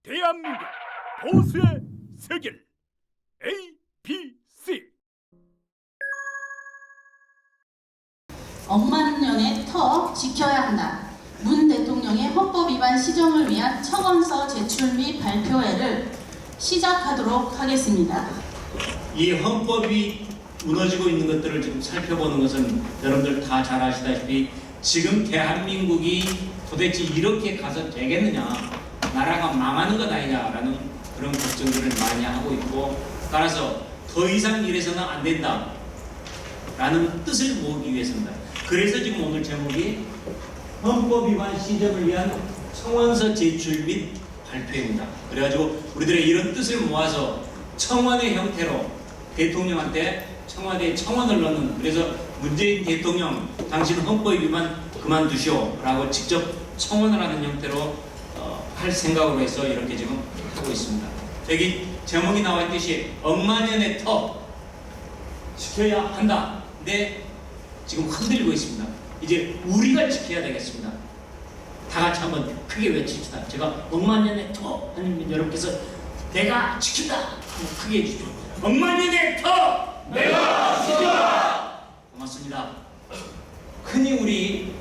대한민국 보수의 세계 A, B, C. 억만 년의 터 지켜야 한다. 문 대통령의 헌법 위반 시정을 위한 청원서 제출 및 발표회를 시작하도록 하겠습니다. 이 헌법이 무너지고 있는 것들을 지금 살펴보는 것은 여러분들 다 잘 아시다시피 지금 대한민국이 도대체 이렇게 가서 되겠느냐, 나라가 망하는 것 아니냐라는 그런 걱정들을 많이 하고 있고, 따라서 더 이상 이래서는 안 된다라는 뜻을 모으기 위해서입니다. 그래서 지금 오늘 제목이 헌법 위반 시정을 위한 청원서 제출 및 발표입니다. 그래가지고 우리들의 이런 뜻을 모아서 청원의 형태로 대통령한테 청와대에 청원을 넣는, 그래서 문재인 대통령 당신 헌법 위반 그만두시오 라고 직접 청원을 하는 형태로 할 생각으로 해서 이렇게 지금 하고 있습니다. 여기 제목이 나와 있듯이 억만년의 터 지켜야 한다. 근데 지금 흔들리고 있습니다. 이제 우리가 지켜야 되겠습니다. 다 같이 한번 크게 외칩시다. 제가 억만년의 터 하면 여러분께서 내가 지킨다 크게 해주십시오. 억만년의 터 내가 지킨다. 고맙습니다. 흔히 우리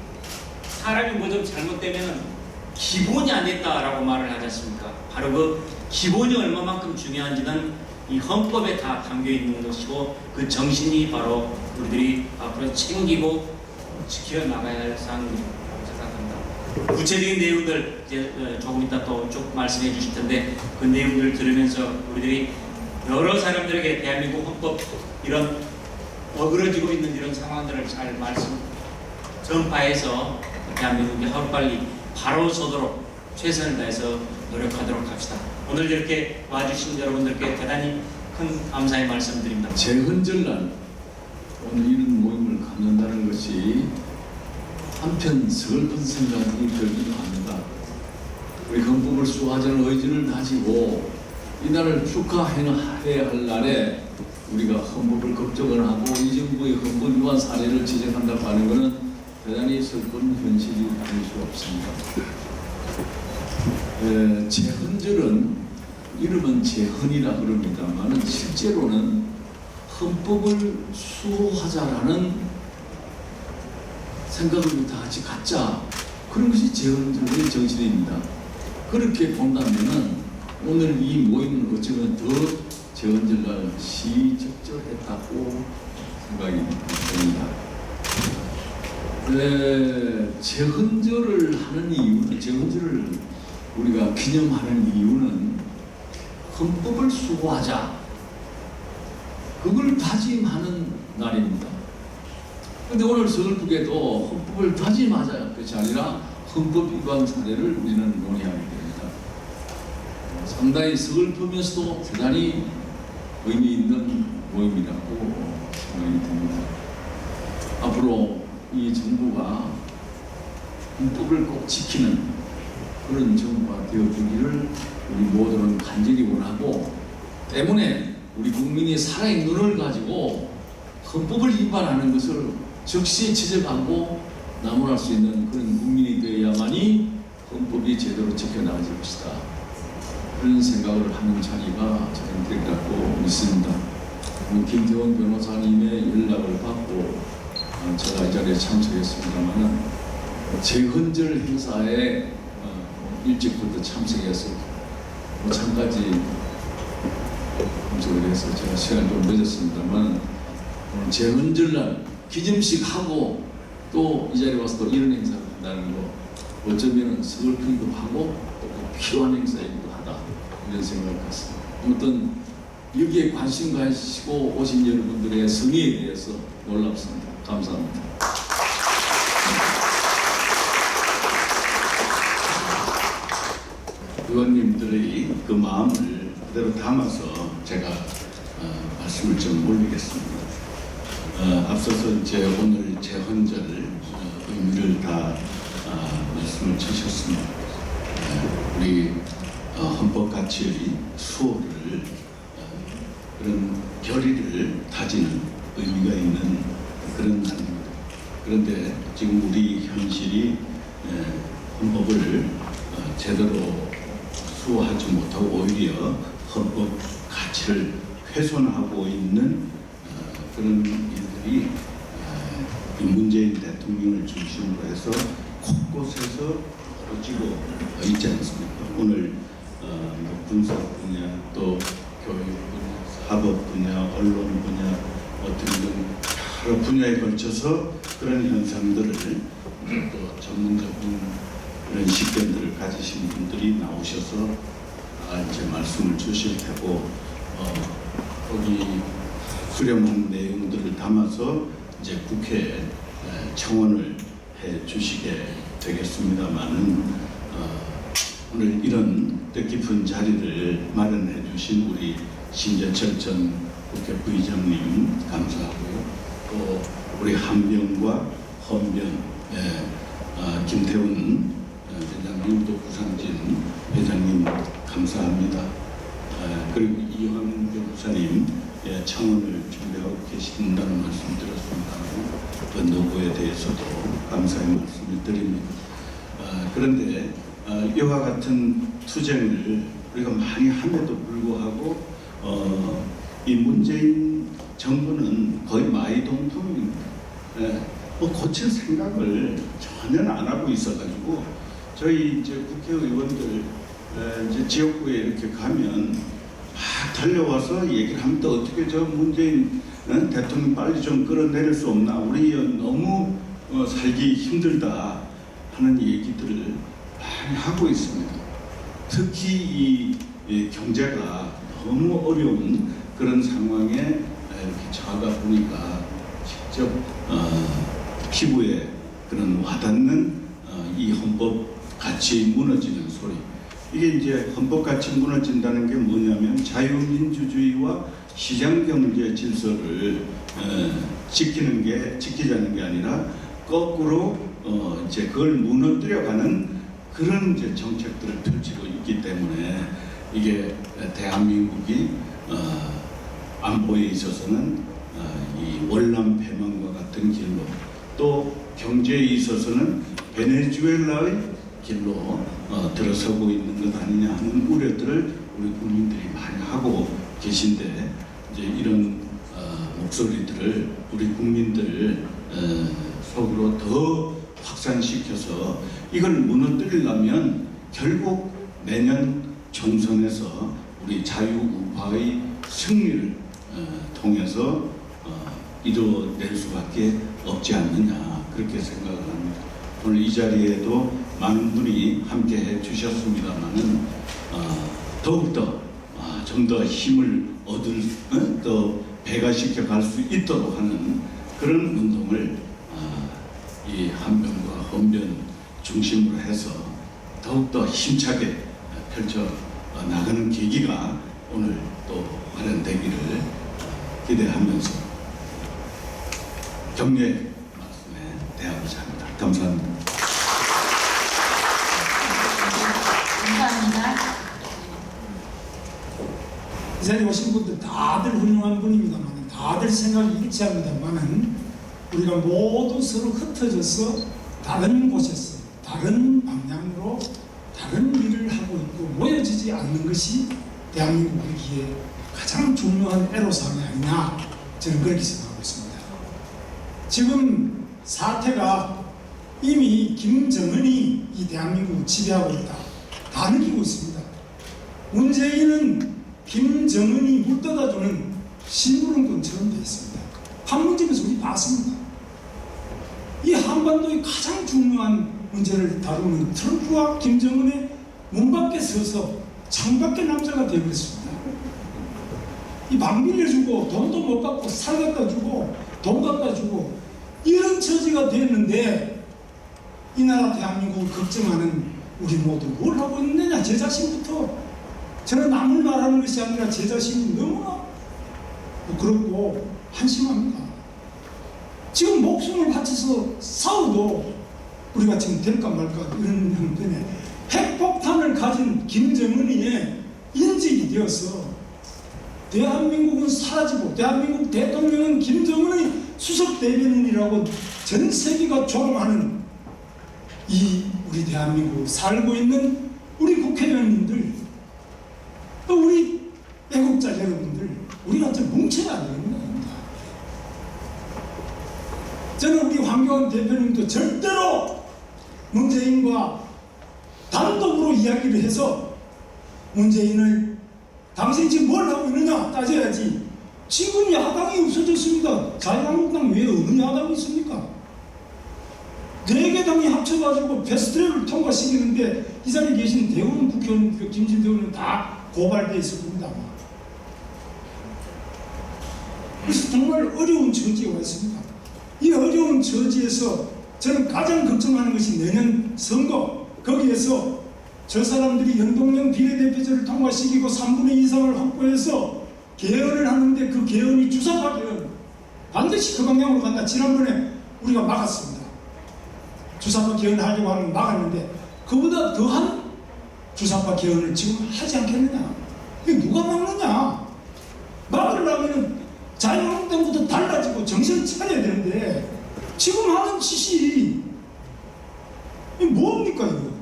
사람이 뭐 좀 잘못되면 기본이 안 됐다라고 말을 하지 않습니까? 바로 그 기본이 얼마만큼 중요한지는 이 헌법에 다 담겨 있는 것이고, 그 정신이 바로 우리들이 앞으로 챙기고 지켜 나가야 할 사항이라고 생각합니다. 구체적인 내용들 이제 조금 이따 또 쭉 말씀해 주실 텐데, 그 내용들을 들으면서 우리들이 여러 사람들에게 대한민국 헌법 이런 어그러지고 있는 이런 상황들을 잘 말씀 전파해서 대한민국이 하루빨리 바로 서도록 최선을 다해서 노력하도록 합시다. 오늘 이렇게 와주신 여러분들께 대단히 큰 감사의 말씀드립니다. 재헌절날 오늘 이런 모임을 갖는다는 것이 한편 서글픈 생각이 들기도 합니다. 우리 헌법을 수호하자는 의지를 가지고 이날을 축하해야 할 날에 우리가 헌법을 걱정을 하고 이 정부의 헌법 위반 사례를 지적한다고 하는 것은 대단히 슬픈 현실이 아닐 수 없습니다. 재헌절은 이름은 재헌이라 그럽니다만 실제로는 헌법을 수호하자라는 생각을 다 같이 갖자, 그런 것이 재헌절의 정신입니다. 그렇게 본다면은 오늘 이 모임은 어쩌면 더 재헌절날 시적절했다고 생각이 듭니다. 재헌절을 하는 이유는, 재헌절을 우리가 기념하는 이유는 헌법을 수호하자, 그걸 다짐하는 날입니다. 그런데 오늘 서글프게도 헌법을 다짐하자 것이 아니라 헌법 위반 사례를 우리는 논의하게 됩니다. 상당히 서글프면서도 대단히 의미 있는 모임이라고 생각이 듭니다. 앞으로 이 정부가 헌법을 꼭 지키는 그런 정부가 되어주기를 우리 모두는 간절히 원하고, 때문에 우리 국민이 살아있는 눈을 가지고 헌법을 위반하는 것을 즉시 지적하고 나무랄 수 있는 그런 국민이 되어야만이 헌법이 제대로 지켜나가질 것이다. 그런 생각을 하는 자리가 저는 될 것 같고 믿습니다. 김태원 변호사님의 연락을 받고 제가 이 자리에 참석했습니다만, 재헌절 행사에 일찍부터 참석해서 잠까지 참석을 해서 제가 시간이 좀 늦었습니다만, 오늘 재헌절날 기념식 하고 또 이 자리에 와서 또 이런 행사를 한다는 거, 어쩌면 서글프기도 하고 또 필요한 행사이기도 하다, 이런 생각을 갖습니다. 아무튼 여기에 관심 가지시고 오신 여러분들의 성의에 대해서 놀랍습니다. 감사합니다. 의원님들의 그 마음을 그대로 담아서 제가 말씀을 좀 올리겠습니다. 앞서서 이제 오늘 재헌절 의미를 다 말씀을 주셨습니다. 우리 헌법 가치의 수호를, 그런 결의를 다지는 의미가 있는 그런 날입니다. 그런데 지금 우리 현실이 헌법을 제대로 수호하지 못하고 오히려 헌법 가치를 훼손하고 있는 그런 일들이 이 문재인 대통령을 중심으로 해서 곳곳에서 벌어지고 있지 않습니까? 오늘 군사 분야, 또 교육 분야, 사법 분야, 언론 분야 등등 여러 분야에 걸쳐서 그런 현상들을 또 전문적인 그런 식견들을 가지신 분들이 나오셔서 이제 말씀을 주실 테고 거기 수렴한 내용들을 담아서 이제 국회에 청원을 해 주시게 되겠습니다만은 오늘 이런 뜻깊은 자리를 마련해 주신 우리 신재철 전 국회 부의장님 감사하고요. 또 우리 한병과 헌병 김태훈 회장님, 또 구상진 회장님 감사합니다. 그리고 이황 변호사님 청원을 준비하고 계신다는 말씀 드렸습니다. 그 노고에 대해서도 감사의 말씀을 드립니다. 그런데 이와 같은 투쟁을 우리가 많이 함에도 불구하고 이 문재인 정부는 거의 마이동풍입니다. 고칠 생각을 전혀 안 하고 있어가지고 저희 이제 국회의원들 이제 지역구에 이렇게 가면 막 달려와서 얘기를 하면 또 어떻게 저 문재인 대통령 빨리 좀 끌어내릴 수 없나, 우리 너무 살기 힘들다 하는 얘기들을 많이 하고 있습니다. 특히 이 경제가 너무 어려운 그런 상황에 이렇게 처하다 보니까 직접 피부에 그런 와닿는 이 헌법 가치 무너지는 소리. 이게 이제 헌법 가치 무너진다는 게 뭐냐면 자유민주주의와 시장경제 질서를 지키자는 게 아니라 거꾸로 이제 그걸 무너뜨려가는 그런 이제 정책들을 펼치고 있기 때문에 이게 대한민국이 안보에 있어서는 이 월남 패망과 같은 길로, 또 경제에 있어서는 베네수엘라의 길로 들어서고 있는 것 아니냐 하는 우려들을 우리 국민들이 많이 하고 계신데, 이제 이런 목소리들을 우리 국민들 속으로 더 확산시켜서 이걸 무너뜨리려면 결국 내년 총선에서 우리 자유우파의 승리를 통해서 이뤄낼 수밖에 없지 않느냐, 그렇게 생각을 합니다. 오늘 이 자리에도 많은 분이 함께 해 주셨습니다만은 더욱더 좀 더 힘을 얻을 또 배가시켜 갈 수 있도록 하는 그런 운동을 이 한병과 헌병 중심으로 해서 더욱더 힘차게 펼쳐 나가는 계기가 오늘 또 마련되기를 기대하면서 격려의 말씀에 대하고자 합니다. 감사합니다. 감사합니다. 이 자리에 오신 분들 다들 훌륭한 분입니다만, 다들 생각이 일치합니다만은 우리가 모두 서로 흩어져서 다른 곳에서 다른 방향으로 다른 일을 하고 있고 모여지지 않는 것이 대한민국이기에 가장 중요한 애로사항이 아니냐, 저는 그렇게 생각하고 있습니다. 지금 사태가 이미 김정은이 이 대한민국을 지배하고 있다, 다 느끼고 있습니다. 문재인은 김정은이 물떠다주는 심부름꾼처럼 되어 있습니다. 판문점에서 우리 봤습니다. 이 한반도의 가장 중요한 문제를 다루는 트럼프와 김정은의 문 밖에 서서 창밖에 남자가 되어버렸습니다. 이 방 빌려주고 돈도 못 받고 살 갖다 주고 돈 갖다 주고 이런 처지가 됐는데, 이 나라 대한민국을 걱정하는 우리 모두 뭘 하고 있느냐, 제 자신부터. 저는 남을 말하는 것이 아니라 제 자신이 너무나 부끄럽고 한심합니다. 지금 목숨을 바쳐서 싸워도 우리가 지금 될까 말까 이런 형편에 핵폭탄을 가진 김정은이 인직이 되어서 대한민국은 사라지고 대한민국 대통령은 김정은의 수석 대변인이라고 전 세계가 조롱하는 이 우리 대한민국 살고 있는 우리 국회의원님들, 황교안 대표님도 절대로 문재인과 단독으로 이야기를 해서 문재인을 당신 지금 뭘 하고 있느냐 따져야지. 지금 야당이 없어졌습니다. 자유한국당 외에 어느 야당이 있습니까? 4개 당이 합쳐가지고 패스트트랙을 통과시키는데 이 자리에 계신 대우는 국회의원 김진대 의원은 다 고발돼 있을 겁니다. 그래서 정말 어려운 처지에 와 있습니다. 이 어려운 처지에서 저는 가장 걱정하는 것이 내년 선거. 거기에서 저 사람들이 연동형 비례대표제를 통과시키고 3분의 2 이상을 확보해서 개헌을 하는데 그 개헌이 주사파 개헌 반드시 그 방향으로 간다. 지난번에 우리가 막았습니다. 주사파 개헌하려고 하는 걸 막았는데 그보다 더한 주사파 개헌을 지금 하지 않겠느냐. 이게 누가 막느냐. 막으려면 자유한국당부터 달라지고 정신을 차려야 되는데 지금 하는 짓이 이게 뭡니까 이거.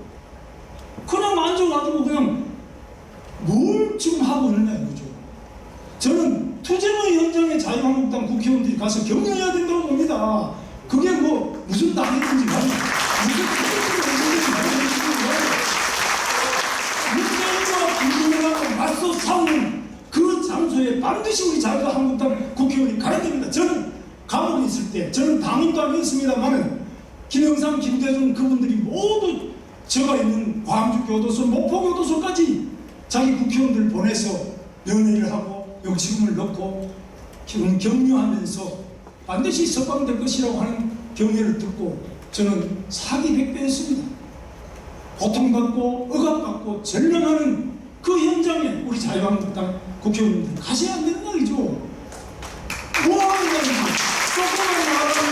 그냥 앉아가지고 그냥 뭘 지금 하고 있느냐 이거죠. 저는 투쟁의 현장에 자유한국당 국회의원들이 가서 격려해야 된다고 봅니다. 그게 뭐 무슨 당이든지 간에 무슨 특별히 문재인과 김동연하고 맞서 싸우는 그 장소에 반드시 우리 자유한국당 국회의원이 가야 됩니다. 저는 감옥에 있을 때 저는 당임도 아니었습니다만은 김영삼, 김대중 그분들이 모두 제가 있는 광주교도소, 목포교도소까지 자기 국회의원들 보내서 면회를 하고 영치금을 넣고 격려하면서 반드시 석방될 것이라고 하는 격려를 듣고 저는 사기 백배했습니다. 고통받고 억압받고 절망하는 그 현장에 우리 자유한국당 국회의원들 가셔야 안 되는 말이죠. 뭐하는 말이지? 조금만 나가라는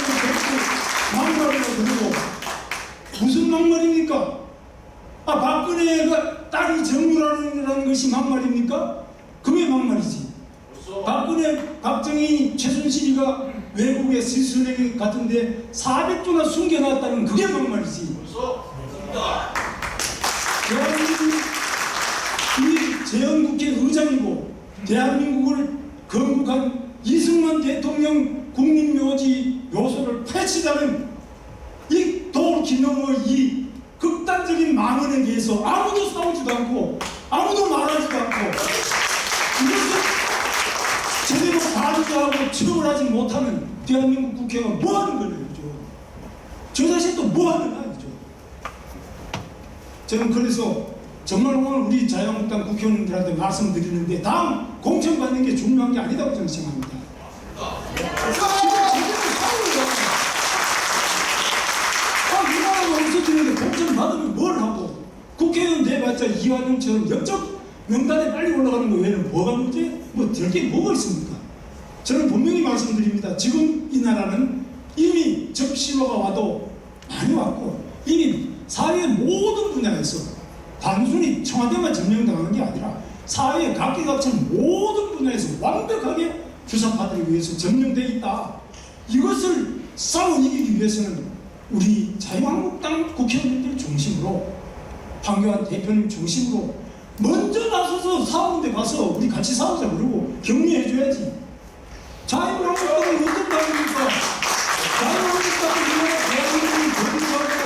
막말이라고 그러고 무슨 막말입니까? 박근혜가 딸이 정유라는 것이 막말입니까? 그게 막말이지. 박정희, 최순실이가 외국에 스위스은행 같은데 400조나 숨겨놨다는 그게 막말이지. 대한민국 재헌국회 의장이고 대한민국을 건국한 이승만 대통령 국민묘지 묘소를 파헤치자는 이 도김영호의 이 극단적인 망언에 대해서 아무도 싸우지도 않고 아무도 말하지도 않고 이것을 제대로 발의도 하고 처벌 하지 못하는 대한민국 국회가 뭐 하는 거예요? 저 자신도 뭐 하는 거예요? 저는 그래서 정말 오늘 우리 자유한국당 국회의원들한테 말씀드리는데 다음 공천받는 게 중요한 게 아니다고 저는 생각합니다. 이 나라가 없어지는데 공천 받으면 뭘 하고 국회의원 돼봤자 이완용처럼 역적 명단에 빨리 올라가는 거 외에는 뭐가 문제? 뭐 될 게 뭐가 있습니까? 저는 분명히 말씀드립니다. 지금 이 나라는 이미 적신호가 와도 많이 왔고 이미 사회의 모든 분야에서 단순히 청와대만 점령당하는 게 아니라 사회의 각기각층 모든 분야에서 완벽하게 주사파들에 의해서 점령되어 있다. 이것을 싸워 이기기 위해서는 우리 자유한국당 국회의원들 중심으로 황교안 대표님 중심으로 먼저 나서서 싸우는데 가서 우리 같이 싸우자 그러고 격려해줘야지. 자유한국당이 어떤 당입니까? 자유한국당은 이 나라 대한민국을 건국하고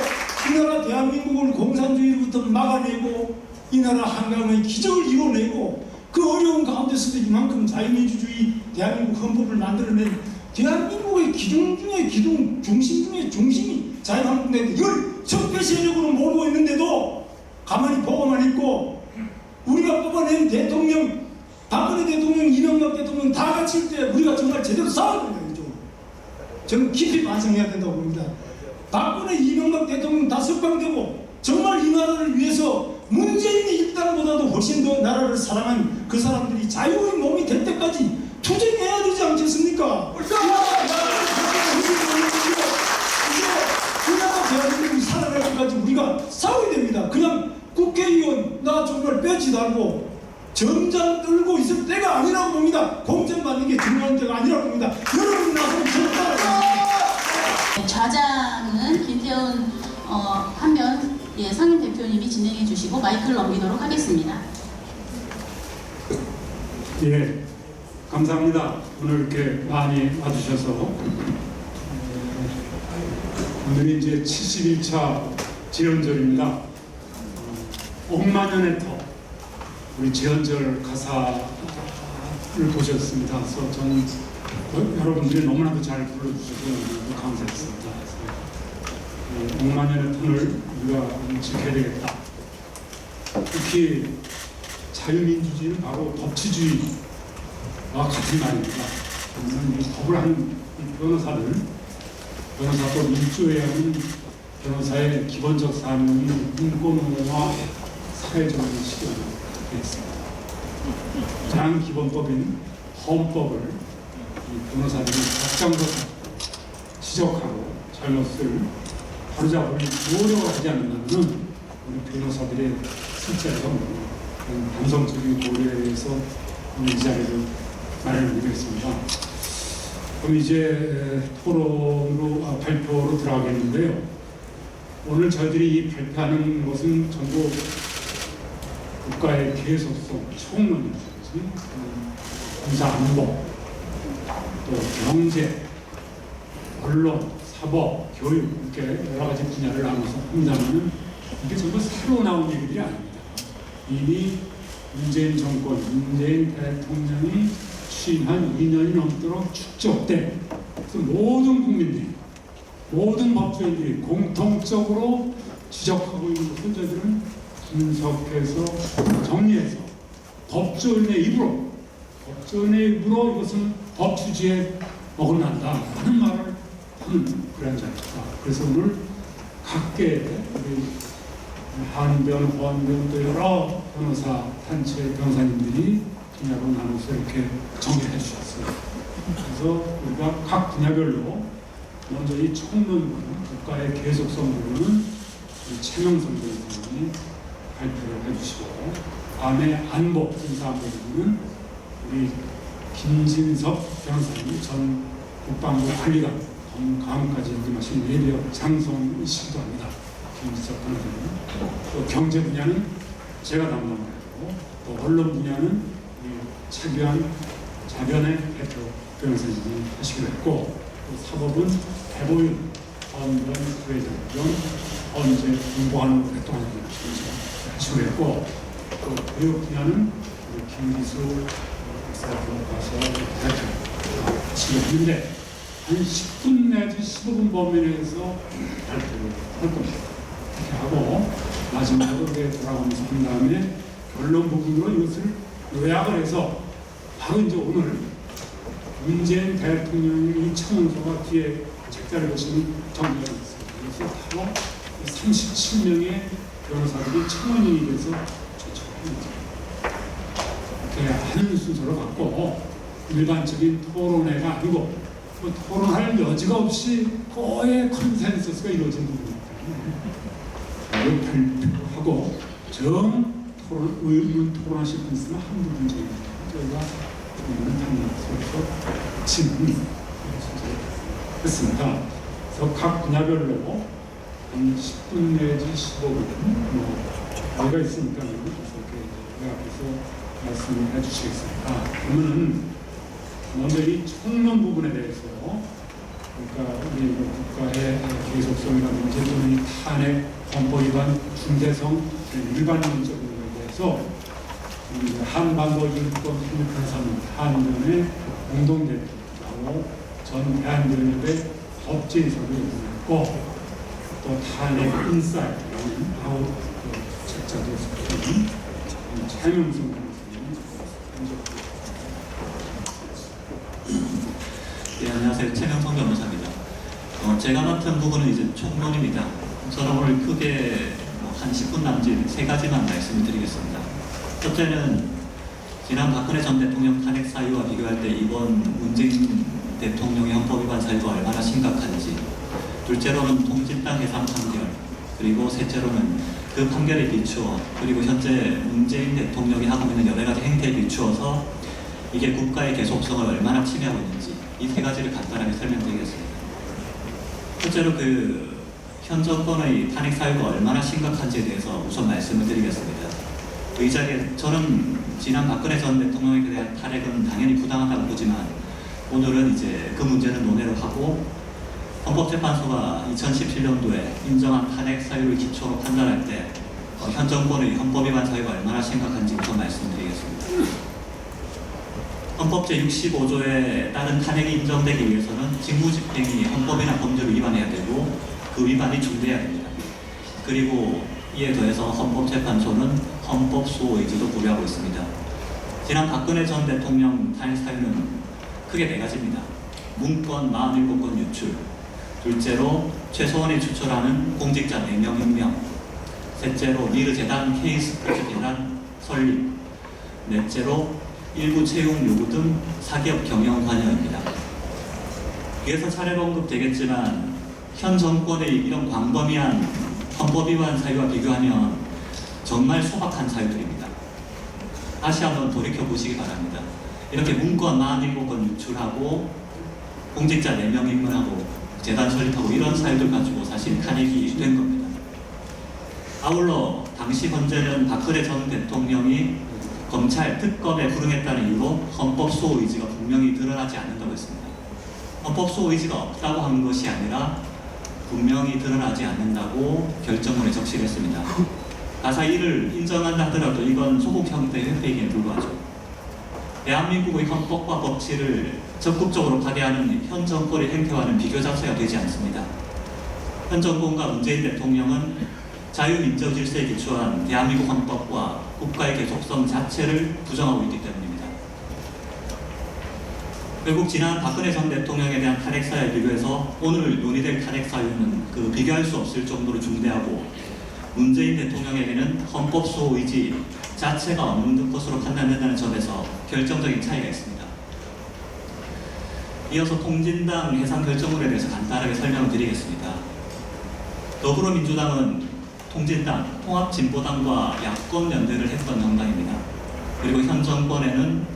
이 나라 대한민국을 공산주의로부터 막아내고 이 나라 한강의 기적을 이뤄내고 그 어려운 가운데서도 이만큼 자유민주주의 대한민국 헌법을 만들어낸 대한민국의 기둥 중에 기둥, 중심 중에 중심이 자유한국당인데 이걸 적폐 세력으로 몰고 있는데도 가만히 보고만 있고 우리가 뽑아낸 대통령 박근혜 대통령, 이명박 대통령 다 같이 때 우리가 정말 제대로 싸워야 된다. 저는 깊이 반성해야 된다고 봅니다. 박근혜, 이명박 대통령 다 석방되고 정말 이 나라를 위해서 문재인이 일당보다도 훨씬 더 나라를 사랑한 그 사람들이 자유의 몸이 될 때까지 투쟁해야 되지 않겠습니까? 이 나라 대한민국이 살아날 때까지 우리가 싸워야 됩니다. 그냥 국회의원 나 정말 빼지 달고 점장 떨고 있을 때가 아니라고 봅니다. 공천받는 게 중요한 때가 아니라고 봅니다. 여러분이 나서면 좌장은 김태훈 한변 상임대표님이 진행해 주시고 마이크를 넘기도록 하겠습니다. 예, 감사합니다. 오늘 이렇게 많이 와주셔서 오늘이 이제 71차 제헌절입니다. 억만년의 터 우리 제헌절 가사를 보셨습니다. 그래서 저는 여러분들이 너무나도 잘 불러주셔서 너무 감사했습니다. 그래서 억만년의 터를 우리가 지켜야 되겠다. 특히 자유민주주의는 바로 법치주의와 같은 말입니다. 저는 이 법을 하는 변호사법 1조에 하는 변호사의 기본적 사명이 인권와 사회적인 실현을 했습니다. 가장 기본법인 헌법을 이 변호사들이 앞장서서 지적하고 잘못을 바로잡을 노력을 하지 않는다면 우리 변호사들의 실제로 반성적인 고려에서 오늘 이 자리를 마련해드리겠습니다. 그럼 이제 토론으로 발표로 들어가겠는데요. 오늘 저희들이 이 발표하는 것은 전부 국가의 계속성, 총론이죠. 군사 안보, 또 경제, 언론, 사법, 교육 이렇게 여러 가지 분야를 나눠서 한다면 이게 전부 새로 나온 얘기들이 아닙니다. 이미 문재인 정권, 문재인 대통령이 취임한 2년이 넘도록 축적된 모든 국민들이, 모든 법조인들이 공통적으로 지적하고 있는 것을 저희들은 분석해서 정리해서 법조인의 입으로 이것은 법치주의에 어긋난다 라는 말을 하는 그런 자입니다. 그래서 오늘 각계 우리 한변, 호안변 또 여러 변호사 단체 변호사님들이 분야로 나눠서 이렇게 정리해 주셨어요. 그래서 우리가 각 분야별로 먼저 이 총론 국가의 계속성 부분은 최명선 변호사님이 발표를 해주시고, 다음에 안보, 군사안보 부분은 우리 김진석 변호사님, 전 국방부 관리관, 감까지 역임하신 예비역 장성이시기도 합니다. 김진석 변호사님. 또 경제 분야는 제가 담당하고, 또 언론 분야는 차규환 자변의 대표 변호사님이 하시기로 했고, 또 사법은 배보윤 헌변 부회장 전 헌재 공보하는 활동하는 하시기로 했고, 또 교육 분야는 김기수 교과서 대표 하시기로 했는데 한 10분 내지 15분 범위내에서 발표를 할 겁니다. 이렇게 하고 마지막으로 돌아가면서 한 다음에 결론 부분으로 이것을 요약을 해서 바로 이제 오늘 문재인 대통령의 이 청원서가 뒤에 책자를 보시면 정리가 되어 있습니다. 그래서 바로 37명의 변호사들이 청원인이 돼서 제출합니다. 이렇게 하는 순서로 갖고 일반적인 토론회가 아니고 토론할 여지가 없이 거의 컨센서스가 이루어진 부분입니다. 발표하고 의문 토론하실 분 있으면 한 분 정도 저희가 한번서 질문 했습니다. 그래서 각 분야별로 한 10분 내지 15분 여기가 있으니까 그래서 이렇게 앞에서 말씀을 해주시겠습니다. 그러면은 먼저 이 총론 부분에 대해서, 그러니까 우리 국가의 계속성이라든지 또는 이 탄핵, 헌법 위반, 중대성, 일반론적 부분에 대해서 한반도 인권 협력사무 한변의 공동대표하고 전 대한변협의 법제이사로 요구했고, 또 탄핵 인사이트라는 아웃 책자도 썼던 차명성 네, 안녕하세요. 최명성 변호사입니다. 제가 맡은 부분은 이제 총론입니다. 저는 오늘 크게 한 10분 남짓 3가지만 말씀을 드리겠습니다. 첫째는 지난 박근혜 전 대통령 탄핵 사유와 비교할 때 이번 문재인 대통령의 헌법 위반 사유가 얼마나 심각한지, 둘째로는 통진당 해산 판결, 그리고 셋째로는 그 판결에 비추어, 그리고 현재 문재인 대통령이 하고 있는 여러 가지 행태에 비추어서 이게 국가의 계속성을 얼마나 침해하고 있는지 이 3가지를 간단하게 설명드리겠습니다. 첫째로 현 정권의 탄핵 사유가 얼마나 심각한지에 대해서 우선 말씀을 드리겠습니다. 이 자리에 저는 지난 박근혜 전 대통령에 대한 탄핵은 당연히 부당하다고 보지만, 오늘은 이제 그 문제는 논외로 하고 헌법재판소가 2017년도에 인정한 탄핵 사유를 기초로 판단할 때 현 정권의 헌법 위반 사유가 얼마나 심각한지 우선 말씀드리겠습니다. 헌법 제65조에 따른 탄핵이 인정되기 위해서는 직무집행이 헌법이나 법률을 위반해야 되고 그 위반이 중대해야 됩니다. 그리고 이에 더해서 헌법재판소는 헌법 수호 의지도 고려하고 있습니다. 지난 박근혜 전 대통령 탄핵 사유는 크게 4가지입니다. 문건 47건 유출, 둘째로 최소원이 추천하는 공직자 4명 임명, 셋째로 미르 재단 K스포츠 재단 설립, 넷째로 일부 채용 요구 등 사기업 경영 관여입니다. 위에서 차례로 언급되겠지만 현 정권의 이런 광범위한 헌법 위반 사유와 비교하면 정말 소박한 사유들입니다. 다시 한번 돌이켜 보시기 바랍니다. 이렇게 문건 47건 유출하고 공직자 4명 임명하고 재단 설립하고 이런 사유들 가지고 사실 탄핵이 된 겁니다. 아울러 당시 헌재는 박근혜 전 대통령이 검찰 특검에 불응했다는 이유로 헌법 수호 의지가 분명히 드러나지 않는다고 했습니다. 헌법 수호 의지가 없다고 한 것이 아니라 분명히 드러나지 않는다고 결정문에 적시를 했습니다. 가사 이를 인정한다 하더라도 이건 소극 형태의 회피이기에 불과하죠. 대한민국의 헌법과 법치를 적극적으로 파괴하는 현 정권의 행태와는 비교 자체가 되지 않습니다. 현 정권과 문재인 대통령은 자유민주 질서에 기초한 대한민국 헌법과 국가의 계속성 자체를 부정하고 있기 때문입니다. 결국 지난 박근혜 전 대통령에 대한 탄핵 사유에 비교해서 오늘 논의될 탄핵 사유는 비교할 수 없을 정도로 중대하고 문재인 대통령에게는 헌법 수호 의지 자체가 없는 것으로 판단된다는 점에서 결정적인 차이가 있습니다. 이어서 통진당 해산 결정문에 대해서 간단하게 설명을 드리겠습니다. 더불어민주당은 통진당, 통합진보당과 야권 연대를 했던 정당입니다. 그리고 현 정권에는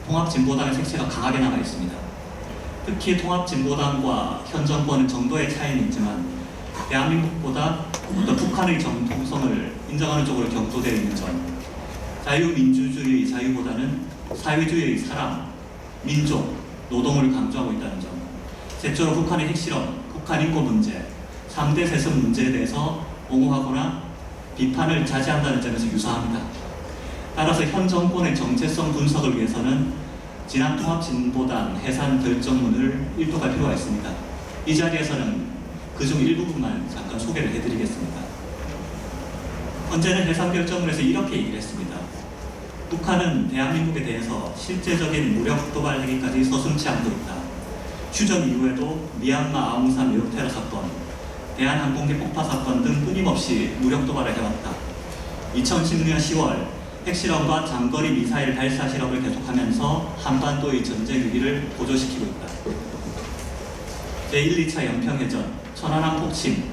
통합진보당의 색채가 강하게 남아 있습니다. 특히 통합진보당과 현 정권은 정도의 차이는 있지만 대한민국보다 북한의 정통성을 인정하는 쪽으로 격조되어 있는 점, 자유민주주의 자유보다는 사회주의의 사람, 민족, 노동을 강조하고 있다는 점, 셋째로 북한의 핵실험, 북한 인권 문제, 3대 세습 문제에 대해서 옹호하거나 비판을 자제한다는 점에서 유사합니다. 따라서 현 정권의 정체성 분석을 위해서는 지난 통합진보당 해산 결정문을 일독할 필요가 있습니다. 이 자리에서는 그중 일부분만 잠깐 소개를 해드리겠습니다. 헌재는 해산 결정문에서 이렇게 얘기를 했습니다. 북한은 대한민국에 대해서 실제적인 무력 도발 행위까지 서슴지 않고 있다. 휴전 이후에도 미얀마 아웅산 유력 테러 사건, 대한항공기 폭파 사건 등 끊임없이 무력 도발을 해왔다. 2016년 10월 핵실험과 장거리 미사일 발사 실험을 계속하면서 한반도의 전쟁 위기를 고조시키고 있다. 제1, 2차 연평해전, 천안함 폭침,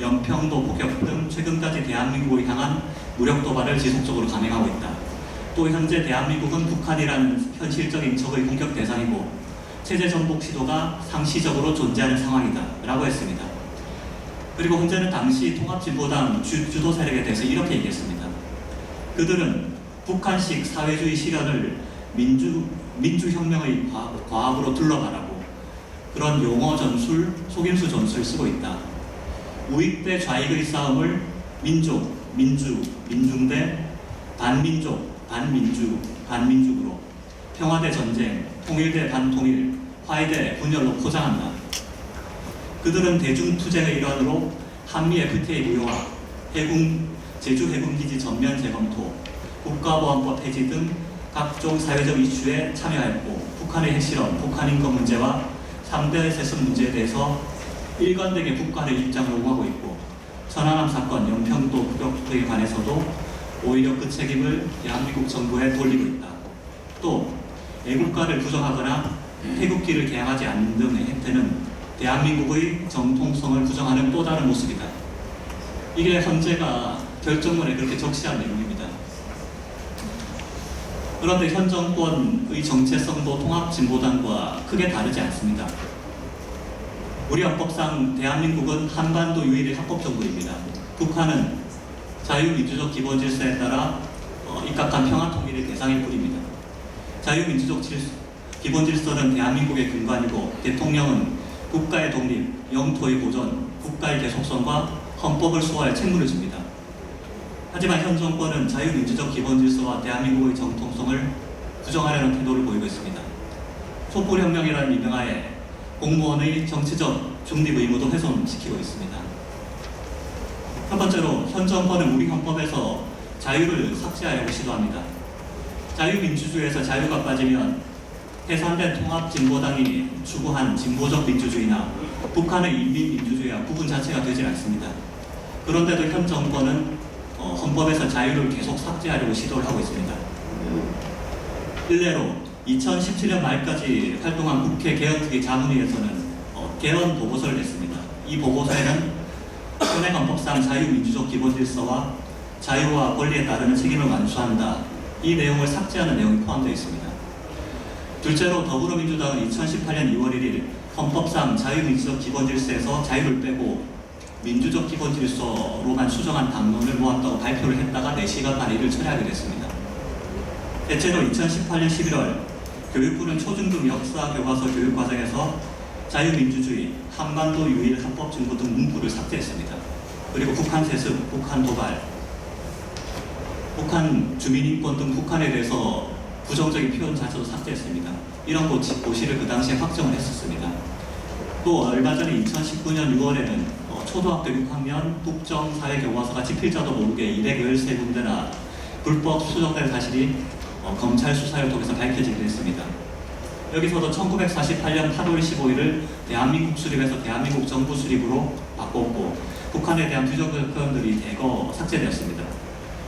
연평도 포격 등 최근까지 대한민국을 향한 무력 도발을 지속적으로 감행하고 있다. 또 현재 대한민국은 북한이라는 현실적인 적의 공격 대상이고 체제 전복 시도가 상시적으로 존재하는 상황이다 라고 했습니다. 그리고 헌재는 당시 통합진보당 주도 세력에 대해서 이렇게 얘기했습니다. 그들은 북한식 사회주의 실현을 민주혁명의 과학으로 둘러가라고 그런 용어 전술, 속임수 전술을 쓰고 있다. 우익 대 좌익의 싸움을 민족, 민주, 민중 대 반민족, 반민주, 반민족으로 평화 대 전쟁, 통일 대 반통일, 화해 대 분열로 포장한다. 그들은 대중투쟁의 일환으로 한미 FTA 무효화, 제주 해군기지 전면 재검토, 국가보안법 폐지 등 각종 사회적 이슈에 참여했고 북한의 핵실험, 북한 인권 문제와 3대 세습 문제에 대해서 일관되게 북한의 입장을 옹호하고 있고 천안함 사건, 연평도 포격 등에 관해서도 오히려 그 책임을 대한민국 정부에 돌리고 있다. 또 애국가를 부정하거나 태극기를 개항하지 않는 등의 행태는 대한민국의 정통성을 부정하는 또 다른 모습이다. 이게 헌재가 결정문에 그렇게 적시한 내용입니다. 그런데 현 정권의 정체성도 통합진보당과 크게 다르지 않습니다. 우리 헌법상 대한민국은 한반도 유일의 합법정부입니다. 북한은 자유민주적 기본질서에 따라 입각한 평화통일의 대상일 뿐입니다. 자유민주적 기본질서는 대한민국의 근간이고 대통령은 국가의 독립, 영토의 보존, 국가의 계속성과 헌법을 수호할 책무를 집니다. 하지만 현 정권은 자유민주적 기본질서와 대한민국의 정통성을 부정하려는 태도를 보이고 있습니다. 촛불혁명이라는 미명하에 공무원의 정치적 중립 의무도 훼손시키고 있습니다. 첫 번째로 현 정권은 우리 헌법에서 자유를 삭제하려고 시도합니다. 자유민주주의에서 자유가 빠지면 해산된 통합진보당이 추구한 진보적 민주주의나 북한의 인민민주주의와 구분 자체가 되질 않습니다. 그런데도 현 정권은 헌법에서 자유를 계속 삭제하려고 시도를 하고 있습니다. 일례로 2017년 말까지 활동한 국회 개헌특위 자문위에서는 개헌 보고서를 냈습니다. 이 보고서에는 현행 헌법상 자유민주적 기본질서와 자유와 권리에 따르는 책임을 완수한다. 이 내용을 삭제하는 내용이 포함되어 있습니다. 둘째로 더불어민주당은 2018년 2월 1일 헌법상 자유민주적 기본질서에서 자유를 빼고 민주적 기본질서로만 수정한 당론을 모았다고 발표를 했다가 4시간 만에 이를 철회하게 됐습니다. 대체로 2018년 11월 교육부는 초중등 역사 교과서 교육 과정에서 자유민주주의, 한반도 유일 합법 증거 등 문구를 삭제했습니다. 그리고 북한 세습, 북한 도발, 북한 주민인권 등 북한에 대해서 부정적인 표현 자체도 삭제했습니다. 이런 고시를 그 당시에 확정을 했었습니다. 또 얼마 전에 2019년 6월에는 초등학교 6학년 국정 사회교과서가 집필자도 모르게 213군데나 불법 수정된 사실이 검찰 수사를 통해서 밝혀지기도 했습니다. 여기서도 1948년 8월 15일을 대한민국 수립에서 대한민국 정부 수립으로 바꿨고 북한에 대한 부정적 표현들이 대거 삭제되었습니다.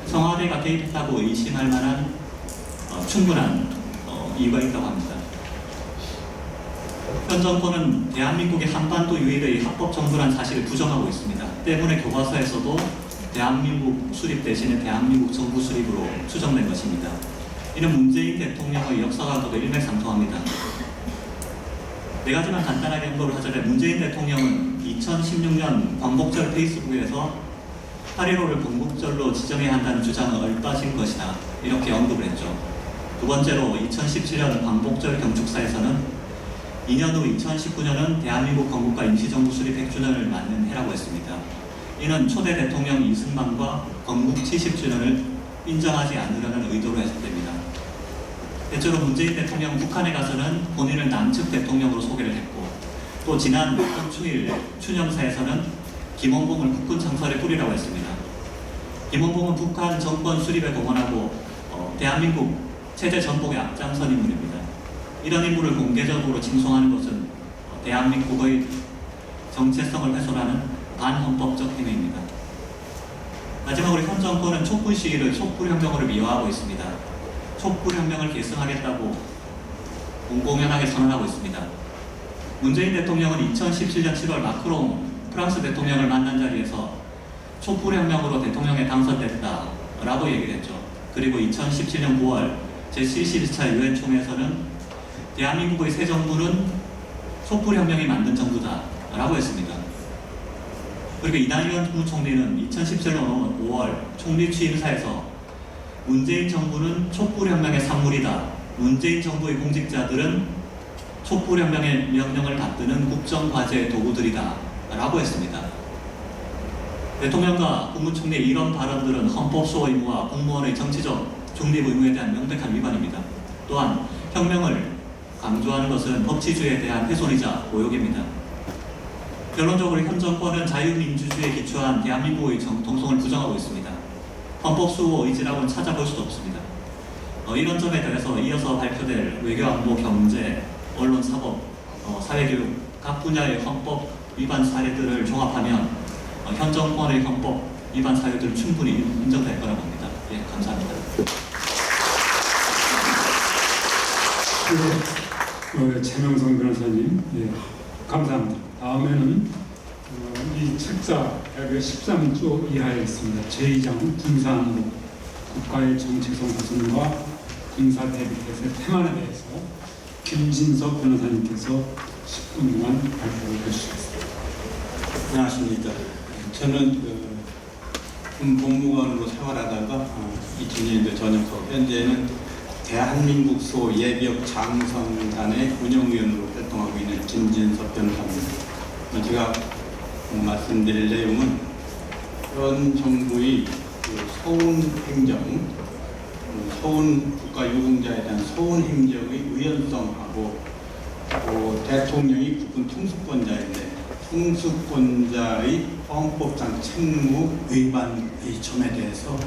청와대가 개입했다고 의심할 만한 충분한 이유가 있다고 합니다. 현 정권은 대한민국의 한반도 유일의 합법 정부란 사실을 부정하고 있습니다. 때문에 교과서에서도 대한민국 수립 대신에 대한민국 정부 수립으로 추정된 것입니다. 이는 문재인 대통령의 역사관과도 일맥상통합니다. 네 가지만 간단하게 언급을 하자면 문재인 대통령은 2016년 광복절 페이스북에서 8.15를 건국절로 지정해야 한다는 주장은 얼빠진 것이다. 이렇게 언급을 했죠. 두 번째로 2017년 광복절 경축사에서는 2년 후 2019년은 대한민국 건국과 임시정부 수립 100주년을 맞는 해라고 했습니다. 이는 초대 대통령 이승만과 건국 70주년을 인정하지 않으려는 의도로 해석됩니다. 대체로 문재인 대통령 북한에 가서는 본인을 남측 대통령으로 소개를 했고 또 지난 6월 초일 추념사에서는 김원봉을 국군 창설의 뿌리라고 했습니다. 김원봉은 북한 정권 수립에 공헌하고 대한민국 체제 전복에 앞장선 인물입니다. 이런 인물을 공개적으로 칭송하는 것은 대한민국의 정체성을 훼손하는 반헌법적 행위입니다. 마지막으로 현 정권은 촛불 시위를 촛불혁명으로 미화하고 있습니다. 촛불혁명을 계승하겠다고 공공연하게 선언하고 있습니다. 문재인 대통령은 2017년 7월 마크롱 프랑스 대통령을 만난 자리에서 촛불혁명으로 대통령에 당선됐다라고 얘기를 했죠. 그리고 2017년 9월 제72차 유엔 총회에서는 대한민국의 새 정부는 촛불혁명이 만든 정부다라고 했습니다. 그리고 이낙연 국무총리는 2017년 5월 총리 취임사에서 문재인 정부는 촛불혁명의 산물이다. 문재인 정부의 공직자들은 촛불혁명의 명령을 받드는 국정과제의 도구들이다. 라고 했습니다. 대통령과 국무총리의 이런 발언들은 헌법수호 의무와 공무원의 정치적 중립 의무에 대한 명백한 위반입니다. 또한 혁명을 강조하는 것은 법치주의에 대한 훼손이자 모욕입니다. 결론적으로 현 정권은 자유민주주의에 기초한 대한민국의 정통성을 부정하고 있습니다. 헌법수호 의지라고는 찾아볼 수도 없습니다. 이런 점에 대해서 이어서 발표될 외교, 안보, 경제, 언론, 사법, 사회교육 각 분야의 헌법 위반 사례들을 종합하면 현 정권의 헌법 위반 사유들은 충분히 인정될 거라고 봅니다. 예, 감사합니다. 최명성 변호사님, 예, 감사합니다. 다음에는 이 책자 13조 이하에 있습니다. 제2장 군사안보 국가의 정체성 훼손과 군사 대비태세 태만에 대해서 김진석 변호사님께서 10분 동안 발표를 해주시겠습니다. 안녕하십니까. 저는 군 복무관으로 생활하다가 2000년대 전역하고 현재는 대한민국 소예비역 장성단의 운영위원으로 활동하고 있는 김진섭 변호사입니다. 제가 말씀드릴 내용은 현 정부의 서운 행정, 서운 국가유공자에 대한 서운 행정의 의연성하고 또 대통령이 국군 통수권자인데 통수권자의 헌법상 책무 위반의 점에 대해서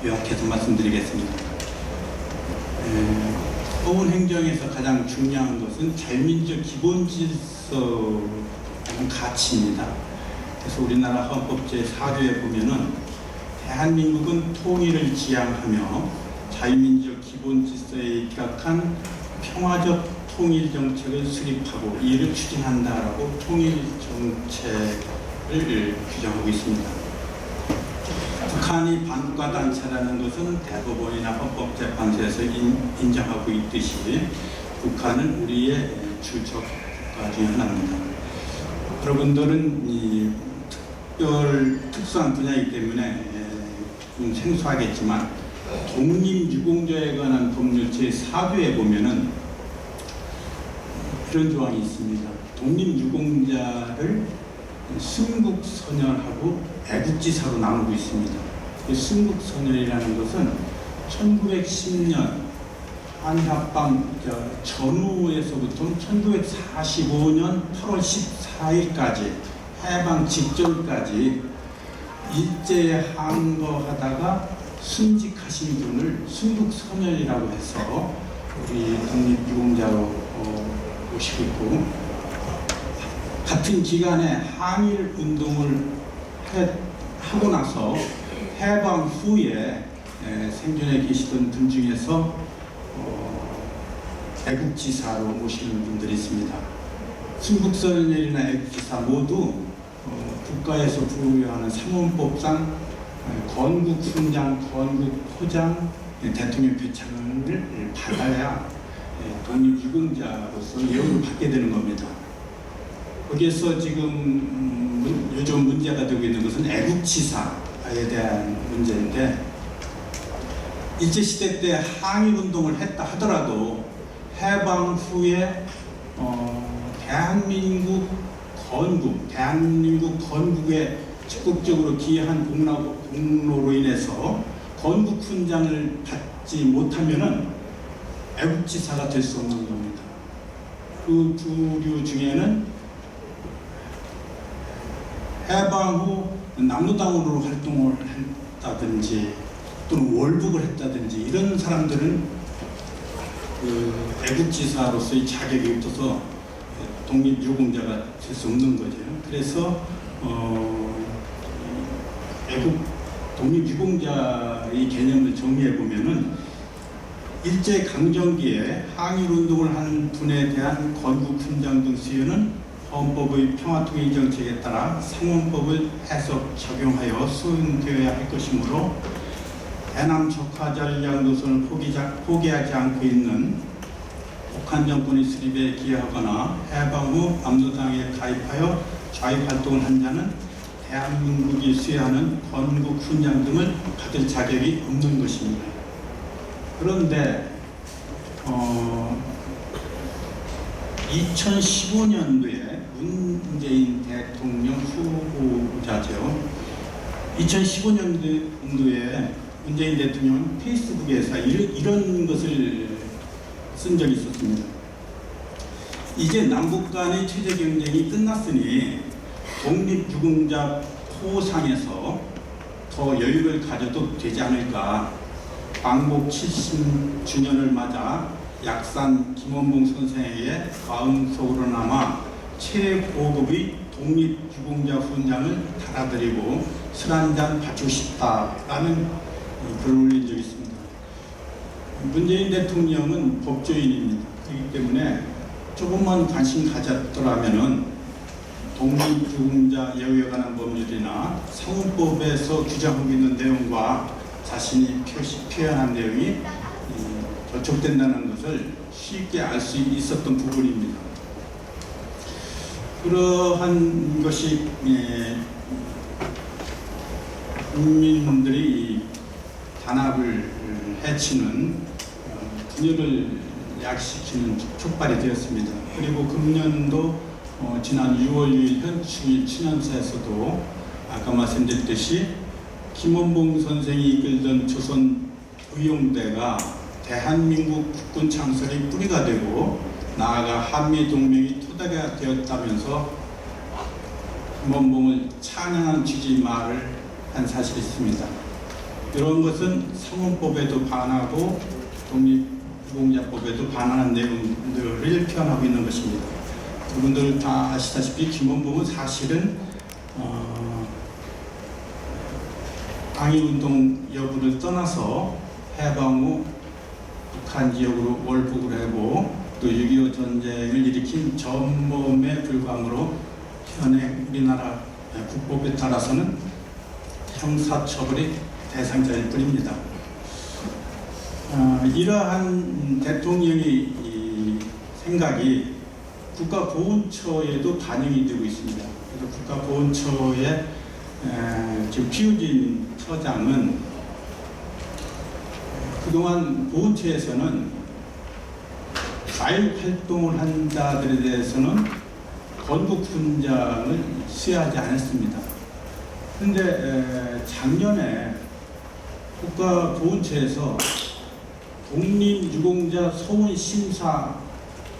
요약해서 말씀드리겠습니다. 서운 행정에서 가장 중요한 것은 자유민주적 기본 질서라는 가치입니다. 그래서 우리나라 헌법 제4조에 보면은 대한민국은 통일을 지향하며 자유민주적 기본 질서에 입각한 평화적 통일 정책을 수립하고 이를 추진한다라고 통일 정책을 규정하고 있습니다. 북한이 반국가 단체라는 것은 대법원이나 헌법재판소에서 인정하고 있듯이 북한은 우리의 주적 국가 중 하나입니다. 여러분들은 특수한 분야이기 때문에 좀 생소하겠지만 독립유공자에 관한 법률 제4조에 보면은 이런 조항이 있습니다. 독립유공자를 순국선열하고 애국지사로 나누고 있습니다. 순국선열이라는 것은 1910년 한일합방 전후에서부터 1945년 8월 14일까지 해방 직전까지 일제에 항거하다가 순직하신 분을 순국선열이라고 해서 우리 독립유공자로 모시고 있고, 같은 기간에 항일 운동을 하고 나서 해방 후에 생존해 계시던 분 중에서 애국지사로 모시는 분들이 있습니다. 순국선열이나 애국지사 모두 국가에서 부여하는 상원법상 건국훈장, 건국포장, 대통령 표창을 받아야 독립유공자로서 예우를 받게 되는 겁니다. 거기에서 지금 요즘 문제가 되고 있는 것은 애국지사에 대한 문제인데, 일제시대 때 항일운동을 했다 하더라도 해방 후에 대한민국 건국에 적극적으로 기여한 공로로 인해서 건국훈장을 받지 못하면은 애국지사가 될 수 없는 겁니다. 그 부류 중에는 해방 후 남로당으로 활동을 했다든지 또는 월북을 했다든지 이런 사람들은 애국지사로서의 자격이 없어서 독립유공자가 될 수 없는 거죠. 그래서 독립유공자의 개념을 정리해 보면은 일제 강점기에 항일운동을 한 분에 대한 건국훈장 등 수여는 헌법의 평화통일 정책에 따라 상원법을 해석 적용하여 수행되어야 할 것이므로 대남 적화 전략 노선을 포기하지 않고 있는 북한 정권의 수립에 기여하거나 해방 후 남로당에 가입하여 좌익활동을 한 자는 대한민국이 수여하는 건국훈장 등을 받을 자격이 없는 것입니다. 그런데 2015년도에 문재인 대통령 후보자죠. 2015년도에 문재인 대통령은 페이스북에서 이런 것을 쓴 적이 있었습니다. 이제 남북 간의 체제 경쟁이 끝났으니 독립유공자 포상에서 더 여유를 가져도 되지 않을까. 광복 70주년을 맞아 약산 김원봉 선생에게 마음속으로나마 최고급의 독립유공자 훈장을 달아드리고 술 한잔 바치고 싶다라는 글을 올린 적이 있습니다. 문재인 대통령은 법조인입니다. 그렇기 때문에 조금만 관심 가졌더라면은 독립유공자 예우에 관한 법률이나 상원법에서 규정하고 있는 내용과 자신이 표현한 내용이 저촉된다는 것을 쉽게 알 수 있었던 부분입니다. 그러한 것이 국민들이 단합을 해치는 분열을 약시키는 촉발이 되었습니다. 그리고 금년도 지난 6월 6일 현충일 친연사에서도 아까 말씀드렸듯이 김원봉 선생이 이끌던 조선 의용대가 대한민국 국군 창설의 뿌리가 되고 나아가 한미동맹이 토대가 되었다면서 김원봉을 찬양한 취지의 말을 한 사실이 있습니다. 이런 것은 상원법에도 반하고 독립유공자법에도 반하는 내용들을 표현하고 있는 것입니다. 여러분들 다 아시다시피 김원봉은 사실은 항일운동 여부를 떠나서 해방 후 북한 지역으로 월북을 하고 또 6.25 전쟁을 일으킨 전범에 불과함으로 현행 우리나라 국법에 따라서는 형사처벌의 대상자일 뿐입니다. 이러한 대통령의 이 생각이 국가보훈처에도 반영이 되고 있습니다. 그래서 국가보훈처의 지금 피우진 처장은 그동안 보훈처에서는 자율활동을 한 자들에 대해서는 건국훈장을 수여하지 않았습니다. 그런데 작년에 국가보훈처에서 독립유공자 소원심사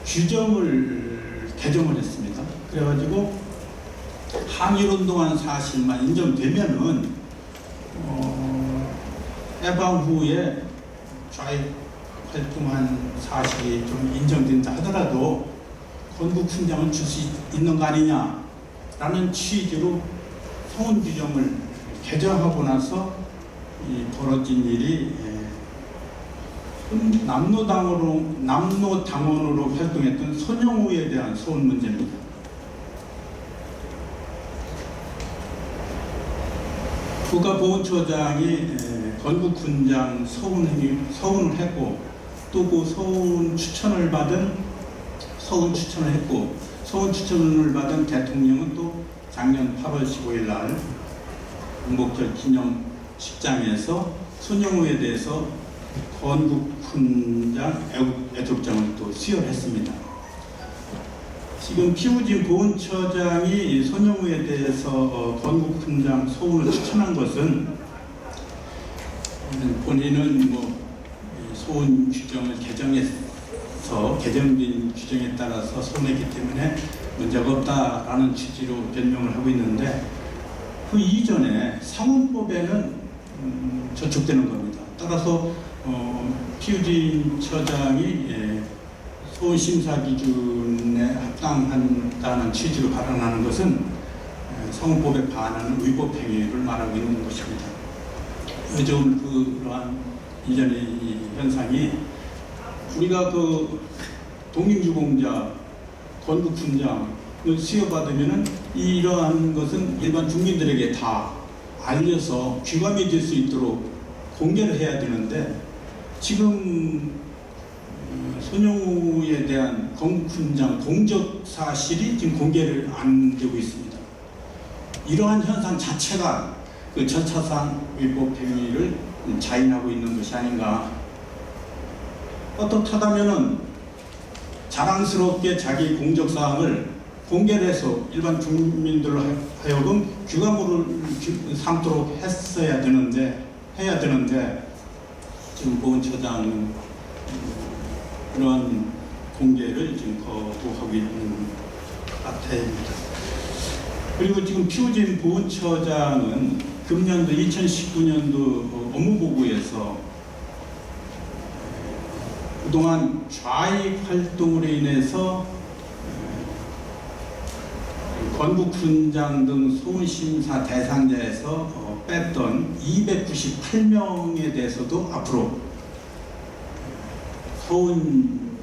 규정을 개정을 했습니다. 그래가지고 항일운동한 사실만 인정되면은 해방 후에 좌익활동한 사실이 좀 인정된다 하더라도 건국훈장을 줄 수 있는 거 아니냐라는 취지로 소원 규정을 개정하고 나서 벌어진 일이 남로당원으로 활동했던 손영우에 대한 소원 문제입니다. 국가보훈처장이 건국훈장 서운을 했고 또 그 서운 추천을 했고 서운 추천을 받은 대통령은 또 작년 8월 15일 날 광복절 기념식장에서 손영우에 대해서 건국훈장 애국장을 또 수여했습니다. 지금 피우진 보훈처장이 손영우에 대해서 건국훈장 소원을 추천한 것은 본인은 소원 규정을 개정된 규정에 따라서 소원했기 때문에 문제가 없다라는 취지로 변명을 하고 있는데 그 이전에 상원법에는 저촉되는 겁니다. 따라서 피우진 처장이 소원 심사 기준에 합당한다는 취지로 발언하는 것은 상원법에 반하는 위법 행위를 말하고 있는 것입니다. 요즘 그러한 이전의 이 현상이 우리가 그 독립유공자 건국훈장을 수여받으면은 이러한 것은 일반 국민들에게 다 알려서 귀감이 될 수 있도록 공개를 해야 되는데 지금 손영우에 대한 건국훈장 공적 사실이 지금 공개를 안 되고 있습니다. 이러한 현상 자체가 그 절차상 위법 행위를 자인하고 있는 것이 아닌가. 어떻다면은 자랑스럽게 자기 공적 사항을 공개를 해서 일반 국민들로 하여금 규감으로 삼도록 해야 되는데 지금 보훈처장은 그런 공개를 지금 거부하고 있는 사태입니다. 그리고 지금 피우진 보훈처장은 금년도 2019년도 업무보고에서 그동안 좌익 활동으로 인해서 건국훈장 등 소원심사 대상자에서 뺐던 298명에 대해서도 앞으로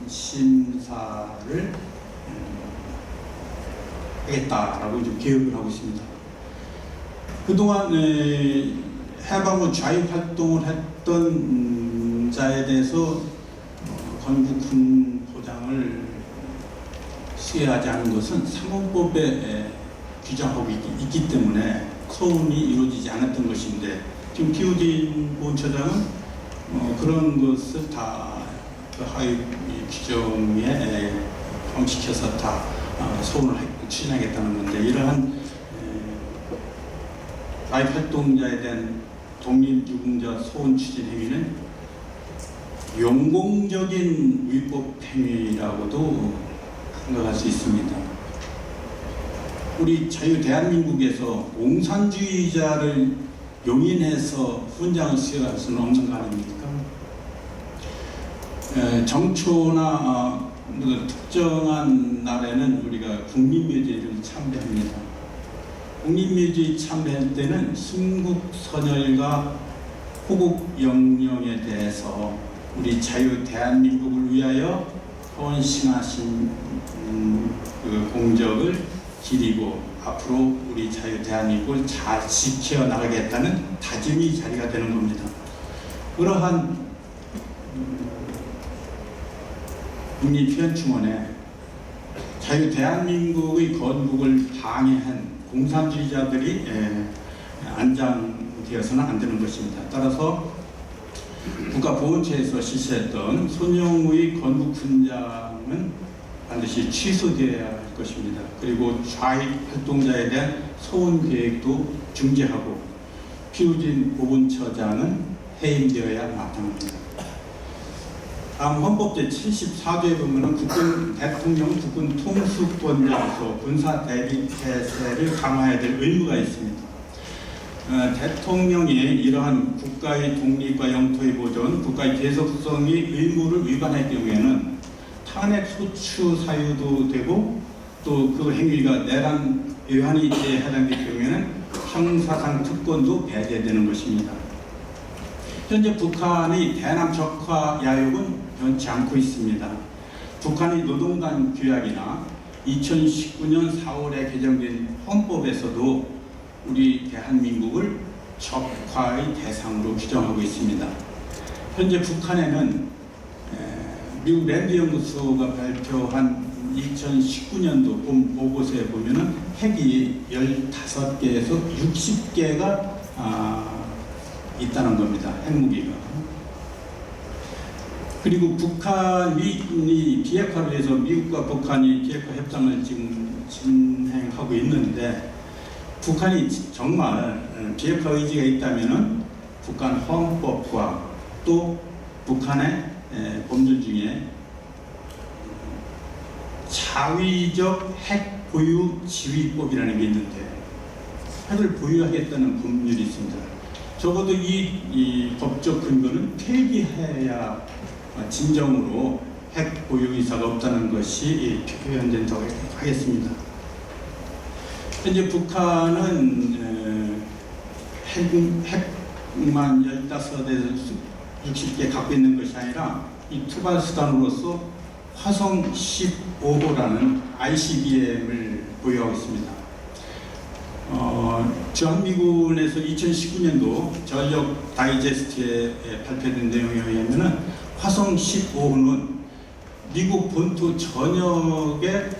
소원심사를 하겠다라고 좀 계획을 하고 있습니다. 그동안 해방 후 좌익 활동을 했던 자에 대해서 건국훈 보장을 수여하지 않은 것은 상원법에 규정하고 있기 때문에 소원이 이루어지지 않았던 것인데 지금 피우진 보훈처장은 그런 것을 다 그 하위 규정에 포함시켜서 다 소원을 추진하겠다는 건데, 이러한 가입 활동자에 대한 독립유공자 소원 추진 행위는 용공적인 위법 행위라고도 생각할 수 있습니다. 우리 자유 대한민국에서 공산주의자를 용인해서 훈장을 수여할 수는 없는 거 아닙니까? 정초나 특정한 날에는 우리가 국립묘지를 참배합니다. 국립묘지 참배할 때는 순국선열과 호국영령에 대해서 우리 자유 대한민국을 위하여 헌신하신 그 공적을 기리고 앞으로 우리 자유 대한민국을 잘 지켜나가겠다는 다짐의 자리가 되는 겁니다. 그러한 국립현충원에 자유 대한민국의 건국을 방해한 공산주의자들이 안장되어서는 안 되는 것입니다. 따라서 국가보훈처에서 실시했던 손영우의 건국훈장은 반드시 취소되어야 할 것입니다. 그리고 좌익 활동자에 대한 소원 계획도 중지하고 피우진 보훈처장은 해임되어야 마땅합니다. 다음 헌법 제74조에 보면 국군 대통령 국군 통수권자로서 군사 대비 태세를 강화해야 될 의무가 있습니다. 대통령이 이러한 국가의 독립과 영토의 보존, 국가의 계속성의 의무를 위반할 경우에는 탄핵 소추 사유도 되고 또 그 행위가 내란 외환이 해당될 경우에는 형사상 특권도 배제되는 것입니다. 현재 북한의 대남 적화 야욕은 변치 않고 있습니다. 북한의 노동당 규약이나 2019년 4월에 개정된 헌법에서도 우리 대한민국을 적화의 대상으로 규정하고 있습니다. 현재 북한에는 미국 랜드 연구소가 발표한 2019년도 본 보고서에 보면은 핵이 15개에서 60개가 있다는 겁니다. 핵무기가. 그리고 북한이 비핵화를 위해서 미국과 북한이 비핵화 협상을 지금 진행하고 있는데, 북한이 정말 비핵화 의지가 있다면은 북한 헌법과 또 북한의 법률 중에 자위적 핵 보유 지휘법이라는 게 있는데, 핵을 보유하겠다는 법률이 있습니다. 적어도 이 법적 근거는 폐기해야 진정으로 핵 보유 의사가 없다는 것이 표현된다고 하겠습니다. 현재 북한은 핵만 15에서 60개 갖고 있는 것이 아니라 이 투발 수단으로서 화성 15호라는 ICBM을 보유하고 있습니다. 주한미군에서 2019년도 전력 다이제스트에 발표된 내용에 의하면 화성 15호는 미국 본토 전역을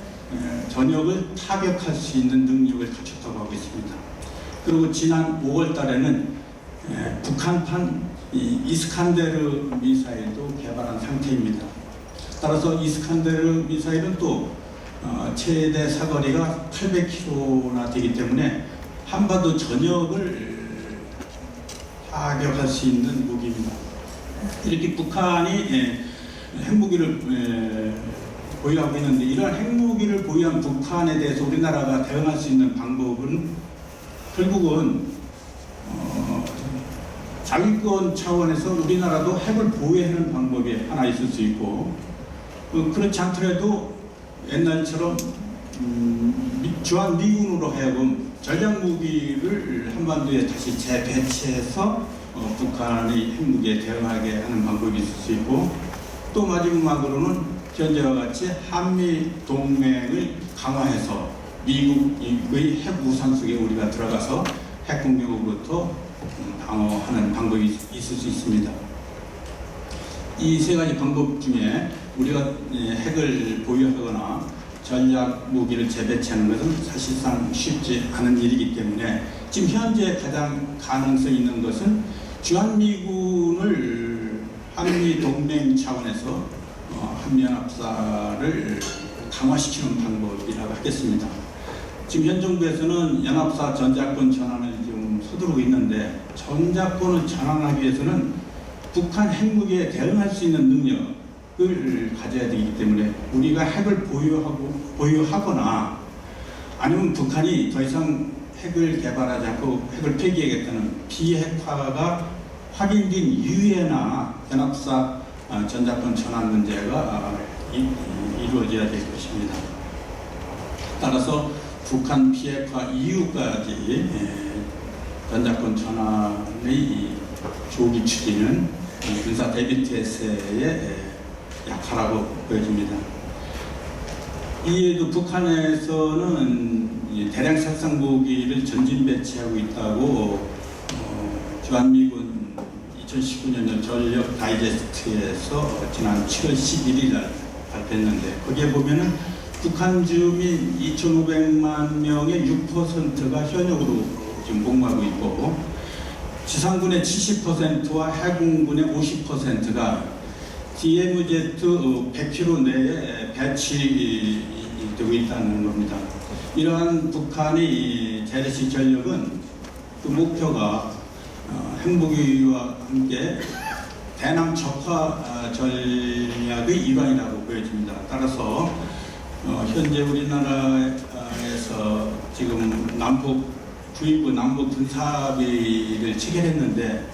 타격할 수 있는 능력을 갖췄다고 하고 있습니다. 그리고 지난 5월 달에는 북한판 이스칸데르 미사일도 개발한 상태입니다. 따라서 이스칸데르 미사일은 또 최대 사거리가 800km나 되기 때문에 한반도 전역을 타격할 수 있는 무기입니다. 이렇게 북한이 핵무기를 보유하고 있는데, 이러한 핵무기를 보유한 북한에 대해서 우리나라가 대응할 수 있는 방법은 결국은 자위권 차원에서 우리나라도 핵을 보유하는 방법이 하나 있을 수 있고, 그렇지 않더라도 옛날처럼 주한미군으로 하여금 전략무기를 한반도에 다시 재배치해서 북한의 핵무기에 대응하게 하는 방법이 있을 수 있고, 또 마지막으로는 현재와 같이 한미동맹을 강화해서 미국의 핵우산 속에 우리가 들어가서 핵 공격으로부터 방어하는 방법이 있을 수 있습니다. 이 세 가지 방법 중에 우리가 핵을 보유하거나 전략 무기를 재배치하는 것은 사실상 쉽지 않은 일이기 때문에 지금 현재 가장 가능성 있는 것은 주한미군을 한미 동맹 차원에서 한미연합사를 강화시키는 방법이라고 하겠습니다. 지금 현 정부에서는 연합사 전자권 전환을 좀 서두르고 있는데, 전자권을 전환하기 위해서는 북한 핵무기에 대응할 수 있는 능력을 가져야 되기 때문에 우리가 핵을 보유하거나 아니면 북한이 더 이상 핵을 개발하지 않고 핵을 폐기하겠다는 비핵화가 확인된 이후에나 연합사 전자권 전환 문제가 이루어져야 될 것입니다. 따라서 북한 비핵화 이후까지 전자권 전환의 조기 추진은 군사 대비 태세의 약화라고 보여집니다. 이에도 북한에서는 대량 살상무기를 전진 배치하고 있다고 주한미군 2019년 전력 다이제스트에서 지난 7월 11일 날 발표했는데, 거기에 보면은 북한 주민 2,500만 명의 6%가 현역으로 지금 복무하고 있고, 지상군의 70%와 해군군의 50%가 DMZ 100km 내에 배치되고 있다는 겁니다. 이러한 북한의 재래식 전력은 그 목표가 핵무기와 함께 대남 적화 전략의 일환이라고 보여집니다. 따라서 현재 우리나라에서 지금 구일구 남북 군사합의를 체결했는데,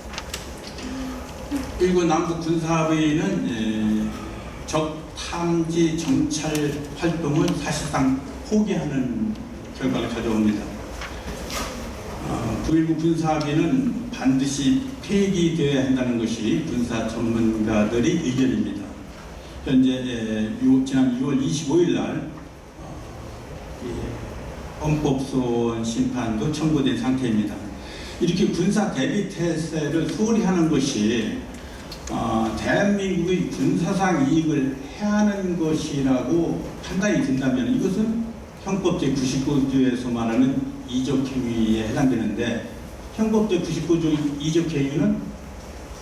1구 남북 군사합의는 적 탐지 정찰 활동을 사실상 포기하는 결과를 가져옵니다. 9.19 군사합의는 반드시 폐기되어야 한다는 것이 군사 전문가들의 의견입니다. 현재 지난 6월 25일 날 헌법소원 심판도 청구된 상태입니다. 이렇게 군사 대비 태세를 소홀히 하는 것이 대한민국의 군사상 이익을 해하는 것이라고 판단이 된다면 이것은 형법 제99조에서 말하는 이적행위에 해당되는데, 형법 제99조 이적행위는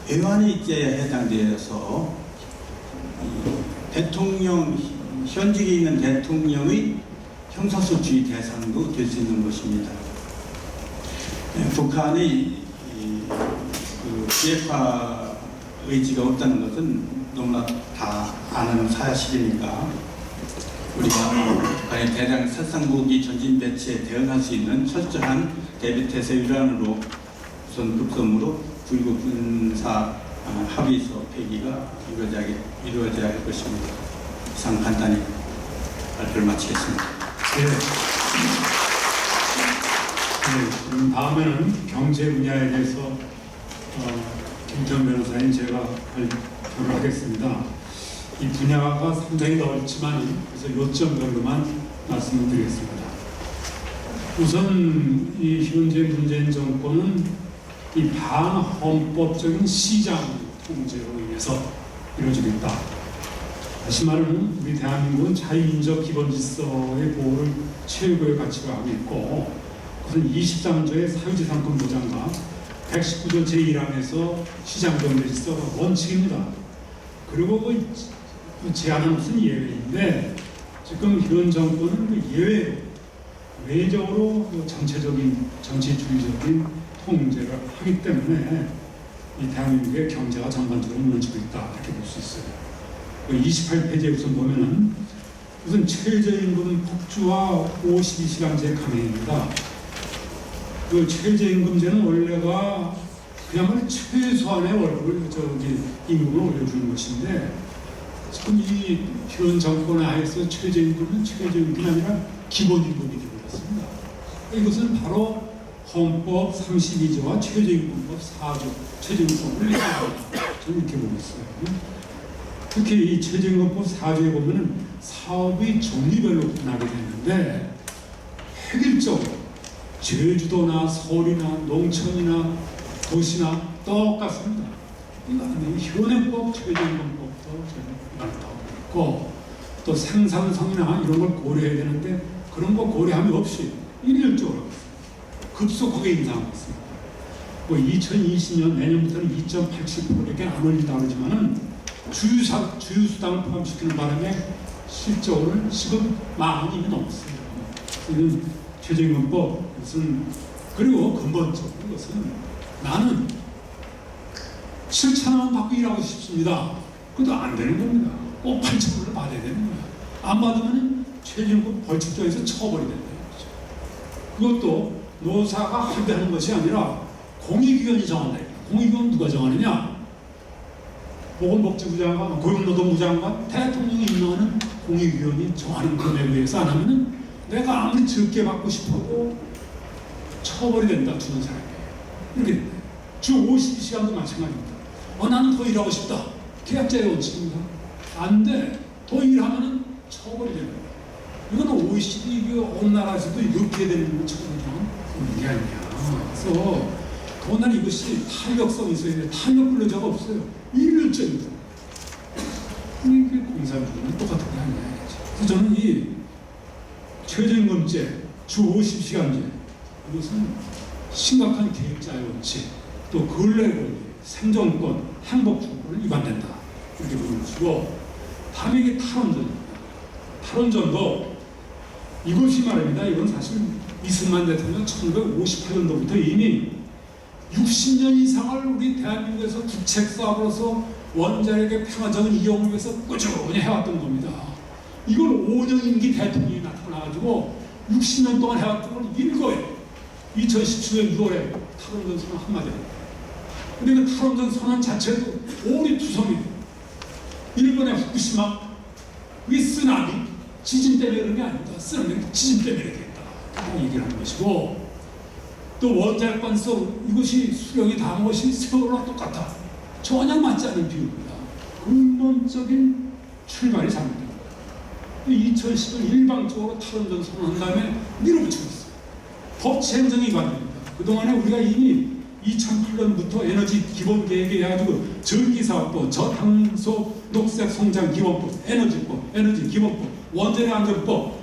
외환이죄에 해당되어서 대통령, 현직에 있는 대통령의 형사소추의 대상도 될 수 있는 것입니다. 북한의 비핵화 의지가 없다는 것은 너무나 다 아는 사실이니까, 우리가 북한의 대량 살상무기 전진 배치에 대응할 수 있는 철저한 대비태세 일환으로 우선 급선무로 9.19 군사 합의서 폐기가 이루어져야 할 것입니다. 이상 간단히 발표를 마치겠습니다. 다음에는 경제 분야에 대해서 김태원 변호사님 제가 발표를 하겠습니다. 이 분야가 상당히 넓지만 그래서 요점별로만 말씀을 드리겠습니다. 우선 이 현재 문재인 정권은 이 반헌법적인 시장 통제로 인해서 이루어지고 있다. 다시 말하면 우리 대한민국은 자유인적 기본질서의 보호를 최고의 가치로 하고 있고, 그것은 23조의 사회재산권 보장과 119조 제1항에서 시장경제질서가 원칙입니다. 그리고 그 제한은 무슨 예외인데, 지금 현 정권은 그 예외로 외적으로 그 정치주의적인 통제를 하기 때문에 이 대한민국의 경제가 전반적으로 무너지고 있다, 이렇게 볼 수 있어요. 28페이지에 우선 보면은 우선 최저임금 폭주와 52시간제 강행입니다. 그 최저임금제는 원래가 그야말로 최소한의 임금을 올려주는 것인데, 지금 이 현 정권 하에서 최저임금은 최저임금이 아니라 기본임금이 되어버렸습니다. 이것은 바로 헌법 32조와 최저임금법 4조 최저임금법을 저는 이렇게 보고 있어요. 특히 이 최저임금법 4조에 보면은 사업이 종류별로 나게 되는데, 획일적으로 제주도나 서울이나 농촌이나 도시나 똑같습니다. 현행법 최저임금법도 있고, 또 생산성이나 이런 걸 고려해야 되는데 그런 거 고려함이 없이 일률적으로 급속하게 인상하고 있습니다. 2020년 내년부터는 2.87%밖에 안 올린다고 그러지만은 주유수당을 포함시키는 바람에 실적으로는 10억 이미 넘었어요. 이는 최저임금법 이것은 그리고 근본적으로 이것은 나는 7천 원 받고 일하고 싶습니다. 그것도 안 되는 겁니다. 꼭 8천 원을 받아야 되는 거야. 안 받으면 최저임금 벌칙조에서 처벌이 된다. 그것도 노사가 합의하는 것이 아니라 공익위원이 정한다. 공익위원 누가 정하느냐? 보건복지부 장관, 고용노동부 장관, 대통령이 임명하는 공익위원이 정하는 금액에 의해서 안 하면은 내가 아무리 적게 받고 싶어도 처벌이 된다. 주는 사람이 이렇게 된다. 주 52시간도 마찬가지입니다. 나는 더 일하고 싶다. 계약자의 원칙입니다. 안 돼. 더 일하면은 처벌이 된다. 이거는 OECD 어느 나라에서도 이렇게 되는 처벌이랑 그런 게 아니야. 그래서 더나 이것이 탄력성이 있어야 돼. 탄력 근로자가 없어요. 일률적입니다. 이게 공사주는 똑같은 게 아니야. 그래서 저는 이 최저임금제, 주 50시간제 이것은 심각한 계획자의 원칙, 또 근로의 권리, 생존권, 행복주권을 위반된다. 이렇게 보는 것이고, 다음에 이게 탈원전입니다. 탈원전도 이것이 말입니다. 이건 사실 이승만 대통령 1958년도부터 이미 60년 이상을 우리 대한민국에서 국책 사업으로서 원자력의 평화적인 이용을 위해서 꾸준히 해왔던 겁니다. 이걸 5년 임기 대통령이 나타나가지고 60년 동안 해왔던 걸 일거에 2017년 6월에 탈원전 선언 한마디 합니다. 근데 그 탈원전 선언 자체도 오리투성이에요. 일본의 후쿠시마, 이 쓰나미, 지진 때문에 그런 게 아닙니다. 쓰나미, 지진 때문에 이렇게 했다. 그렇게 얘기를 하는 것이고, 또 원자력 관서 이것이 수령이 닿은 것이 세월호와 똑같다. 전혀 맞지 않는 비유입니다. 근본적인 출발이 잘못됩니다. 2010년 일방적으로 탈원전 선언한 다음에 밀어붙이고 있어요. 법치 행정이 위반됩니다. 그동안에 우리가 이미 2008년부터 에너지 기본 계획에 해가지고 전기사업법, 저탄소 녹색 성장 기본법, 에너지 기본법, 원자력 안전법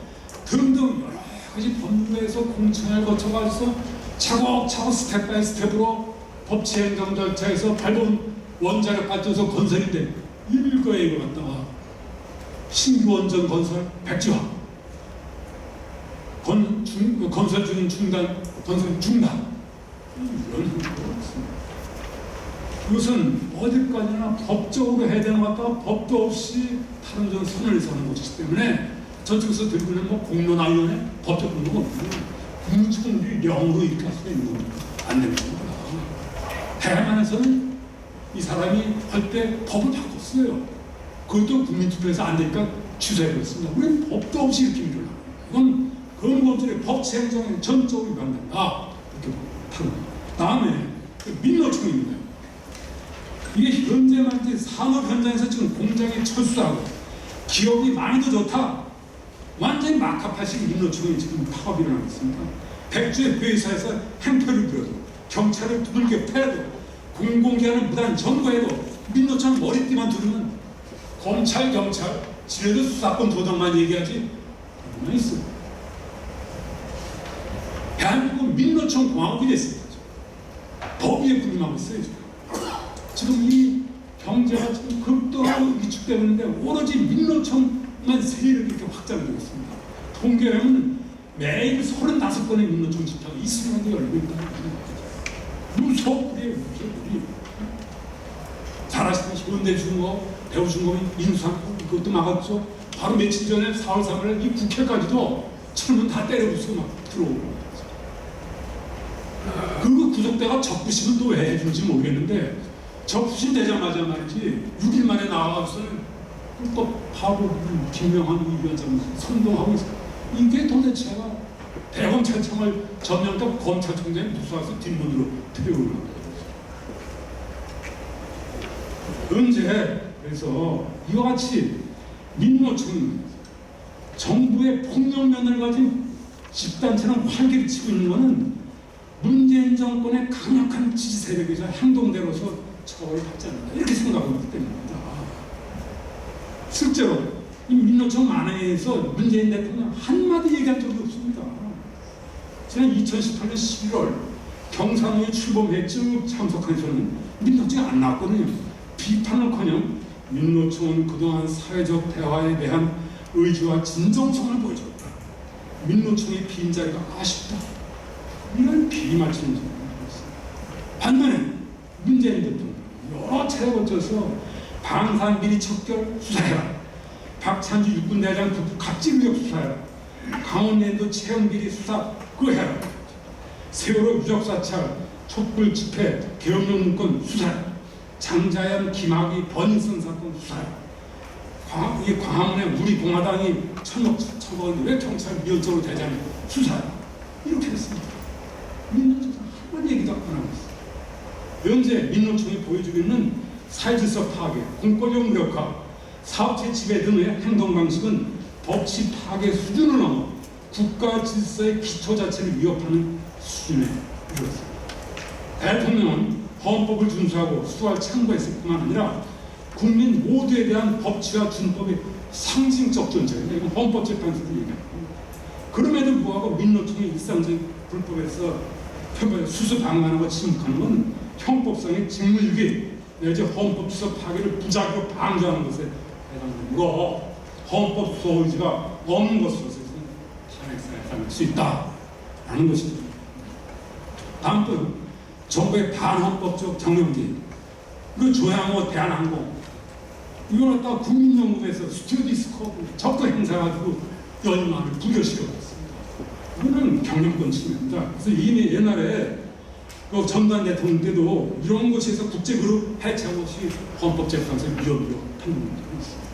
등등 여러 가지 법률에서 공청회를 거쳐가지고 차곡차곡 스텝 바이 스텝으로 법치 행정 절차에서 밟은 원자력 발전소 건설인데 일거에 이걸 갖다가 신규 원전 건설 백지화, 건설 중인 중단, 건설 중단 이런 행위가 없습니다. 이것은 어디까지나 법적으로 해야 되는 것 같다가 법도 없이 탈원전 선언을 하는 것이기 때문에 저쪽에서 들고 있는 뭐 공론화위원회 법적 근거가 없고요. 국무총리 령으로 이렇게 할 수가 있는 겁니다. 안 되는 겁니다. 대만에서는 이 사람이 할 때 법을 바꿨어요. 그것도 국민투표에서 안 되니까 취소해버렸습니다. 우리는 법도 없이 이렇게 일어납니다. 이건 근본적인 법치 행정에 전적으로 위반된다. 이렇게 하는 겁니다. 다음에 민노총입니다. 이게 현재 말이지 산업 현장에서 지금 공장이 철수하고 기업이 많이 더 좋다. 완전히 막합하신 민노총이 지금 파업이 일어나고 있습니다. 백주의 회사에서 행패를 부려도 경찰을 두들겨 패도 공공기관을 무단 점거해도 민노총 머리띠만 두르면 검찰, 경찰, 지네도 수사권 도덕만 얘기하지 얼마나 있어요. 대한민국은 민노총 공화국이 됐습니다. 법 위에 군림하고 있어요. 지금 이 경제가 지금 극도로 위축되고 있는데 오로지 민노총만 세력이 이렇게 확장되고 있습니다. 통계하면 매일 35건의 민노총 집회가 이슬람에 열리고 있다는 거죠. 무소불이에요. 무소불이. 잘 아시다시피 현대 중공업, 대우중공업이 인수상품 그것도 막았죠. 바로 며칠 전에 4월 3일 이 국회까지도 철문 다 때려부수고 막 들어오고. 그리고 구속대가 적부심은 또 왜 해준지 모르겠는데 적부심 되자마자 말이지 6일 만에 나와서 또 바로 김명한 위원장 선동하고 있어요. 이게 도대체가 대검찰청을 점령했던 검찰총장이 무수해서 뒷문으로 들여오는 거예요. 현재 그래서 이와 같이 민노총 정부의 폭력면을 가진 집단처럼 활기를 치고 있는 것은 문재인 정권의 강력한 지지 세력에서 행동대로서 처벌을 받지 않는다. 이렇게 생각하기 때문입니다. 실제로 이 민노총 만행에서 문재인 대통령 한마디 얘기한 적이 없습니다. 지난 2018년 11월 경산호에 출범해 쭉 참석한 저는 민노총이 안 나왔거든요. 비판을커녕 민노총은 그동안 사회적 대화에 대한 의지와 진정성을 보여줬다. 민노총의 빈자리가 아쉽다. 이런 비맞추는 소리를 했습니다. 반면에 문재인 대통령 여러 차례 거쳐서 방산비리 척결 수사해라, 박찬주 육군대장 부부 갑질 의혹 수사해라, 강원랜드 채용비리 수사 그거 해라, 세월호 유적사찰 촛불 집회 계엄령 문건 수사해라, 장자연 김학의 번인선 사건 수사해라, 이 광화문에 우리 공화당이 천억 왜 경찰 위원장으로 대장에 수사해라, 이렇게 했습니다. 민노총은 한번 얘기도 안 하고 있어요. 현재 민노총이 보여주고 있는 사회질서 파괴, 공권력 무력화, 사업체 지배 등의 행동 방식은 법치 파괴 수준을 넘어 국가 질서의 기초 자체를 위협하는 수준에 이르렀습니다. 대통령은 헌법을 준수하고 수할 참고했을 뿐만 아니라 국민 모두에 대한 법치와 준법의 상징적 존재예요. 이건 헌법재판소도 얘기합니다. 그럼에도 불구하고 민노총의 일상적인 불법에서 수수 방관하고 침묵하는 건 형법상의 직무유기 내지 헌법 수사 파괴를 부작위로 방조하는 것에 해당되므로 헌법 수호 의지가 없는 것으로서 탄핵사에 해당할 수 있다라는 것입니다. 다음 분 정부의 반헌법적 경영기, 그 조양호 대한항공 이걸 갖다가 국민연구에서 스튜어디스 코드 적극 행사가지고 연말을 부결시켜버렸습니다. 이거는 경영권 침해입니다. 그래서 이미 옛날에 그 전두환 대통령 때도 이런 것에서 국제그룹 해체한 것이 헌법재판소의 위헌으로 판명된 적이 있습니다.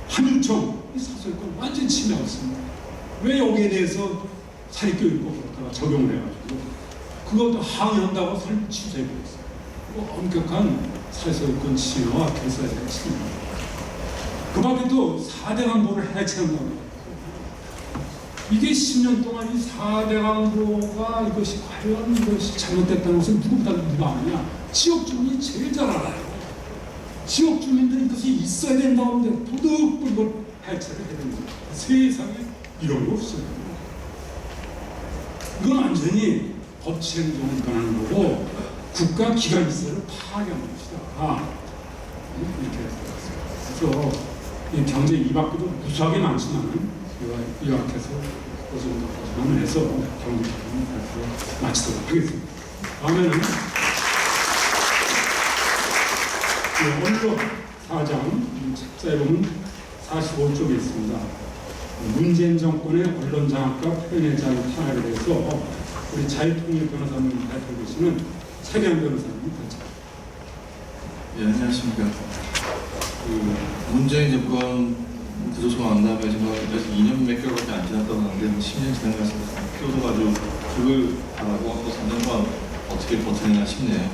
한유총 이 사설권 완전히 침해하고 있습니다. 왜 여기에 대해서 사립교육법을 갖다가 적용을 해가지고 그것도 항의한다고 취소해버렸어요. 엄격한 사설권 침해와 결사에 대한 침해입니다. 그 밖에도 4대 강보를 해체한다고 이게 10년 동안 이 4대 강보가 이것이 과연 이것이 잘못됐다는 것을 누구보다 누가 아느냐? 지역 주민이 제일 잘 알아요. 지역 주민들이 이것이 있어야 된다고 하는데 도둑 이걸 해체를 해야 됩니다. 세상에 이런 거 없어요. 이건 완전히 법치 행정을 위반하는 거고 국가 기관 질서를 파괴하는 것이다. 이렇게 그래서 이 경제 이 밖에도 무수하게 많지만 요약해서 그 정도까지만 해서 경제 발표 마치도록 하겠습니다. 다음에는 언론 사장 책자에 보면 45쪽에 있습니다. 문재인 정권의 언론 장악과 표현의 자유 탄압에 대해서 우리 자유통일 변호사님 발표 계시는 차기현 변호사님이 발표. 예, 안녕하십니까. 문재인 정권 구조조 만남에 제가 2년 몇 개월밖에 안 지났다고 하는데 10년 지난 것 같습니다. 그래서 아주 그걸 바라고 또 3년 동안 어떻게 버티느냐 싶네요.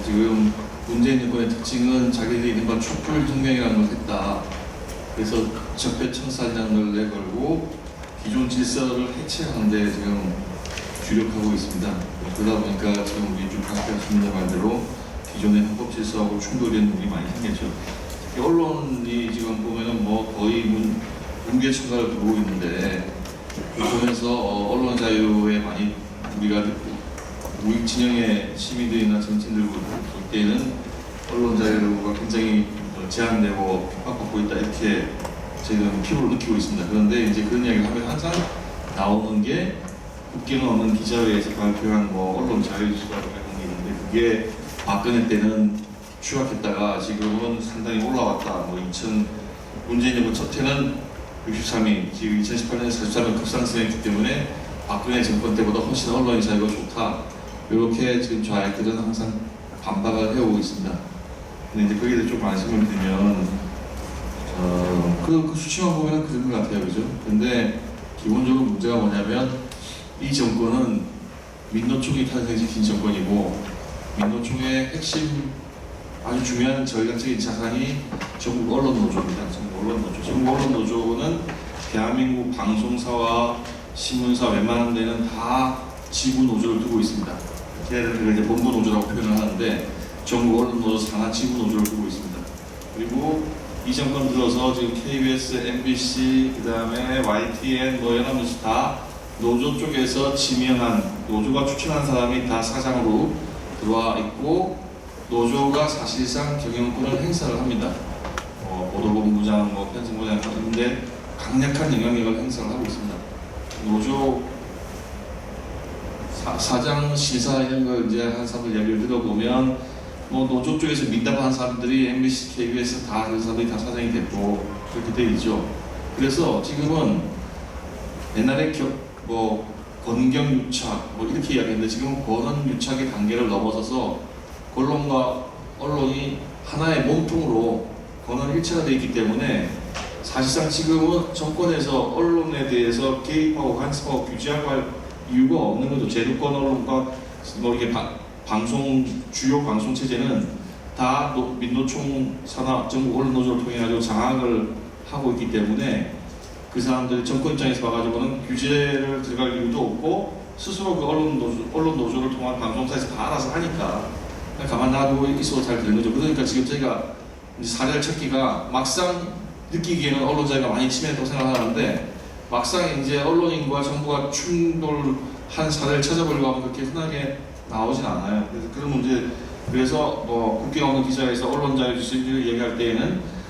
지금 문재인 정권의 특징은 자기들이 이른바 촛불 혁명이라는 걸 했다. 그래서 적폐청산이라는 걸 내걸고 기존 질서를 해체하는 데 지금 주력하고 있습니다. 그러다 보니까 지금 우리 주방장님 말대로 기존의 헌법 질서하고 충돌되는 부분이 많이 생겼죠. 언론이 지금 보면은 뭐 거의 문제 청가를 두고 있는데 보면서 언론 자유에 많이 우리가 우익 진영의 시민들이나 정치인들 볼 때는 언론 자유가 굉장히 제한되고 핍박받고 있다 이렇게 지금 피부로 느끼고 있습니다. 그런데 이제 그런 이야기를 하면 항상 나오는 게 국기는 없는 기자회에서 발표한 뭐 언론 자유수라고 하는 게 있는데 그게 박근혜 때는 추락했다가 지금은 상당히 올라왔다. 문재인 정부 첫 해는 63위, 지금 2018년에 43위 급상승했기 때문에 박근혜 정권 때보다 훨씬 언론의 자유가 좋다. 이렇게 지금 좌익들은 항상 반박을 해오고 있습니다. 근데 이제 거기에 대해서 좀 말씀을 드리면, 그 수치만 보면 그런 것 같아요. 그죠? 근데 기본적으로 문제가 뭐냐면 이 정권은 민노총이 탄생시킨 정권이고 민노총의 핵심 아주 중요한 전략적인 자산이 전국 언론 노조입니다. 전국 언론 노조는 대한민국 방송사와 신문사 웬만한 데는 다 지부 노조를 두고 있습니다. 걔네들 이제 본부 노조라고 표현을 하는데 전국 언론 노조 산하 지부 노조를 두고 있습니다. 그리고 이 정권 들어서 지금 KBS, MBC, 그 다음에 YTN, 뭐 연합뉴스 다 노조 쪽에서 지명한 노조가 추천한 사람이 다 사장으로 들어와 있고 노조가 사실상 경영권을 행사를 합니다. 보도본부장, 편성부장 하는데 강력한 영향력을 행사를 하고 있습니다. 노조 사장 시사 이런 걸 이제 한 사람들 이야기를 들어보면 노조 쪽에서 민답한 사람들이 MBC, KBS 다 그 사람들이 다 사장이 됐고 그렇게 돼 있죠. 그래서 지금은 옛날에 권경유착 이렇게 이야기했는데 지금은 권한유착의 단계를 넘어서서 언론과 언론이 하나의 몸통으로 권한 일체가 되어 있기 때문에 사실상 지금은 정권에서 언론에 대해서 개입하고 간섭하고 규제할 이유가 없는 거죠. 제도권 언론과 이게 주요 방송 체제는 다 민노총 산하 전국 언론 노조를 통해 가지고 장악을 하고 있기 때문에 그 사람들이 정권 입장에서 봐가지고는 규제를 들어갈 이유도 없고 스스로 그 언론 노조를 통한 방송사에서 다 알아서 하니까 그냥 가만 놔두고 있어도 잘 되는 거죠. 그러니까 지금 저희가 사례를 찾기가 막상 느끼기에는 언론 자유가 많이 침해했다고 생각하는데 막상 이제 언론인과 정부가 충돌한 사례를 찾아보려고 하면 그렇게 흔하게 나오진 않아요. 그래서 그런 문제, 그래서 국회 없는 기자에서 언론 자유를 얘기할 때에는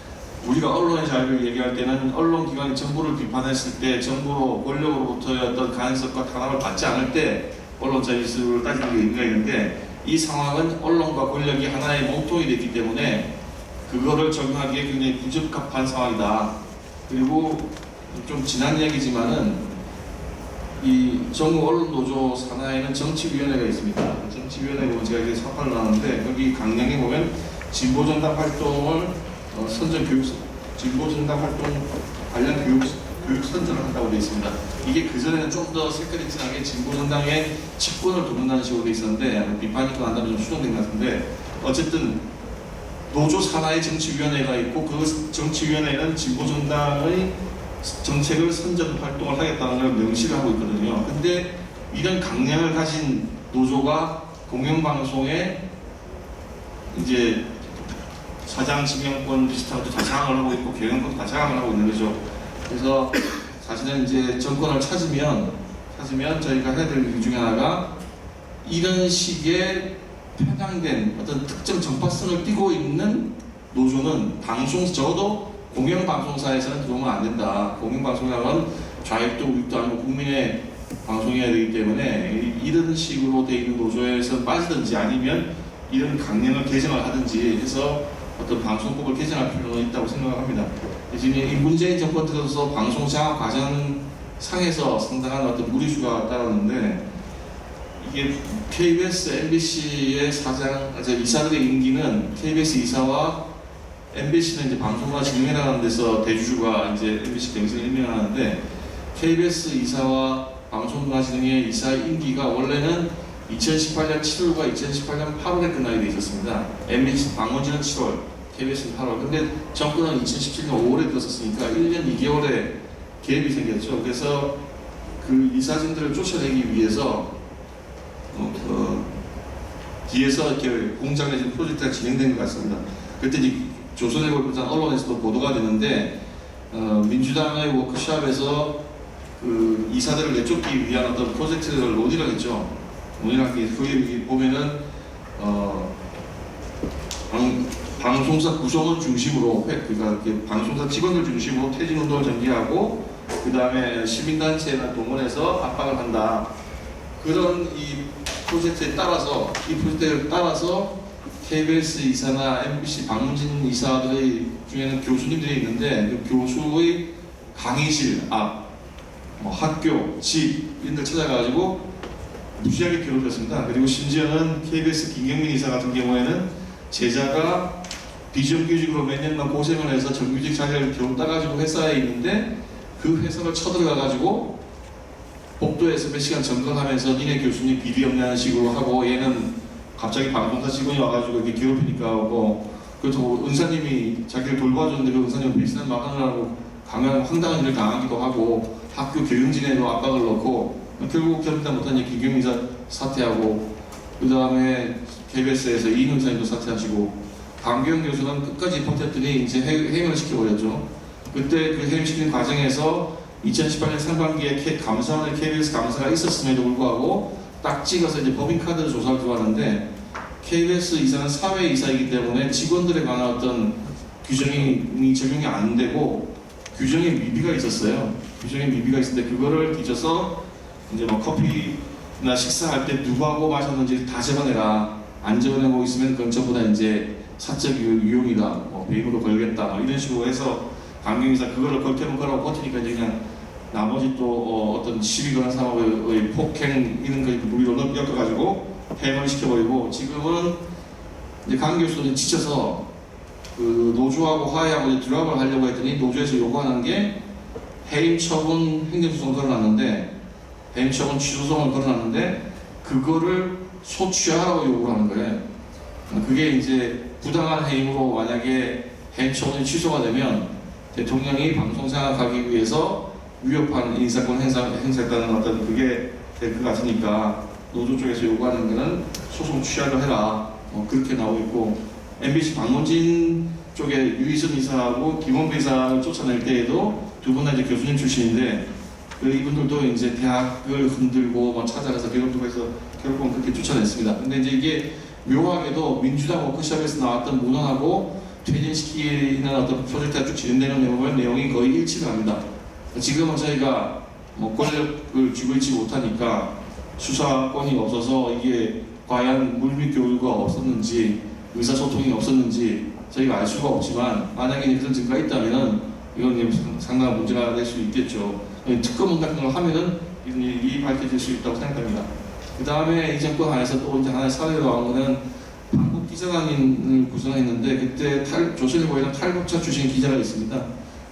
우리가 언론의 자유를 얘기할 때는 언론기관이 정부를 비판했을 때 정부로 권력으로부터의 어떤 간섭과 탄압을 받지 않을 때 언론 자유를 따지는 게 의미가 있는데 이 상황은 언론과 권력이 하나의 몸통이 됐기 때문에 그거를 적용하기에 굉장히 부적합한 상황이다. 그리고 좀 지난 얘기지만은 이 전국 언론노조 산하에는 정치위원회가 있습니다. 정치위원회 보면 제가 이제 사파를 나왔는데 여기 강령에 보면 진보정당 활동을 진보정당 활동 관련 교육 선전을 한다고 되어 있습니다. 이게 그전에는 좀 더 색깔이 진하게 진보정당의 직권을 돕는다는 식으로 되어 있었는데 비판이 또 난다면 좀 수정된 것 같은데 어쨌든 노조 산하의 정치위원회가 있고 그 정치위원회는 진보정당의 정책을 선전 활동을 하겠다는 걸 명시를 하고 있거든요. 근데 이런 강령을 가진 노조가 공영방송에 이제 사장 지명권 비슷한 것도 다 장악을 하고 있고 경영권도 다 장악을 하고 있는 거죠. 그래서 사실은 이제 정권을 찾으면 저희가 해야 될 일 중에 하나가 이런 식의 편향된 어떤 특정 정파성을 띠고 있는 노조는 적어도 공영방송사에서는 들어오면 안 된다. 공영방송이라면 좌익도 우익도 아니고 국민의 방송해야 되기 때문에 이런 식으로 돼 있는 노조에서 빠지든지 아니면 이런 강령을 개정을 하든지 해서 어떤 방송법을 개정할 필요는 있다고 생각합니다. 지금 이 문재인 정권 들어서 방송 장악 과정 상에서 상당한 어떤 무리수가 따랐는데 이게 KBS, MBC의 이사들의 임기는 KBS 이사와 MBC는 이제 방송과 진흥회라는 데서 대주주가 이제 MBC 경선을 임명하는데 KBS 이사와 방송문화진흥회 이사의 임기가 원래는 2018년 7월과 2018년 8월에 끝나게 돼 있었습니다. MBC 방문진은 7월, KBS는 8월. 근데 정권은 2017년 5월에 들어섰으니까 1년 2개월에 갭이 생겼죠. 그래서 그 이사진들을 쫓아내기 위해서 뒤에서 이렇게 공장 내지는 프로젝트가 진행된 것 같습니다. 그때 이제 조선일보 비롯한 언론에서도 보도가 되는데 민주당의 워크숍에서 그 이사들을 내쫓기 위한 어떤 프로젝트를 논의를 했죠. 거기 보면은 방송사 구성원 중심으로 그러니까 방송사 직원들 중심으로 퇴진운동을 전개하고 그 다음에 시민단체나 동원해서 압박을 한다. 그런 이 프로젝트를 따라서 KBS 이사나 MBC 방문진 이사들의 중에는 교수님들이 있는데 그 교수의 강의실 앞, 학교, 집 이런 데 찾아가지고 무지하게 괴롭혔습니다. 그리고 심지어는 KBS 김경민 이사 같은 경우에는 제자가 비정규직으로 몇 년간 고생을 해서 정규직 자리를 겨우 따가지고 회사에 있는데 그 회사를 쳐들어가가지고 복도에서 몇 시간 점검하면서 니네 교수님 비리 없냐는 식으로 하고 얘는 갑자기 방송사 직원이 와가지고 이렇게 괴롭히니까 그렇다고 은사님이 자기를 돌봐줬는데 그 은사님은 비슷한 말을 하고 강한 황당한 일을 당하기도 하고 학교 교육진에도 압박을 넣고 결국 견디다 못하니 김경민 이사 사퇴하고 그 다음에 KBS에서 이인호 이사님도 사퇴하시고 강규영 교수는 끝까지 버텼더니 이제 해임을 시켜버렸죠. 그때 그 해임시키는 과정에서 2018년 상반기에 감사원의 KBS 감사가 있었음에도 불구하고 딱 찍어서 이제 법인카드 조사를 들어왔는데 KBS 이사는 사회 이사이기 때문에 직원들에 관한 어떤 규정이 적용이 안 되고 규정에 미비가 있었어요. 규정에 미비가 있었는데 그거를 뒤져서 이제 뭐 커피나 식사할 때 누구하고 마셨는지 다 적어내라. 안 적어내고 있으면 그건 전부 다 이제 사적 유용이다. 뭐 배임으로 걸겠다. 뭐 이런 식으로 해서 강경이사 그거를 걸테면 거라고 버티니까 이제 그냥 나머지 또 어떤 시비 거는 사람의 폭행 이런 거 무리로 엮어가지고 해임을 시켜버리고 지금은 이제 강 교수는 지쳐서 그 노조하고 화해하고 이제 드랍을 하려고 했더니 노조에서 요구하는 게 해임 처분 행정소송을 걸어놨는데 해임 처분 취소소송을 걸어놨는데 그거를 소취하라고 요구를 하는 거예요. 그게 이제 부당한 해임으로 만약에 해임 처분이 취소가 되면 대통령이 방송사나 가기 위해서 위협한 인사권 행사했다는 어떤 그게 될 것 같으니까 노조 쪽에서 요구하는 거는 소송 취하를 해라. 그렇게 나오고 있고 MBC 박문진 쪽에 유희선 이사하고 김원배 이사를 쫓아낼 때에도 두 분 다 이제 교수님 출신인데 이분들도 이제 대학을 흔들고 뭐 찾아가서 교육도 해서 결국은 그렇게 쫓아냈습니다. 근데 이제 이게 묘하게도 민주당 워크숍에서 나왔던 문헌하고 퇴진시키는 어떤 프로젝트가 쭉 진행되는 내용이 거의 일치를 합니다. 지금은 저희가 뭐 권력을 쥐고 있지 못하니까 수사권이 없어서 이게 과연 물밑 교류가 없었는지 의사소통이 없었는지 저희가 알 수가 없지만 만약에 그런 증거가 있다면은 이건 상당한 문제가 될 수 있겠죠. 특검 같은 걸 하면은 이런 일이 밝혀질 수 있다고 생각합니다. 그 다음에 이 정권 안에서 또 이제 하나의 사례로 나온 거는 한국 기자단을 구성했는데 그때 조선일보에는 탈북자 출신 기자가 있습니다.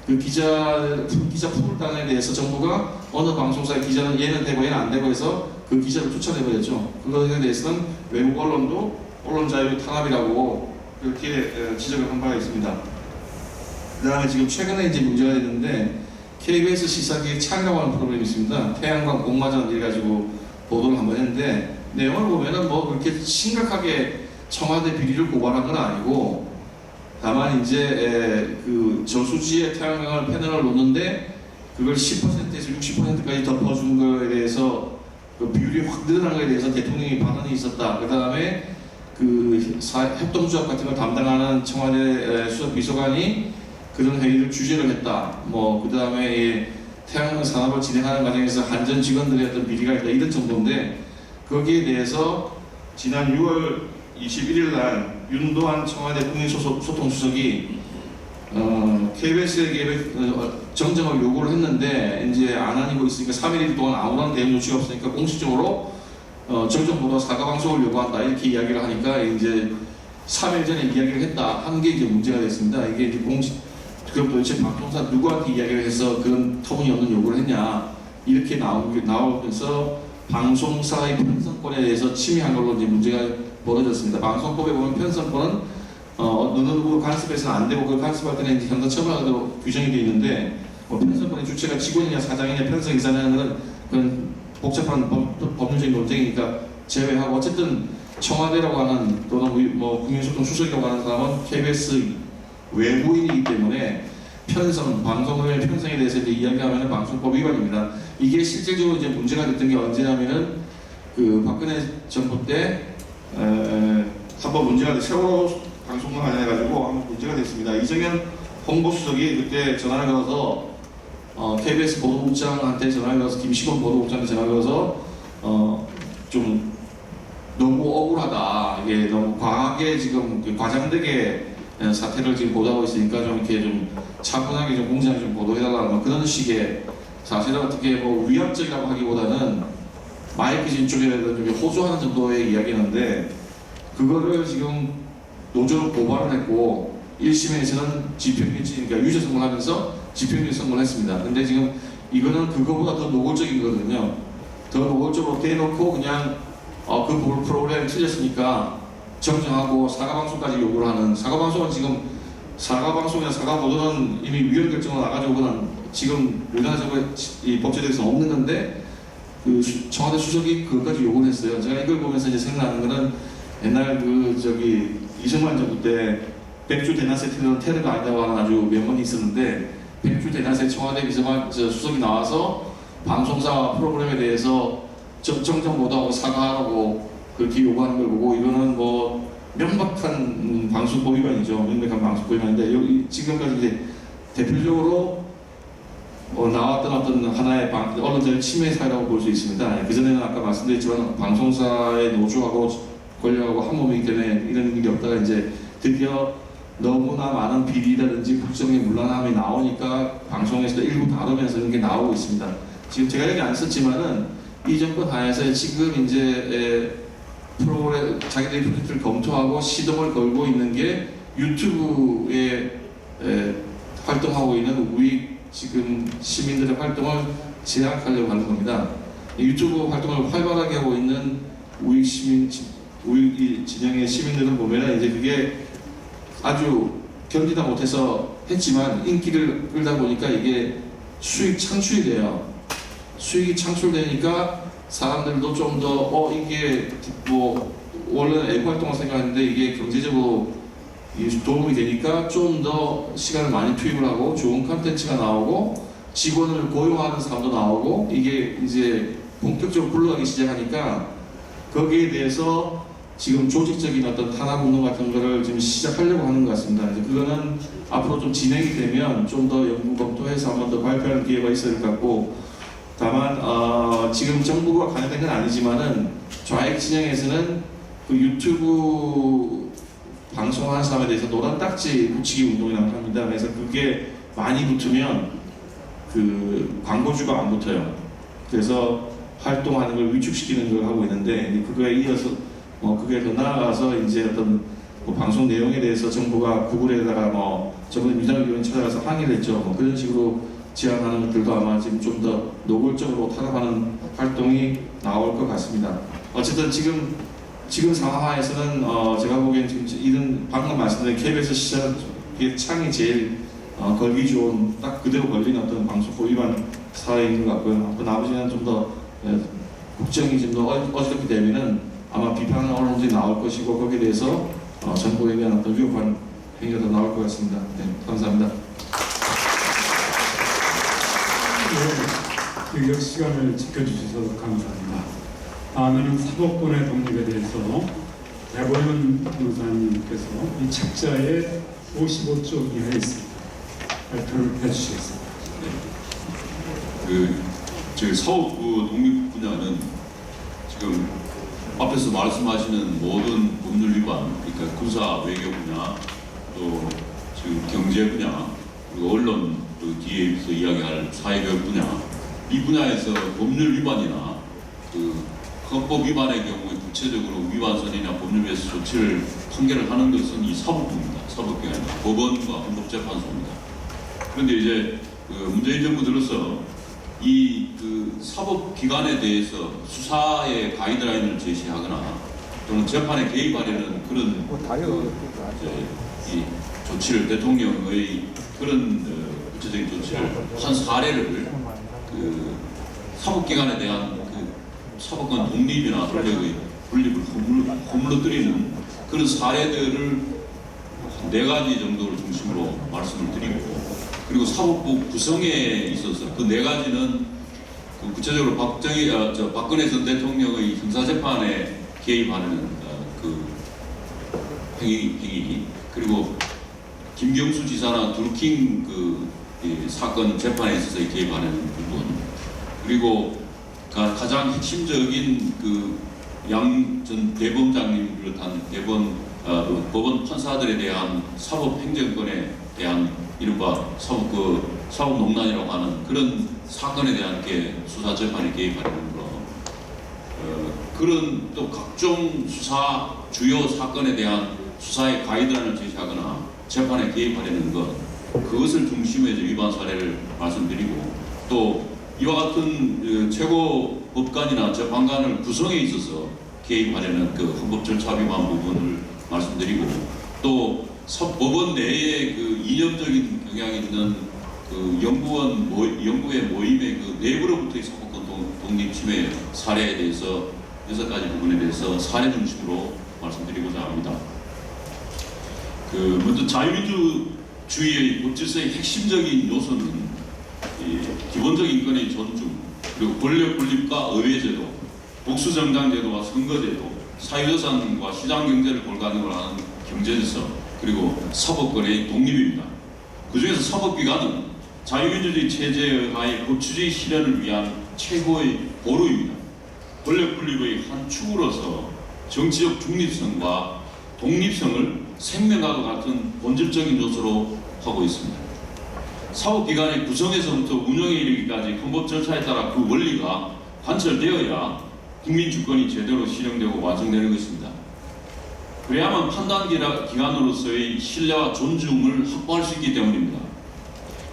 그 기자 풀단에 대해서 정부가 어느 방송사의 기자는 얘는 되고 얘는 안 되고 해서 그 기자를 쫓아내버렸죠. 그것에 대해서는 외국 언론도 언론 자유 탄압이라고 그렇게 지적을 한 바가 있습니다. 그 다음에 지금 최근에 이제 문제가 됐는데 KBS 시사기에 창간하는 프로그램이 있습니다. 태양광 공마전 이래가지고 보도를 한번 했는데 내용을 보면은 뭐 그렇게 심각하게 청와대 비리를 고발한 건 아니고 다만 이제 그 저수지에 태양광을 패널을 놓는데 그걸 10%에서 60%까지 덮어준 거에 대해서 그 비율이 확 늘어난 거에 대해서 대통령이 반응이 있었다. 그 다음에 그 협동조합 같은 걸 담당하는 청와대 수석 비서관이 그런 회의를 주재를 했다. 뭐 그 다음에 태양광 산업을 진행하는 과정에서 한전 직원들의 어떤 비리가 있다. 이런 정도인데 거기에 대해서 지난 6월 21일 날 윤도한 청와대 국민소통수석이 KBS에게 정정을 요구를 했는데 이제 안 하고 있으니까 3일 동안 아무런 대응 조치가 없으니까 공식적으로 정정보도 사과방송을 요구한다 이렇게 이야기를 하니까 이제 3일 전에 이야기를 했다 한 게 이제 문제가 됐습니다. 이게 이제 그럼 도대체 방송사 누구한테 이야기를 해서 그런 터무니없는 요구를 했냐 이렇게 나오면서 방송사의 편성권에 대해서 침해한 걸로 이제 문제가 벌어졌습니다. 방송법에 보면 편성권은 어느 누구 간섭해서는 안 되고 그 간섭할 때는 이제 현장 처벌하도록 규정이 되어 있는데 뭐 편성권의 주체가 직원이냐 사장이냐 편성이사냐는 것은 그건 복잡한 법률적인 논쟁이니까 제외하고 어쨌든 청와대라고 하는 또는 뭐 국민소통 수석이라고 하는 사람은 KBS 외부인이기 때문에 방송의 편성에 대해서 이제 이야기하면 방송법 위반입니다. 이게 실질적으로 이제 문제가 됐던 게 언제냐면은 그 박근혜 정부 때 한번 문제가 돼 세월호 방송국 하나 해가지고 한번 문제가 됐습니다. 이정현 홍보수석이 그때 전화를 걸어서 KBS 보도국장한테 전화를 걸어서 김시곤 보도국장한테 전화를 걸어서 좀 너무 억울하다. 이게 너무 과하게 지금 과장되게 사태를 지금 보도하고 있으니까 좀 이렇게 좀 차분하게 좀 공정하게 좀 보도해달라는 뭐 그런 식의 사실은 어떻게 뭐 위압적이라고 하기보다는 마이크 진쪽에라도 좀 호소하는 정도의 이야기였는데 그거를 지금 노조로 고발을 했고 1심에서는 집행유예, 그러니까 유죄 선고를 하면서 집행유예 선고를 했습니다. 근데 지금 이거는 그거보다 더 노골적이거든요. 더 노골적으로 대놓고 그냥 그 프로그램 틀렸으니까 정정하고 사과방송까지 요구를 하는 사과방송은 지금 사과방송이나 사과보도는 이미 위헌 결정을 나가지고는 지금 우리나라 정부의 이 법제도에서 없는 건데 그 청와대 수석이 그것까지 요구를 했어요. 제가 이걸 보면서 이제 생각나는 거는 옛날 이승만 정부 때 백주 대낮에 테러가 아니다고 하는 아주 명언이 있었는데 백주 대낮에 청와대 비서관 수석이 나와서 방송사 프로그램에 대해서 정정보도하고 사과하라고 그렇게 요구하는 걸 보고 이거는 뭐 명백한 방송법 위반이죠. 명백한 방송법 위반인데 여기 지금까지 이제 대표적으로 나왔던 어떤 하나의 언론자의 침해 사례라고 볼 수 있습니다. 그 전에는 아까 말씀드렸지만 방송사의 노조하고 권력하고 한 몸이기 때문에 이런 일이 없다가 이제 드디어 너무나 많은 비리라든지 국정의 문란함이 나오니까 방송에서도 일부 다루면서 이런 게 나오고 있습니다. 지금 제가 여기 안 썼지만은 이 정권 하에서 지금 이제 프로그램 자기들이 프로젝트를 검토하고 시동을 걸고 있는 게 유튜브에 활동하고 있는 우익 지금 시민들의 활동을 제약하려고 하는 겁니다. 유튜브 활동을 활발하게 하고 있는 우익 진영의 시민들은 보면은 이제 그게 아주 견디다 못해서 했지만 인기를 끌다 보니까 이게 수익 창출이 돼요. 수익이 창출되니까 사람들도 좀 더 이게 뭐 원래 애고 활동을 생각했는데 이게 경제적으로 도움이 되니까 좀 더 시간을 많이 투입을 하고 좋은 컨텐츠가 나오고 직원을 고용하는 사람도 나오고 이게 이제 본격적으로 굴러가기 시작하니까 거기에 대해서 지금 조직적인 어떤 탄압 운동 같은 거를 지금 시작하려고 하는 것 같습니다. 이제 그거는 앞으로 좀 진행이 되면 좀 더 연구 검토해서 한 번 더 발표하는 기회가 있을 것 같고 다만 지금 정부가 관여된 건 아니지만은 좌익 진영에서는 그 유튜브 방송하는 사람에 대해서 노란 딱지 붙이기 운동이라고 합니다. 그래서 그게 많이 붙으면 그 광고주가 안 붙어요. 그래서 활동하는 걸 위축시키는 걸 하고 있는데 그거에 이어서 그게 더 나아가서 이제 어떤 방송 내용에 대해서 정부가 구글에다가 저번에 민주당 의원 찾아가서 항의를 했죠. 그런 식으로 제안하는 것들도 아마 지금 좀 더 노골적으로 탄압하는 활동이 나올 것 같습니다. 어쨌든 지금 상황에서는 제가 보기엔 지금 이런 방금 말씀드린 KBS 시장의 창이 제일 걸기 좋은 딱 그대로 걸리는 어떤 방송법 위반 사례인 것 같고요. 그 나머지는 좀 더 국정이 좀 더 어지럽게 되면은 아마 비판하는 언론들이 나올 것이고 거기에 대해서 정부에 대한 어떤 위협한 행위가 더 나올 것 같습니다. 네, 감사합니다. 네, 그 시간을 지켜주셔서 감사합니다. 다음에는 사법권의 독립에 대해서 대법원 변호사님께서 이 책자에 55쪽 이하에 있습니다. 발표를 해주시겠습니다. 즉 사법부 독립 분야는 지금 앞에서 말씀하시는 모든 법률 위반, 그러니까 군사 외교 분야, 또 지금 경제 분야, 그리고 언론 또 뒤에서 이야기할 사회교육 분야, 이 분야에서 법률 위반이나 그 헌법 위반의 경우에 구체적으로 위반선이나 법률에서 조치를 판결을 하는 것은 이 사법부입니다. 사법기관입니다. 법원과 헌법재판소입니다. 그런데 이제 문재인 정부 들어서 이 사법기관에 대해서 수사의 가이드라인을 제시하거나 또는 재판에 개입하려는 그런 이 조치를 대통령의 그런 구체적인 조치를 한 사례를 사법기관에 대한 사법권 독립이나 권력의 분립을 허물어뜨리는 그런 사례들을 4가지 정도를 중심으로 말씀을 드리고 그리고 사법부 구성에 있어서 그 4가지는 구체적으로 박근혜 전 대통령의 형사재판에 개입하는 행위 그리고 김경수 지사나 드루킹 사건 재판에 있어서 개입하는 부분 그리고 가장 핵심적인 양 전 대법장님 비롯한 법원 판사들에 대한 사법 행정권에 대한 이른바 사법농단이라고 하는 그런 사건에 대한 수사 재판에 개입하는 것 그런 또 각종 수사 주요 사건에 대한 수사의 가이드라인을 제시하거나 재판에 개입하려는 것 그것을 중심에 위반 사례를 말씀드리고 또 이와 같은 최고 법관이나 재판관을 구성에 있어서 개입하려는 헌법 절차 위반 부분을 말씀드리고 또 법원 내에 이념적인 경향이 있는 연구의 모임의 내부로부터의 사법권 독립 침해 사례에 대해서 6가지 부분에 대해서 사례 중심으로 말씀드리고자 합니다. 먼저 자유민주주의의 법질서의 핵심적인 요소는 기본적인 인권의 존중, 그리고 권력 분립과 의회제도, 복수정당제도와 선거제도, 사유재산과 시장 경제를 골가능을 하는 경제질서 그리고 사법권의 독립입니다. 그 중에서 사법기관은 자유민주주의 체제의 하에 법치주의 실현을 위한 최고의 보루입니다. 권력 분립의 한 축으로서 정치적 중립성과 독립성을 생명과도 같은 본질적인 요소로 하고 있습니다. 사법기관의 구성에서부터 운영에 이르기까지 헌법 절차에 따라 그 원리가 관철되어야 국민 주권이 제대로 실현되고 완성되는 것입니다. 그래야만 판단기관으로서의 신뢰와 존중을 확보할 수 있기 때문입니다.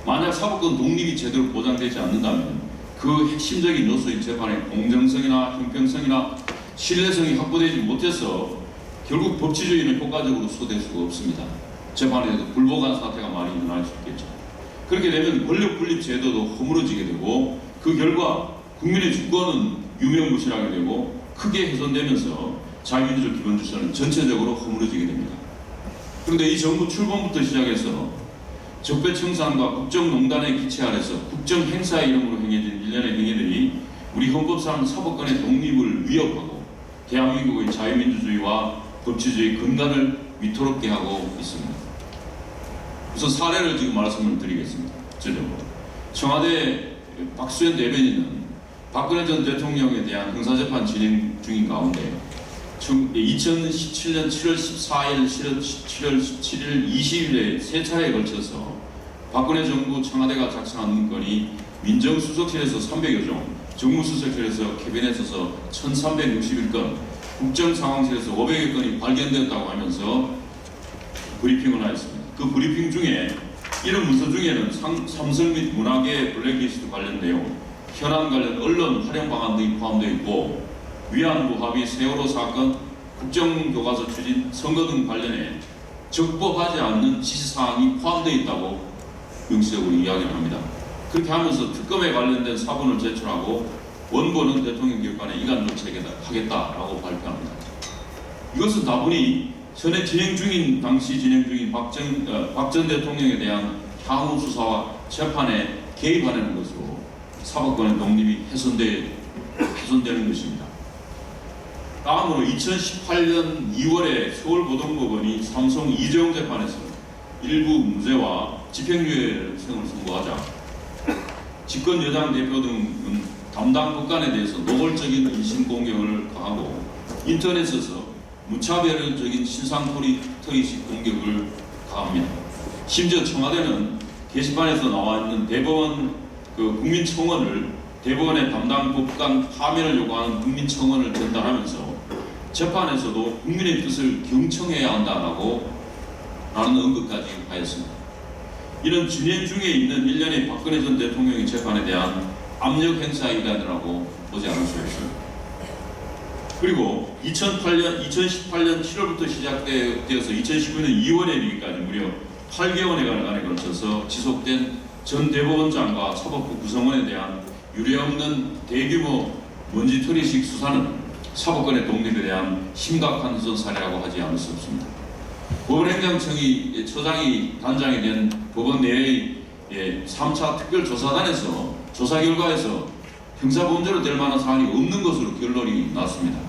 만약 사법권 독립이 제대로 보장되지 않는다면 그 핵심적인 요소인 재판의 공정성이나 형평성이나 신뢰성이 확보되지 못해서 결국 법치주의는 효과적으로 소화될 수가 없습니다. 재판에서 불복한 사태가 많이 일어날 수 있겠죠. 그렇게 되면 권력 분립 제도도 허물어지게 되고 그 결과 국민의 주권은 유명무실하게 되고 크게 훼손되면서 자유민주적 기본 질서는 전체적으로 허물어지게 됩니다. 그런데 이 정부 출범부터 시작해서 적폐청산과 국정농단의 기체 아래서 국정행사의 이름으로 행해진 일련의 행위들이 우리 헌법상 사법권의 독립을 위협하고 대한민국의 자유민주주의와 법치주의 근간을 위태롭게 하고 있습니다. 우선 사례를 지금 말씀을 드리겠습니다. 구체적으로 청와대 박수현 대변인은 박근혜 전 대통령에 대한 형사재판 진행 중인 가운데 2017년 7월 14일, 7월 17일, 20일에 세 차례에 걸쳐서 박근혜 정부 청와대가 작성한 문건이 민정수석실에서 300여 종, 정무수석실에서 캐비넷에서 1361건, 국정상황실에서 500여 건이 발견되었다고 하면서 브리핑을 하였습니다. 그 브리핑 중에 이런 문서 중에는 삼성 및 문화계 블랙리스트 관련 내용, 현안 관련 언론 활용 방안 등이 포함되어 있고 위안부 합의 세월호 사건, 국정교과서 추진, 선거 등 관련해 적법하지 않는 지시사항이 포함되어 있다고 명시적으로 이야기를 합니다. 그렇게 하면서 특검에 관련된 사본을 제출하고 원고는 대통령 기획관에 이관 조치하겠다라고 발표합니다. 이것은 다분히 현재 당시 진행 중인 박 전 대통령에 대한 향후 수사와 재판에 개입하려는 것으로 사법권의 독립이 훼손되는 것입니다. 다음으로 2018년 2월에 서울고등법원이 삼성 이재용 재판에서 일부 무죄와 집행유예를 선고하자 집권 여당 대표 등은 담당 법관에 대해서 노골적인 인신 공격을 가하고 인터넷에서 무차별적인 신상토리식 공격을 가합니다. 심지어 청와대는 게시판에서 나와 있는 대법원 국민청원을 대법원의 담당 법관 파면을 요구하는 국민청원을 전달하면서 재판에서도 국민의 뜻을 경청해야 한다라고 라는 언급까지 하였습니다. 이런 진행 중에 있는 일련의 박근혜 전 대통령의 재판에 대한 압력 행사 일환이라고 보지 않을 수 없어요. 그리고 2018년 7월부터 시작되어서 2019년 2월에 이르기까지 무려 8개월에 걸쳐서 지속된 전 대법원장과 사법부 구성원에 대한 유례없는 대규모 먼지털이식 수사는 사법권의 독립에 대한 심각한 훼손 사례라고 하지 않을 수 없습니다. 법원행정청이 처장이 단장이 된 법원 내의 3차 특별조사단에서 조사 결과에서 형사범죄로 될 만한 사안이 없는 것으로 결론이 났습니다.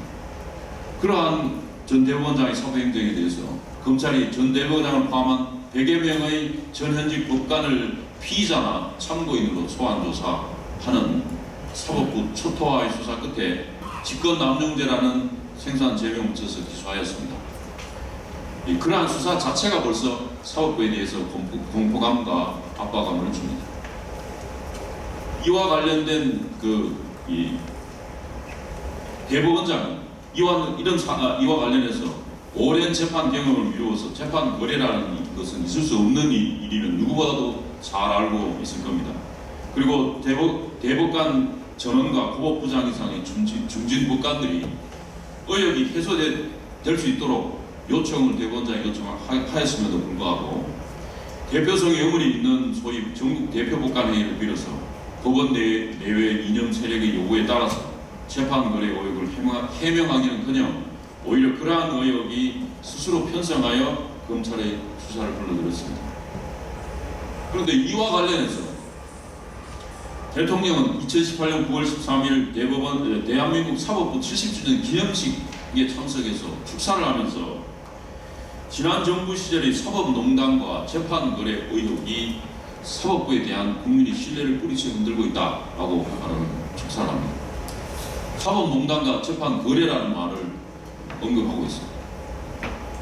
그러한 전 대법원장의 사법행정에 대해서 검찰이 전 대법원장을 포함한 100여 명의 전 현직 법관을 피의자나 참고인으로 소환 조사하는 사법부 초토화의 수사 끝에 직권남용죄라는 생산 제명을 붙여서 기소하였습니다. 그러한 수사 자체가 벌써 사법부에 대해서 공포감과 압박감을 줍니다. 이와 관련된 대법원장은 이와 관련해서 오랜 재판 경험을 이루어서 재판 거래라는 것은 있을 수 없는 일이면 누구보다도 잘 알고 있을 겁니다. 그리고 대법관 전원과 고법부장 이상의 중진 법관들이 의혹이 해소될 수 있도록 대법원장이 요청을 하였음에도 불구하고 대표성의 의문이 있는 소위 전국 대표 법관회의를 빌어서 법원 내외 이념 세력의 요구에 따라서 재판 거래 의혹을 해명하기는커녕 오히려 그러한 의혹이 스스로 편성하여 검찰의 수사를 불러들였습니다. 그런데 이와 관련해서 대통령은 2018년 9월 13일 대한민국 사법부 70주년 기념식 이에 참석해서 축사를 하면서 지난 정부 시절의 사법농단과 재판거래 의혹이 사법부에 대한 국민의 신뢰를 뿌리쳐 흔들고 있다라고 하는 축사를 합니다. 사법농단과 재판거래라는 말을 언급하고 있습니다.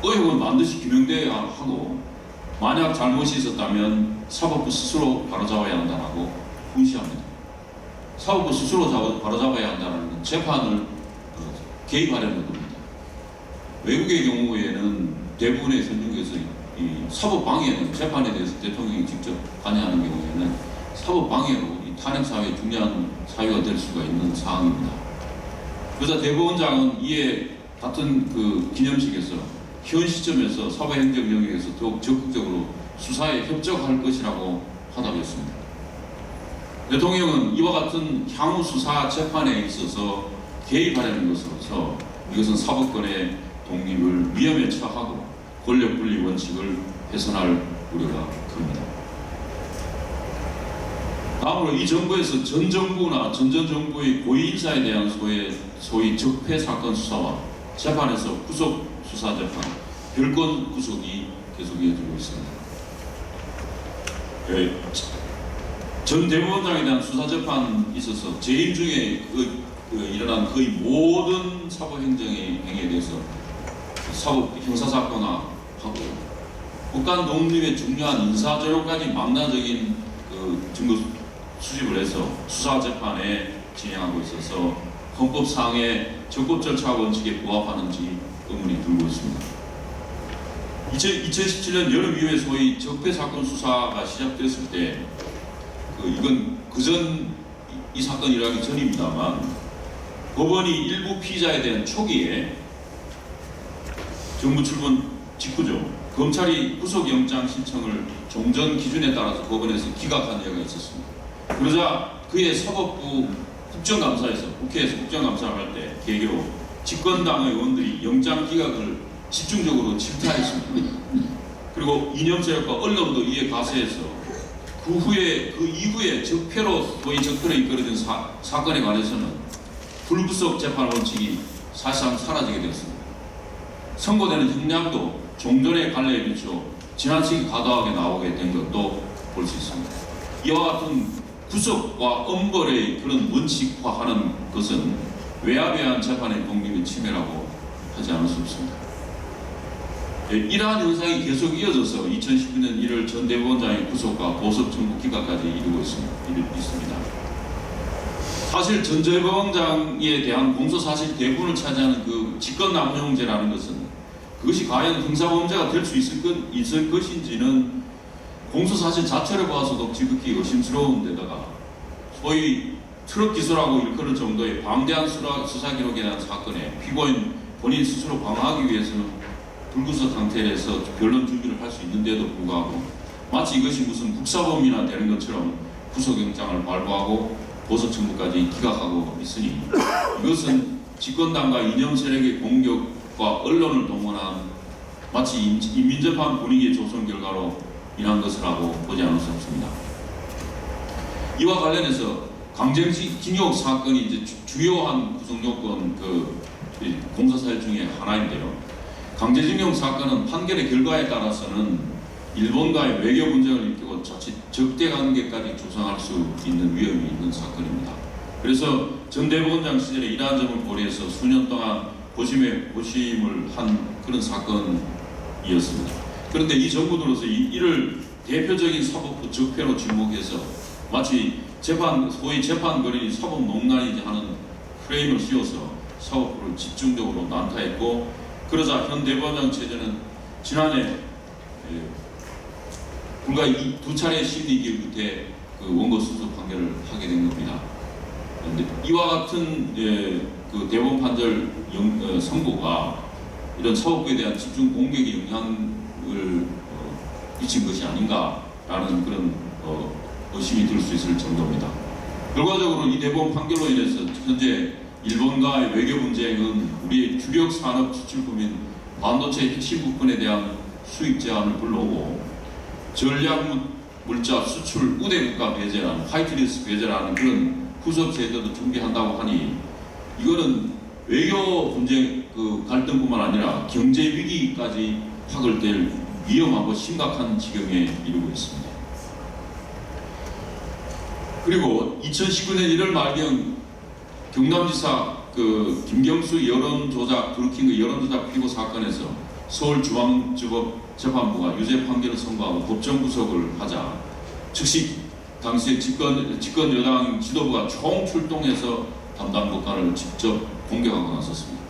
의혹은 반드시 규명되어야 하고 만약 잘못이 있었다면 사법부 스스로 바로잡아야 한다고 훈시합니다. 사법부 스스로 바로잡아야 한다는 건 재판을 개입하려는 겁니다. 외국의 경우에는 대부분의 선진국에서 이 사법 방해는 재판에 대해서 대통령이 직접 관여하는 경우에는 사법 방해로 이 탄핵 사회의 중요한 사유가 될 수가 있는 사항입니다. 그래서 대법원장은 이에 같은 그 기념식에서 현 시점에서 사법행정 영역에서 더욱 적극적으로 수사에 협조할 것이라고 화답했습니다. 대통령은 이와 같은 향후 수사 재판에 있어서 개입하려는 것으로서 이것은 사법권의 독립을 위험에 처하고 권력분리 원칙을 훼손할 우려가 큽니다. 다음으로 이 정부에서 전 정부나 전전 정부의 고위 인사에 대한 소위 적폐 사건 수사와 재판에서 구속 수사 재판, 별건 구속이 계속 이어지고 있습니다. 전 대법원장에 대한 수사 재판에 있어서 재임 중에 일어난 거의 모든 사법 행정의 행위에 대해서 사법 형사 사건화하고 국가 독립의 중요한 인사 조력까지 망라적인 그 증거 수집을 해서 수사 재판에 진행하고 있어서 헌법상의 적법 절차 원칙에 부합하는지 의문이 들고 있습니다. 2017년 여름 이후에 소위 적폐 사건 수사가 시작됐을 때 이건 이 사건이 일어나기 전입니다만 법원이 일부 피의자에 대한 초기에 정부 출범 직후죠. 검찰이 구속영장 신청을 종전 기준에 따라서 법원에서 기각한 예가 있었습니다. 그러자 그의 사법부 국정감사에서 국회에서 국정감사를 할 때 계기로 집권당의 의원들이 영장 기각을 집중적으로 질타했습니다. 그리고 이념 세력과 언론도 이에 가세해서 그 이후에 거의 적폐로 이끌어진 사건에 관해서는 불구속 재판 원칙이 사실상 사라지게 되었습니다. 선고되는 형량도 종전의 관례에 비추어 지나치게 과도하게 나오게 된 것도 볼 수 있습니다. 이와 같은 구속과 엄벌의 그런 원칙화하는 것은 외압에 재판의 독립의 침해라고 하지 않을 수 없습니다. 이러한 현상이 계속 이어져서 2019년 1월 전 대법원장의 구속과 보석 청구 기각까지 이루고 있습니다. 사실 전 대법원장에 대한 공소사실 대부분을 차지하는 그 직권남용죄라는 것은 그것이 과연 형사범죄가 될 수 있을 것인지는 공소사실 자체를 봐서도 지극히 의심스러운 데다가 소위 트럭 기소라고 일컬을 정도의 방대한 수사 기록에 대한 사건에 피고인 본인 스스로 방어하기 위해서는 불구속 상태에서 변론 준비를 할 수 있는데도 불구하고 마치 이것이 무슨 국사범이나 되는 것처럼 구속영장을 발부하고 보석 청구까지 기각하고 있으니 이것은 집권당과 이념 세력의 공격과 언론을 동원한 마치 인민재판 분위기의 조성 결과로 인한 것이라고 보지 않을 수 없습니다. 이와 관련해서 강제징용 사건이 이제 주요한 구성요건 공소사실 중에 하나인데요. 강제징용 사건은 판결의 결과에 따라서는 일본과의 외교 분쟁을 일으키고 자칫 적대 관계까지 조성할 수 있는 위험이 있는 사건입니다. 그래서 전 대법원장 시절에 이러한 점을 고려해서 수년 동안 고심을 한 그런 사건이었습니다. 그런데 이 정부 들어서 이를 대표적인 사법부 적폐로 지목해서 마치 소위 재판거리 사법농단이지 하는 프레임을 씌워서 사법부를 집중적으로 난타했고 그러자 현 대법원장 체제는 지난해 불과 두 차례 심리기일 끝에 그 원고 수수 판결을 하게 된 겁니다. 그런데 이와 같은 그 대법원 판결 선고가 이런 사법부에 대한 집중 공격에 영향을 미친 것이 아닌가라는 그런 의심이 들 수 있을 정도입니다. 결과적으로 이 대법원 판결로 인해서 현재 일본과의 외교 분쟁은 우리의 주력 산업 수출품인 반도체 핵심 부품에 대한 수입 제한을 불러오고 전략 물자 수출 우대 국가 배제라는 화이트리스트 배제라는 그런 후속 제도도 준비한다고 하니 이거는 외교 분쟁 그 갈등뿐만 아니라 경제 위기까지 파급될 위험하고 심각한 지경에 이르고 있습니다. 그리고 2019년 1월 말경 경남지사 그 김경수 여론조작 드루킹의 여론조작 피고 사건에서 서울중앙지법 재판부가 유죄 판결을 선고하고 법정 구속을 하자 즉시 당시 집권 여당 지도부가 총출동해서 담당 법관을 직접 공격하고 나섰습니다.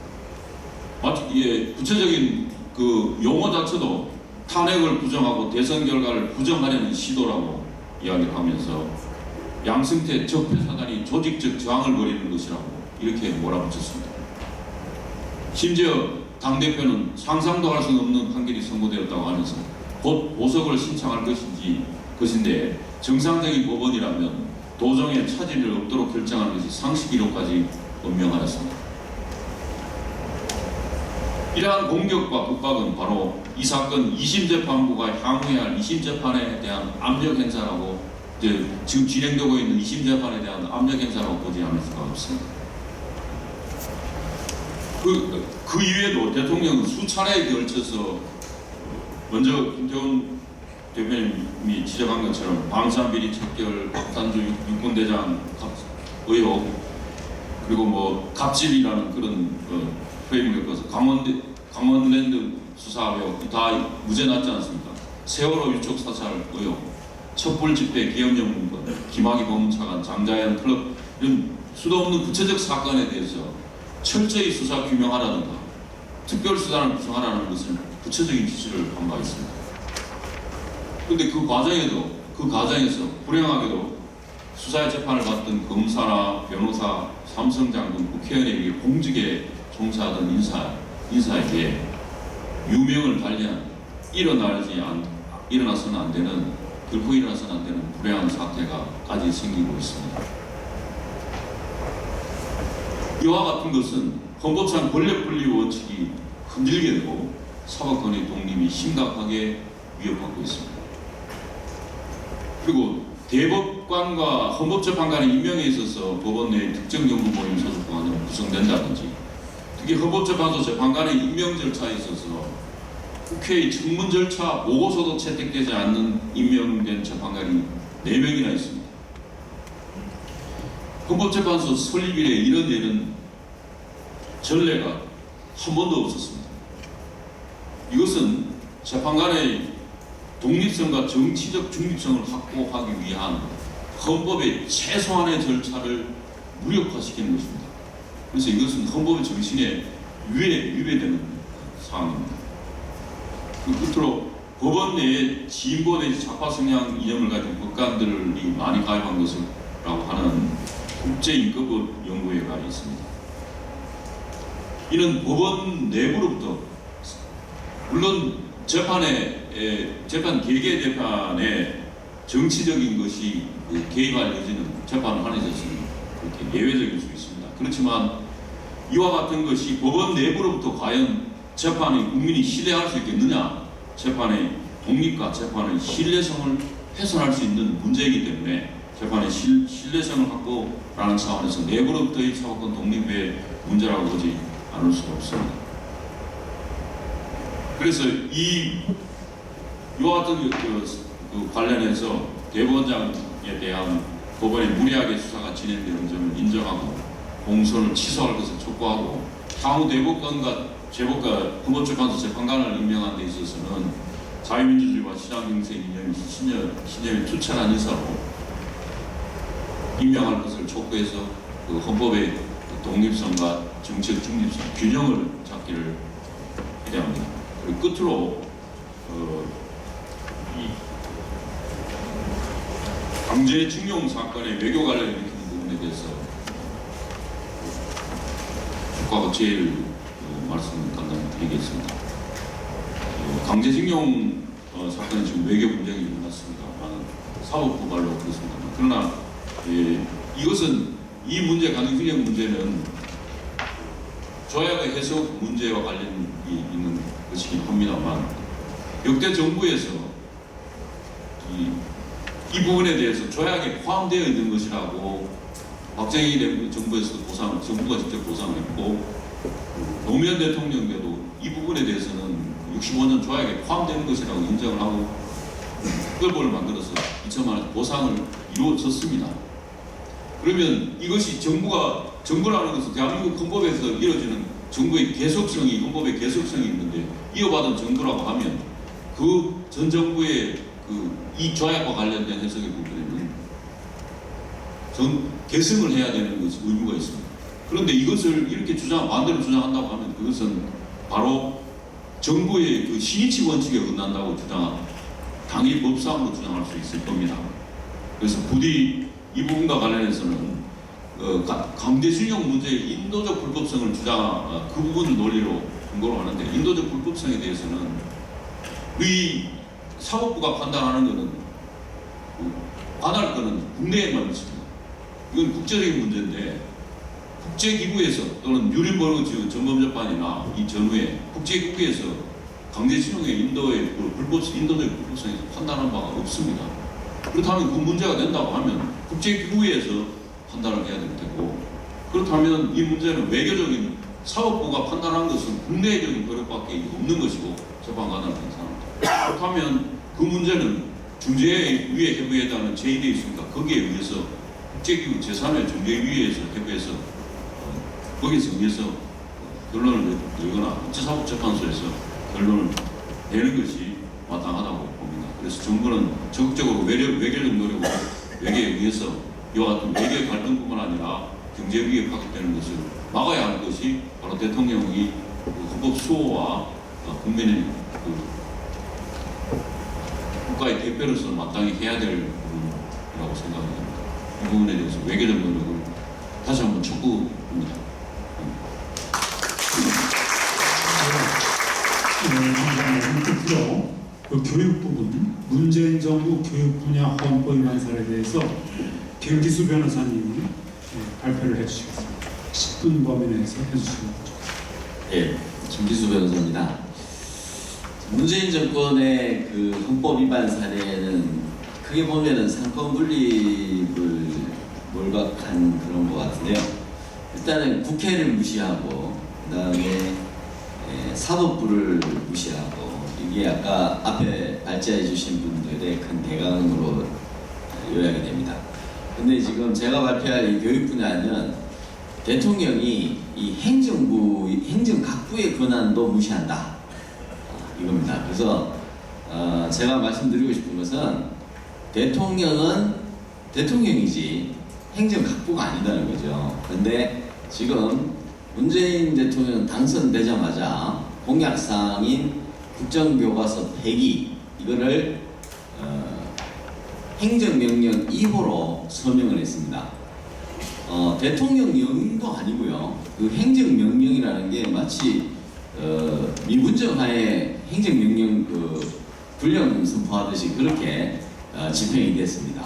마치 구체적인 그 용어 자체도 탄핵을 부정하고 대선 결과를 부정하려는 시도라고 이야기를 하면서 양승태 적폐사단이 조직적 저항을 벌이는 것이라고 이렇게 몰아붙였습니다. 심지어 당대표는 상상도 할 수 없는 판결이 선고되었다고 하면서 곧 보석을 신청할 것인데 정상적인 법원이라면 도정에 차질이 없도록 결정하는 것이 상식이로까지 변명하였습니다. 이러한 공격과 국박은 바로 이 사건 2심 재판부가 향후에 할 2심 재판에 대한 압력 행사라고 지금 진행되고 있는 2심 재판에 대한 압력 행사라고 보지 않을 수가 없습니다. 그 이외에도 대통령은 수차례에 걸쳐서 먼저 김정은 대표님이 지적한 것처럼 방산비리 척결, 박단주 육군대장 의혹, 그리고 뭐 갑질이라는 그런 프레임을 갖고서 강원랜드 수사 의혹 다 무죄 났지 않습니까? 세월호 유족 사찰 의혹, 촛불 집회 기업령 문건, 김학의 법무차관, 장자연 클럽 이런 수도 없는 구체적 사건에 대해서 철저히 수사 규명하라든가 특별수사를 구성하라는 것을 구체적인 지시를 한 바 있습니다. 그런데 그 과정에서 불행하게도 수사의 재판을 받던 검사나 변호사, 삼성장 등 국회의원에게 공직에 종사하던 인사에게 유명을 달리한 일어나서는 안 되는 결코 일어나서는 안 되는 불행한 사태가까지 생기고 있습니다. 이와 같은 것은 헌법상 권력분리 원칙이 흔들게 되고 사법권의 독립이 심각하게 위협받고 있습니다. 그리고 대법관과 헌법재판관의 임명에 있어서 법원 내 특정 정부 모임 소속 보안이 구성된다든지, 특히 헌법재판소 재판관의 임명 절차에 있어서 국회의 청문 절차 보고서도 채택되지 않는 임명된 재판관이 4명이나 있습니다. 헌법재판소 설립 이래 이런 예는 전례가 한 번도 없었습니다. 이것은 재판관의 독립성과 정치적 중립성을 확보하기 위한 헌법의 최소한의 절차를 무력화시키는 것입니다. 그래서 이것은 헌법의 정신에 위배되는 사항입니다. 그 끝으로 법원 내에 진보 내지 좌파 성향 이념을 가진 법관들이 많이 가입한 것이라고 하는 국제인권법 연구회가 있습니다. 이는 법원 내부로부터 물론 재판 개개 재판에 정치적인 것이 개입할 여지는 재판 안에서는 그렇게 예외적일 수 있습니다. 그렇지만 이와 같은 것이 법원 내부로부터 과연 재판이 국민이 신뢰할 수 있겠느냐, 재판의 독립과 재판의 신뢰성을 훼손할 수 있는 문제이기 때문에 재판의 신뢰성을 확보라는 차원에서 내부로부터의 사법권 독립의 문제라고 보지 않을 수가 없습니다. 그래서 이와 같은 그 관련해서 대법원장에 대한 법원의 무리하게 수사가 진행되는 점을 인정하고 공소를 취소할 것을 촉구하고 향후 대법관과 헌법재판소 재판관을 임명하는 데 있어서는 자유민주주의와 시장경제 신념이 투철한 인사로 임명할 것을 촉구해서 그 헌법의 독립성과 정치적 중립성 균형을 잡기를 기대합니다. 그리고 끝으로 이 강제징용 사건의 외교 관련 일으키는 부분에 대해서 국가가 제일 말씀을 간단히 드리겠습니다. 강제징용 사건은 지금 외교 분쟁이 일어났습니다. 사법부 말로 그렇습니다. 그러나 이것은 이 문제, 강제징용 문제는 조약의 해석 문제와 관련이 있는 것이긴 합니다만 역대 정부에서 이 부분에 대해서 조약에 포함되어 있는 것이라고 박정희 정부에서도 정부가 직접 보상을 했고 노무현 대통령께도 이 부분에 대해서는 65년 조약에 포함되는 것이라고 인정을 하고 특별법을 만들어서 2천만 원 보상을 이루어졌습니다. 그러면 이것이 정부라는 것은 대한민국 헌법에서 이루어지는 정부의 계속성이, 헌법의 계속성이 있는데 이어받은 정부라고 하면 그 전 정부의 이 조약과 관련된 해석의 부분에는 계승을 해야 되는 것이 의무가 있습니다. 그런데 이것을 이렇게 마음대로 주장한다고 하면 그것은 바로 정부의 그 신의치 원칙에 어긋난다고 당일 법상으로 주장할 수 있을 겁니다. 그래서 부디 이 부분과 관련해서는 강제징용 문제의 인도적 불법성을 그 부분을 논리로 근거로 하는데 인도적 불법성에 대해서는 이 사법부가 판단하는 것은 관할 것은 국내에만 있습니다. 이건 국제적인 문제인데 국제기구에서 또는 뉴른버그 전범재판이나 이 전후에 국제기구에서 강제징용의 인도적 불법성에서 판단한 바가 없습니다. 그렇다면 그 문제가 된다고 하면 국제기구에서 판단을 해야 될 테고 그렇다면 이 문제는 외교적인 사법부가 판단한 것은 국내적인 노력밖에 없는 것이고 재판관을 괜찮습니다. 그렇다면 그 문제는 중재위에 해부해달라는 제1에 있으니까 거기에 의해서 국제기구 제3회 중재위에서 해부해서 거기서 의해서 결론을 내거나 국제사법재판소에서 결론을 내는 것이 마땅하다고 봅니다. 그래서 정부는 적극적으로 외교적 노력으로 외교에 의해서 이와 같은 외교 갈등뿐만 아니라 경제 위기에 파급되는 것을 막아야 할 것이 바로 대통령이 헌법 수호와 국민의 국가의 대표로서 마땅히 해야 될 부분이라고 생각합니다. 이 부분에 대해서 외교적 노력을 다시 한번 촉구합니다. 끝으로 그 교육 부분, 문재인 정부 교육 분야 헌법 위반 사례에 대해서 김기수 변호사님이 발표를 해주시겠습니다. 10분 범위 내에서 해주시면 좋겠습니다. 예, 김기수 변호사입니다. 문재인 정권의 그 헌법 위반 사례는 크게 보면은 상권 분립을 몰각한 그런 것 같은데요. 일단은 국회를 무시하고 그다음에 사법부를 무시하고 이게 아까 앞에 발제해 주신 분들의 큰 대강으로 요약이 됩니다. 근데 지금 제가 발표할 이 교육 분야는 대통령이 이 행정각부의 권한도 무시한다 이겁니다. 그래서 제가 말씀드리고 싶은 것은 대통령은 대통령이지 행정각부가 아니다는 거죠. 그런데 지금 문재인 대통령 당선되자마자 공약사항인 국정교과서 폐기 이거를 행정명령 2호로 서명을 했습니다. 대통령령도 아니고요. 그 행정명령이라는 게 마치 미문정하에 행정명령 불령 선포하듯이 그렇게 집행이 됐습니다.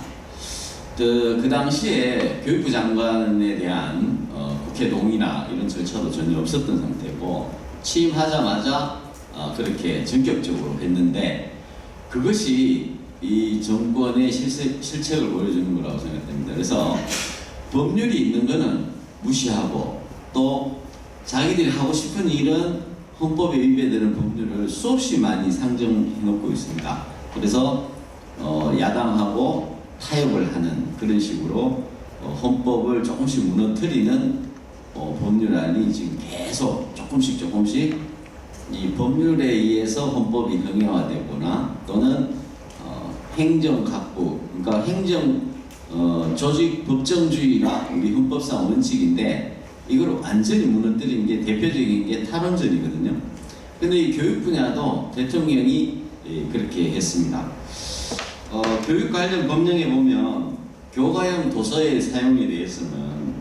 그 당시에 교육부 장관에 대한 국회 동의나 이런 절차도 전혀 없었던 상태고 취임하자마자 그렇게 전격적으로 했는데 그것이 이 정권의 실책을 보여주는 거라고 생각됩니다. 그래서 법률이 있는 거는 무시하고 또 자기들이 하고 싶은 일은 헌법에 위배되는 법률을 수없이 많이 상정해 놓고 있습니다. 그래서 야당하고 타협을 하는 그런 식으로 헌법을 조금씩 무너뜨리는 법률안이 지금 계속 조금씩 이 법률에 의해서 헌법이 형해화되거나 또는 행정각부, 그러니까 조직 법정주의가 우리 헌법상 원칙인데 이걸 완전히 무너뜨린 게 대표적인 게 탈원전이거든요. 근데 이 교육 분야도 대통령이 그렇게 했습니다. 교육 관련 법령에 보면 교과형 도서의 사용에 대해서는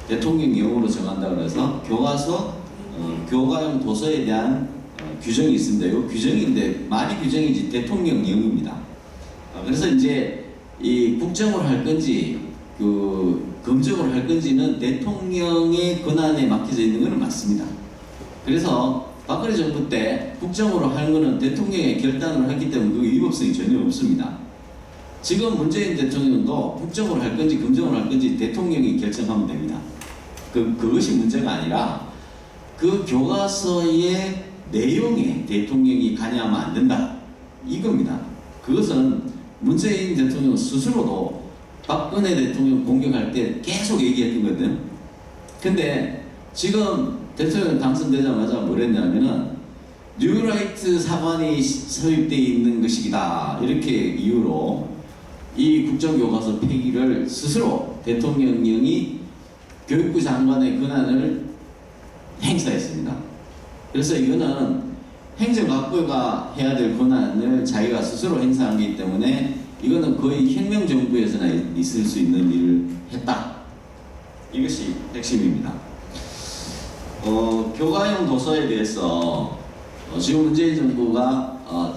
대통령령으로 정한다 그래서 교과서 교과형 도서에 대한 규정이 있습니다. 이 규정인데 말이 규정이지 대통령령입니다. 그래서 이제 이 국정을 할 건지 검증을 할 건지는 대통령의 권한에 맡겨져 있는 것은 맞습니다. 그래서 박근혜 정부 때 국정으로 하는 것은 대통령의 결단을 했기 때문에 그 위법성이 전혀 없습니다. 지금 문재인 대통령도 국정으로 할 건지 검증을 할 건지 대통령이 결정하면 됩니다. 그것이 문제가 아니라 그 교과서의 내용에 대통령이 관여하면 안 된다. 이겁니다. 그것은 문재인 대통령 스스로도 박근혜 대통령 공격할 때 계속 얘기했던 거거든요. 근데 지금 대통령 당선되자마자 뭐랬냐면은 뉴라이트 사관이 서입되어 있는 것이다. 이렇게 이유로 이 국정교과서 폐기를 스스로 대통령령이 교육부 장관의 권한을 행사했습니다. 그래서 이거는 행정학부가 해야 될 권한을 자기가 스스로 행사한 거기 때문에 이거는 거의 혁명정부에서나 있을 수 있는 일을 했다. 이것이 핵심입니다. 교과형 도서에 대해서 지금 문재인 정부가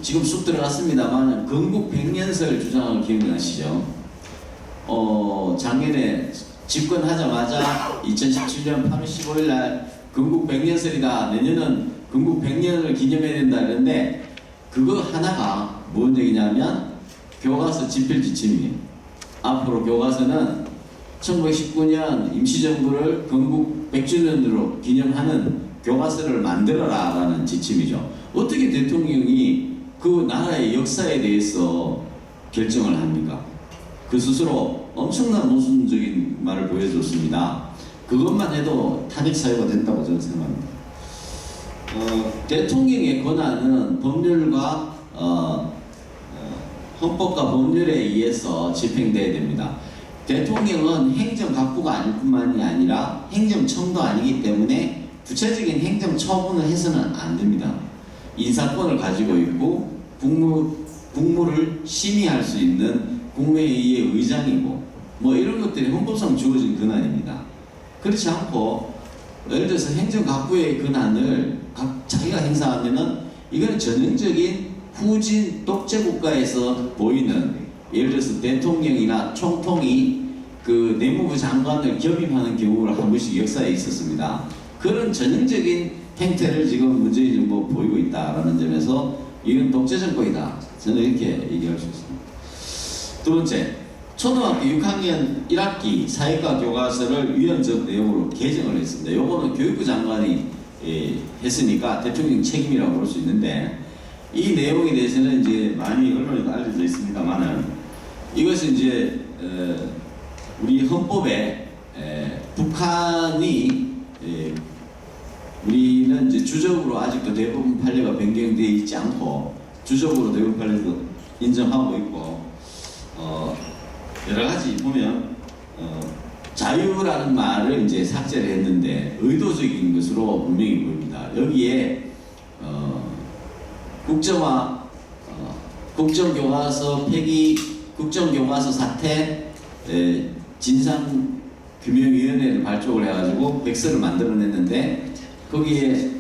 지금 쑥 들어갔습니다만 건국 100년설 주장을 기억나시죠? 작년에 집권하자마자 2017년 8월 15일 날 건국 100년설이다. 내년은 건국 100년을 기념해야 된다. 그런데 그거 하나가 뭔 얘기냐면 교과서 집필 지침이에요. 앞으로 교과서는 1919년 임시정부를 건국 100주년으로 기념하는 교과서를 만들어라 라는 지침이죠. 어떻게 대통령이 그 나라의 역사에 대해서 결정을 합니까? 그 스스로 엄청난 모순적인 말을 보여줬습니다. 그것만 해도 탄핵 사유가 된다고 저는 생각합니다. 대통령의 권한은 법률과 헌법과 법률에 의해서 집행돼야 됩니다. 대통령은 행정각부가 아닐 뿐만이 아니라 행정청도 아니기 때문에 구체적인 행정처분을 해서는 안 됩니다. 인사권을 가지고 있고 국무를 심의할 수 있는 국무회의의 의장이고 뭐 이런 것들이 헌법상 주어진 권한입니다. 그렇지 않고 예를 들어서 행정각부의 권한을 자기가 행사하면은 이건 전형적인 후진 독재국가에서 보이는 예를 들어서 대통령이나 총통이 그 내무부 장관을 겸임하는 경우를 한 번씩 역사에 있었습니다. 그런 전형적인 행태를 지금 문재인 정부가 보이고 있다라는 점에서 이건 독재 정권이다. 저는 이렇게 얘기할 수 있습니다. 두 번째, 초등학교 6학년 1학기 사회과 교과서를 위헌적 내용으로 개정을 했습니다. 요거는 교육부 장관이 했으니까 대통령 책임이라고 볼 수 있는데 이 내용에 대해서는 이제 많이 언론에도 알려져 있습니다만은 이것은 이제 우리 헌법에 북한이 우리는 이제 주적으로 아직도 대부분 판례가 변경되어 있지 않고 주적으로 대부분 판례도 인정하고 있고 여러 가지 보면 자유라는 말을 이제 삭제를 했는데 의도적인 것으로 분명히 보입니다. 여기에 국정화, 국정교과서 폐기, 국정교과서 사태 진상규명위원회를 발족을 해가지고 백서를 만들어냈는데 거기에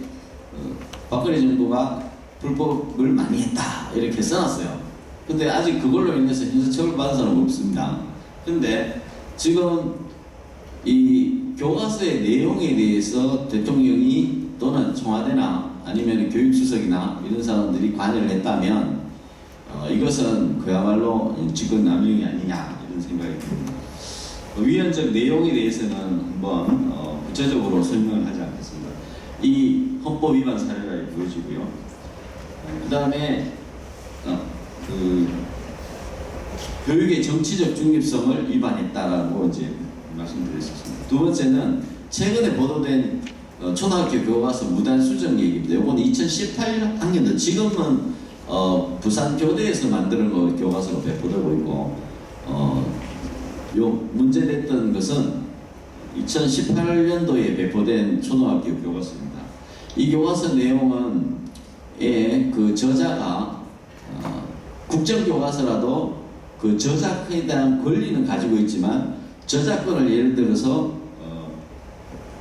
박근혜 정부가 불법을 많이 했다 이렇게 써놨어요. 근데 아직 그걸로 인해서 형사처벌 받은 사람은 없습니다. 근데 지금 이 교과서의 내용에 대해서 대통령이 또는 청와대나 아니면 교육수석이나 이런 사람들이 관여를 했다면 이것은 그야말로 직권남용이 아니냐 이런 생각이 듭니다. 위헌적 내용에 대해서는 한번 구체적으로 설명을 하지 않겠습니다. 이 헌법 위반 사례가 보여지고요. 그 다음에 교육의 정치적 중립성을 위반했다라고 이제 말씀드렸습니다. 두 번째는 최근에 보도된 초등학교 교과서 무단 수정 얘기입니다. 이거는 2018학년도 지금은 부산 교대에서 만드는 거 교과서로 배포되고 있고 요 문제됐던 것은 2018년도에 배포된 초등학교 교과서입니다. 이 교과서 내용은 그 저자가 국정교과서라도 그 저작권에 대한 권리는 가지고 있지만 저작권을 예를 들어서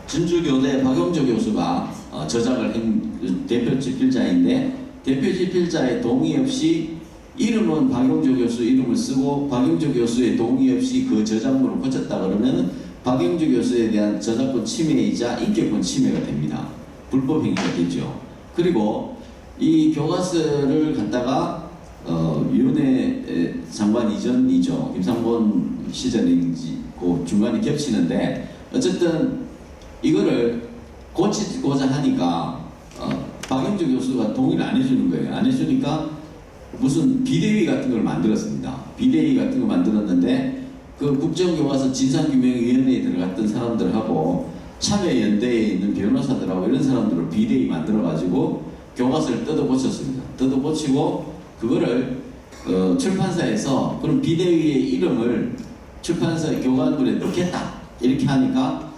진주교대 박용조 교수가 저작을 한 대표 집필자인데 대표 집필자의 동의 없이 이름은 박용조 교수 이름을 쓰고 박용조 교수의 동의 없이 그 저작물을 고쳤다 그러면 박용조 교수에 대한 저작권 침해이자 인격권 침해가 됩니다. 불법 행위가 되죠. 그리고 이 교과서를 갖다가 위원회 장관 이전이죠. 김상곤 시절인지 그 중간에 겹치는데 어쨌든 이거를 고치고자 하니까 박영주 교수가 동의를 안 해주는 거예요. 안 해주니까 무슨 비대위 같은 걸 만들었습니다. 비대위 같은 걸 만들었는데 그 국정교과서 진상규명위원회에 들어갔던 사람들하고 참여연대에 있는 변호사들하고 이런 사람들을 비대위 만들어가지고 교과서를 뜯어고쳤습니다. 뜯어고치고 그거를 출판사에서 그런 비대위의 이름을 출판사 교과물에 넣겠다 이렇게 하니까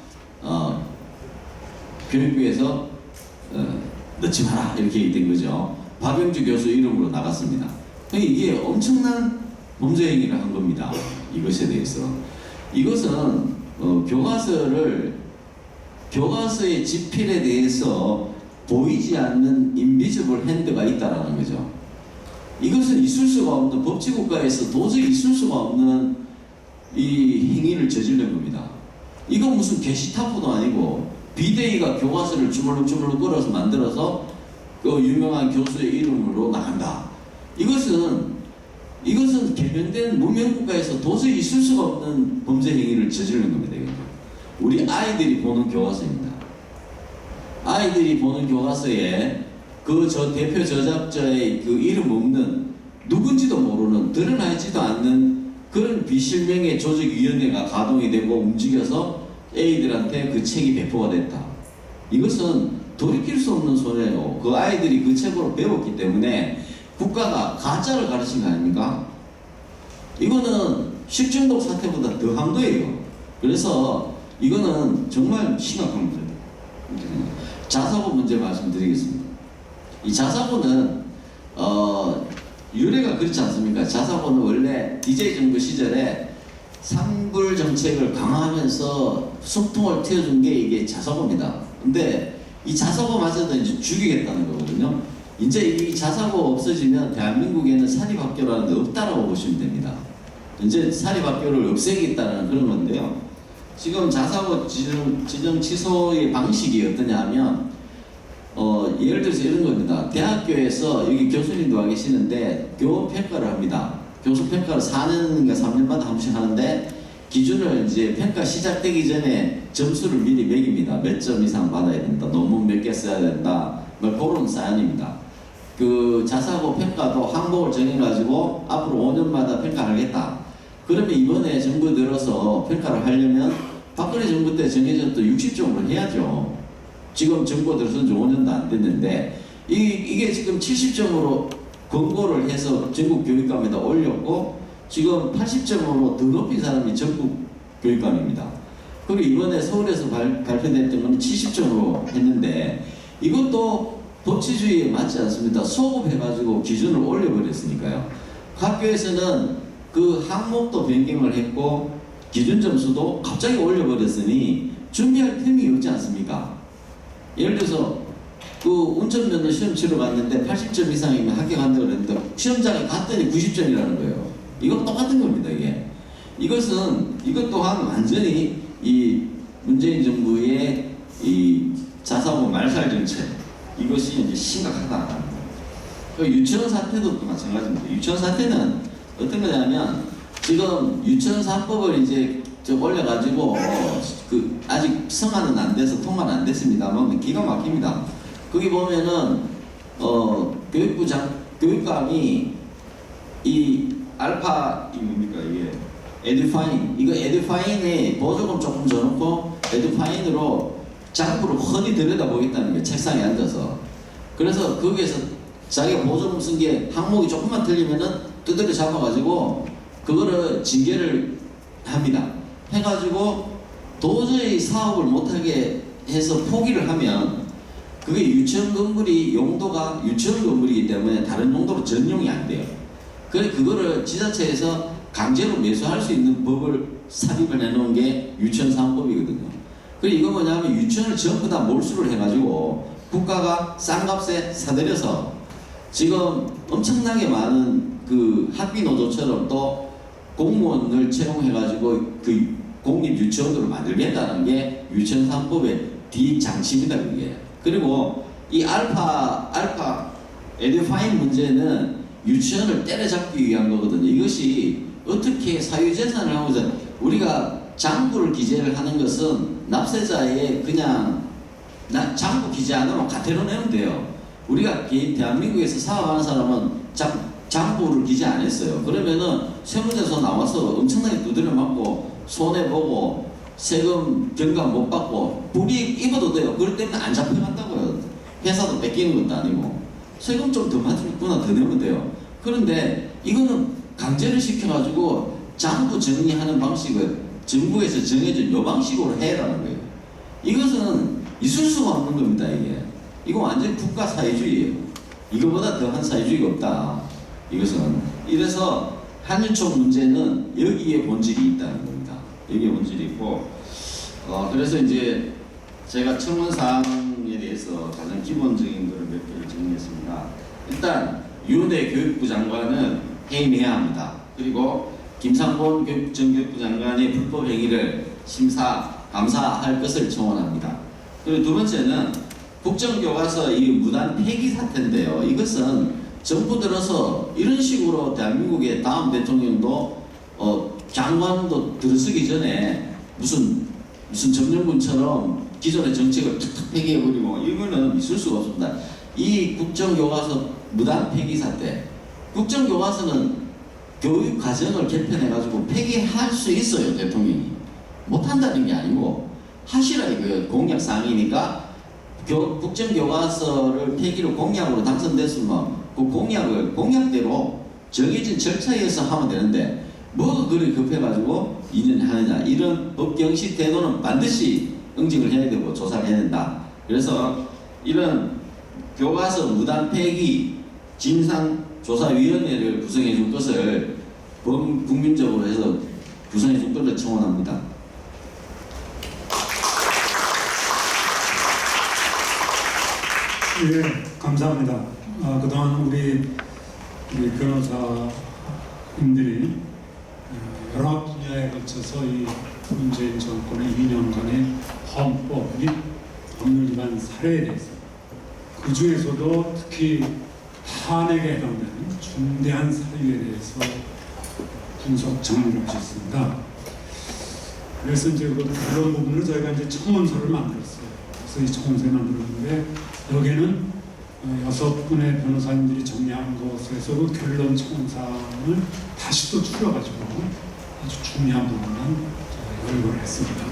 교육부에서 넣지 마라 이렇게 된 거죠. 박영주 교수 이름으로 나갔습니다. 이게 엄청난 범죄 행위를 한 겁니다. 이것에 대해서 이것은 교과서의 집필에 대해서 보이지 않는 인비지블 핸드가 있다라는 거죠. 이것은 있을 수가 없는 법치국가에서 도저히 있을 수가 없는 이 행위를 저지른 겁니다. 이건 무슨 게시타프도 아니고 비대위가 교과서를 주물럭주물럭 끌어서 만들어서 그 유명한 교수의 이름으로 나간다. 이것은 개변된 문명국가에서 도저히 있을 수가 없는 범죄 행위를 저지른 겁니다. 우리 아이들이 보는 교과서입니다. 아이들이 보는 교과서에 그 대표 저작자의 그 이름 없는 누군지도 모르는 드러나 있지도 않는 그런 비실명의 조직위원회가 가동이 되고 움직여서 A들한테 그 책이 배포가 됐다. 이것은 돌이킬 수 없는 손해요. 그 아이들이 그 책으로 배웠기 때문에 국가가 가짜를 가르친 거 아닙니까? 이거는 식중독 사태보다 더한 거예요. 그래서 이거는 정말 심각한 문제입니다. 자사고 문제 말씀드리겠습니다. 이 자사고는 유래가 그렇지 않습니까? 자사고는 원래 DJ 정부 시절에 산불 정책을 강화하면서 소통을 틔워준 게 이게 자사고입니다. 근데 이 자사고마저도 이제 죽이겠다는 거거든요. 이제 이 자사고 없어지면 대한민국에는 사립학교라는 게 없다라고 보시면 됩니다. 이제 사립학교를 없애겠다는 그런 건데요. 지금 자사고 지정 취소의 방식이 어떠냐 하면 예를 들어서 이런 겁니다. 대학교에서 여기 교수님도 와 계시는데 교원평가를 합니다. 교수평가를 4년인가 3년마다 한 번씩 하는데 기준을 이제 평가 시작되기 전에 점수를 미리 매깁니다. 몇 점 이상 받아야 된다. 논문 몇 개 써야 된다. 뭐 그런 사연입니다. 그 자사고 평가도 항목을 정해가지고 앞으로 5년마다 평가하겠다. 그러면 이번에 정부 들어서 평가를 하려면 박근혜 정부 때 정해졌던 60점으로 해야죠. 지금 정부 들어선 지 5년도 안 됐는데 이게 지금 70점으로 권고를 해서 전국 교육감에다 올렸고 지금 80점으로 더 높인 사람이 전국 교육감입니다. 그리고 이번에 서울에서 발표됐던 건 70점으로 했는데 이것도 법치주의에 맞지 않습니다. 소급해가지고 기준을 올려버렸으니까요. 학교에서는 그 항목도 변경을 했고 기준 점수도 갑자기 올려버렸으니 준비할 틈이 없지 않습니까? 예를 들어서 그 운전면허 시험 치러 갔는데 80점 이상이면 합격한다고 그랬는데 시험장에 갔더니 90점이라는 거예요. 이건 똑같은 겁니다. 이것 또한 완전히 이 문재인 정부의 이 자사고 말살 정책 이것이 이제 심각하다. 유치원 사태도 또 마찬가지입니다. 유치원 사태는 어떤 거냐면 지금 유치원 3법을 이제 올려가지고 그 아직 성안은 안 돼서 통과는 안 됐습니다만 기가 막힙니다. 거기 보면은 교육감이 이 알파 이 뭡니까 이게 에듀파인 이거 에듀파인에 보조금 조금 줘놓고 에듀파인으로 장부를 훤히 들여다보겠다는 거예요. 책상에 앉아서. 그래서 거기에서 자기가 보조금 쓴 게 항목이 조금만 틀리면은 두드려 잡아가지고 그거를 징계를 합니다. 해가지고 도저히 사업을 못하게 해서 포기를 하면 그게 유치원 건물이 용도가 유치원 건물이기 때문에 다른 용도로 전용이 안 돼요. 그래서 그거를 지자체에서 강제로 매수할 수 있는 법을 삽입을 해놓은 게 유치원 3법이거든요. 그리고 이거 뭐냐면 유치원을 전부 다 몰수를 해가지고 국가가 싼 값에 사들여서 지금 엄청나게 많은 그 학비 노조처럼 또 공무원을 채용해가지고 그 공립 유치원으로 만들겠다는 게 유치원 3법의 뒷장치입니다. 그게. 그리고 이 알파 에듀파인 문제는 유치원을 때려잡기 위한 거거든요. 이것이 어떻게 사유재산을 하고자 우리가 장부를 기재를 하는 것은 납세자의 그냥 나 장부 기재 안 하면 가태로 내면 돼요. 우리가 대한민국에서 사업하는 사람은 장부를 기재 안 했어요. 그러면은 세무조사 나와서 엄청나게 두드려 맞고 손해보고 세금 경감 못 받고 불이익 입어도 돼요. 그럴 때문에 안 잡혀간다고요. 회사도 뺏기는 것도 아니고 세금 좀 더 맞구나 더 내면 돼요. 그런데 이거는 강제를 시켜가지고 장부 정리하는 방식을 정부에서 정해준 요 방식으로 해라는 거예요. 이것은 있을 수가 없는 겁니다. 이거 완전 국가 사회주의예요. 이거보다 더한 사회주의가 없다. 이것은 이래서 한유총 문제는 여기에 본질이 있다는 겁니다. 여기에 본질이 있고 그래서 이제 제가 청원 사항에 대해서 가장 기본적인 것을 몇 개를 정리했습니다. 일단 윤해 교육부 장관은 해임해야 합니다. 그리고 김상곤 정교육부 장관의 불법 행위를 감사할 것을 청원합니다. 그리고 두 번째는 국정교과서 이 무단 폐기 사태인데요. 이것은 정부 들어서 이런 식으로 대한민국의 다음 대통령도 장관도 들어서기 전에 무슨 점령군처럼 기존의 정책을 탁탁 폐기해버리고 이거는 있을 수가 없습니다. 이 국정교과서 무단 폐기 사태, 국정교과서는 교육 과정을 개편해가지고 폐기할 수 있어요. 대통령이 못한다는 게 아니고 하시라 이거예요. 공약 사항이니까 국정교과서를 폐기로 공약으로 당선됐으면 그 공약대로 정해진 절차에 의해서 하면 되는데 뭐가 그리 급해가지고 2년 하느냐. 이런 법경식 태도는 반드시 응징을 해야 되고 조사를 해야 된다. 그래서 이런 교과서 무단 폐기 진상조사위원회를 구성해 줄 것을 국민적으로 해서 구성해 줄 것을 청원합니다. 예, 감사합니다. 그동안 우리 변호사님들이 여러 분야에 걸쳐서 이 문재인 정권의 2년간의 헌법 및 법률 위반 사례에 대해서 그 중에서도 특히 탄핵에 해당되는 중대한 사유에 대해서 분석 정리를 하셨습니다. 그래서 이제 그런 부분으로 저희가 이제 청원서를 만들었어요. 그래서 이 청원서를 만들었는데 여기에는 6분의 변호사님들이 정리한 것에서 그 결론 청원사항을 다시 또 추려가지고 아주 중요한 부분만 열거를 했습니다.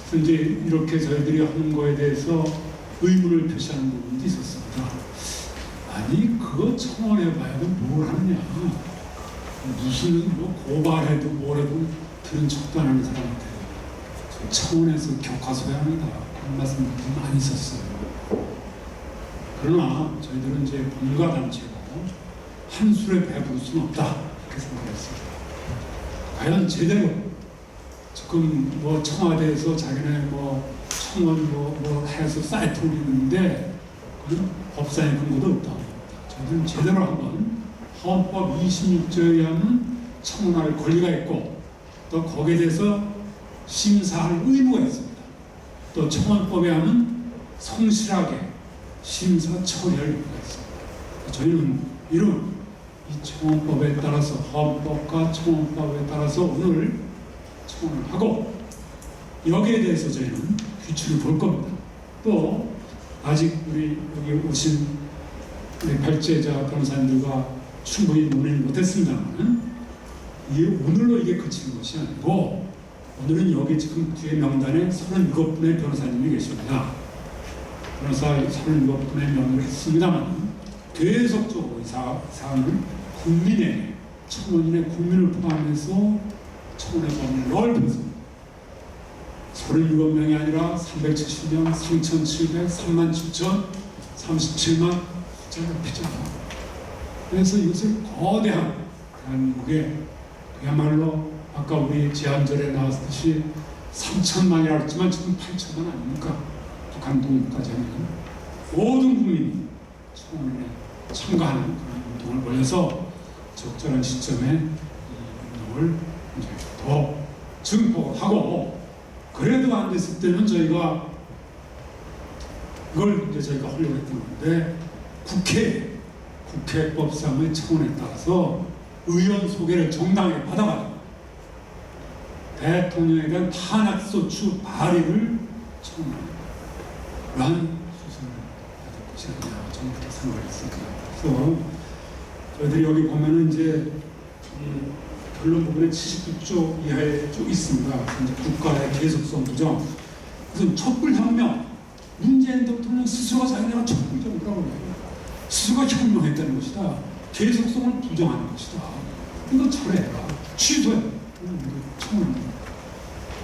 그래서 이제 이렇게 저희들이 하는 거에 대해서 의문을 표시하는 부분도 있었습니다. 아니 그거 청원해봐야 뭘 하느냐. 무슨 뭐 고발해도 뭐래도 들은 척도 안 하는 사람한테 청원해서 격하소야 합니다. 그런 말씀들이 많이 있었어요. 그러나 저희들은 이제 본가 단체고 한 술에 배부를 수는 없다 이렇게 생각했습니다. 과연 제대로 지금 뭐 청와대에서 자기네 뭐 청원 뭐 해서 사이트 올리는데 그건 법상의 근거도 없다. 저희들은 제대로 한번 헌법 26조에 의하면 청원할 권리가 있고 또 거기에 대해서 심사할 의무가 있습니다. 또 청원법에 하면 성실하게 심사 처리할 의무가 있습니다. 저희는 이런 이 청원법에 따라서 헌법과 청원법에 따라서 오늘 청원을 하고 여기에 대해서 저희는 규칙을 볼 겁니다. 또 아직 우리 여기 오신 우리 발제자 변호사님들과 충분히 논의를 못했습니다만 오늘로 이게 그치는 것이 아니고 오늘은 여기 지금 뒤에 명단에 37분의 변호사님이 계십니다. 변호사 37분의 명을 했습니다만 계속적으로 이 사안을 국민의 청원인의 국민을 포함해서 청원의 범위를 넓혀서 37명이 아니라 370명, 3,700, 37,000, 37만 숫자를 피자. 그래서 이것을 거대한 대한민국에 그야말로 아까 우리 제안절에 나왔듯이 3천만이라고 했지만 지금 8천만 아닙니까? 북한 동까지 하면 모든 국민이 청원에 참가하는 그런 운동을 벌여서 적절한 시점에 이 운동을 이제 더 증폭하고 그래도 안 됐을 때는 저희가 이걸 이제 저희가 하려고 했던 건데 국회법상의 청원에 따라서 의원 소개를 정당하게 받아가지고 대통령에 대한 탄핵소추 발의를 청원합니다. 한 수순을 받을 것이 아니냐 저는 그렇게 생각했습니다. 그래서 저희들이 여기 보면은 이제 이 결론 부분에 79조 이하의 쪽이 있습니다. 이제 국가의 계속성 부정. 그래서 촛불혁명, 문재인 대통령 스스로가 자기네가 촛불혁명이라고 해요. 스스로가 혁명했다는 것이다. 계속성을 부정하는 것이다. 이거 철회해라. 취소해. 청원합니다.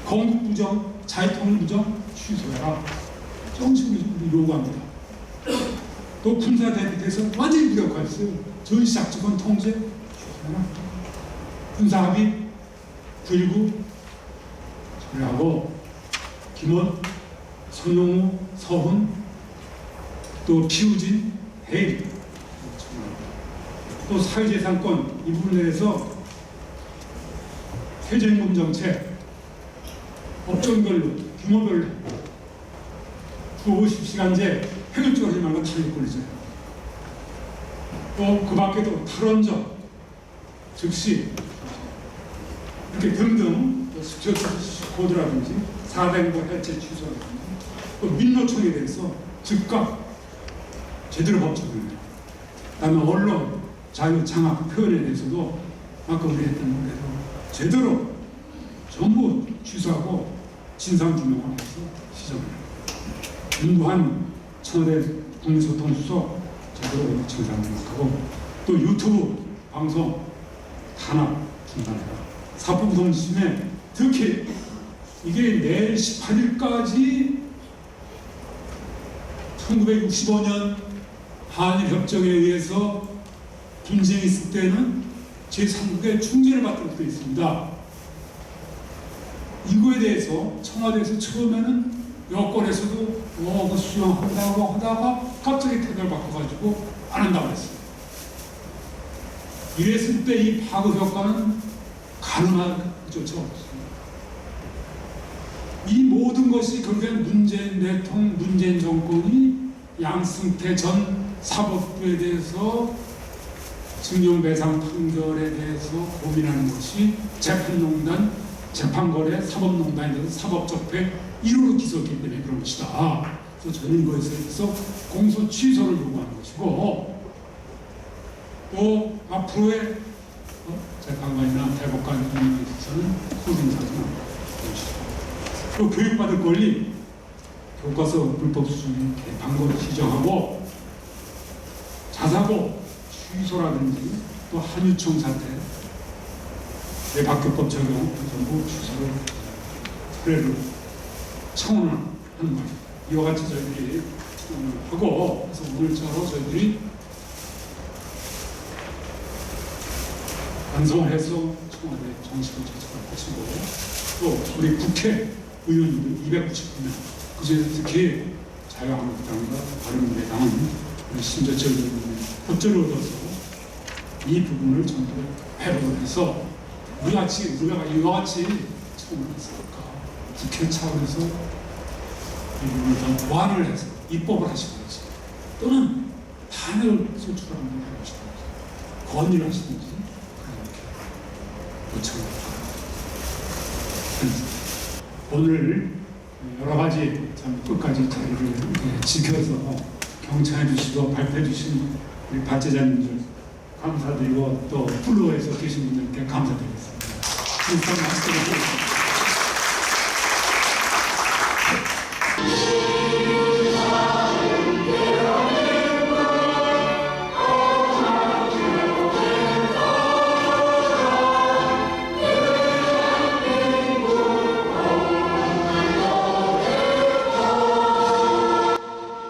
건국 부정, 자유통일 부정 취소해라. 정식으로 요구합니다. 또 군사 대비돼서 완전히 무력화했어요. 전시작전 통제 취소해라. 군사 합의 9.19 처리하고 김원, 손용우, 서훈, 또 피우진, 해임 또 사회재산권 이 부분에 대해서 퇴저임금 정책 업종별로 규모별로 주 50시간제 효율적으로 하지 말고 탄력권이죠. 또 그 밖에도 탈원적 즉시 이렇게 등등 스튜어트 코드라든지 사대행보 해체 취소라든지 또 민노총에 대해서 즉각 제대로 법적을 해요. 그다음에 언론 자유 장악 표현에 대해서도 아까 우리 했던 대로 제대로 전부 취소하고 진상규명을 해서 시정을 해요. 윤두한 청와대 국민소통수석 제대로 진상규명하고 또 유튜브 방송 탄압 중단해라. 사법통신에 특히 이게 내일 18일까지 1965년 한일협정에 의해서 분쟁이 있을 때는 제3국의 중재를 받도록 되어 있습니다. 이거에 대해서 청와대에서 처음에는 여권에서도 그 수용한다고 하다가 갑자기 태도를 바꿔가지고 안 한다고 했어요. 이랬을 때 이 파급 효과는 가능한 조차 없습니다. 이 모든 것이 결국엔 문재인 대통령, 문재인 정권이 양승태 전 사법부에 대해서 증명배상 판결에 대해서 고민하는 것이 재판농단, 재판거래, 사법농단에 대해서 사법적폐 1호로 기소했기 때문에 그런 것이다. 그래서 저는 이거에 대해서 공소 취소를 요구하는 것이고 또 앞으로의 재판관이나 대법관 운영에 있어서는 소진사지 않고 또 교육받을 권리, 교과서 불법 수준의 방법을 시정하고 자사고 취소라든지 또 한유총 사태, 대박교법 적용 전부 취소를 사례로 청원을 하는 거예요. 이와 같이 저희들이 하고 그래서 오늘처럼 저희들이 반성을 해서 청와대 정식으로 제출할 것이고 또 우리 국회의원들 290명 그중에서 특히 자유한국당과 바른미래당은 심재철 의원의 협조를 얻어서 이 부분을 전부 회복을 해서 우리가 이와 같이 청원을 했으니까 국회 차원에서 이 부분을 더 보완을 해서 입법을 하시든지 또는 탄핵을 소출하는 걸 하시든지 건의를 하시든지 오늘 여러 가지 참 끝까지 자리를 지켜서 경청해 주시고 발표해 주신 우리 발제자님들 감사드리고 또 플로어에서 계신 분들께 감사드리겠습니다. 일단 말씀드리겠습니다.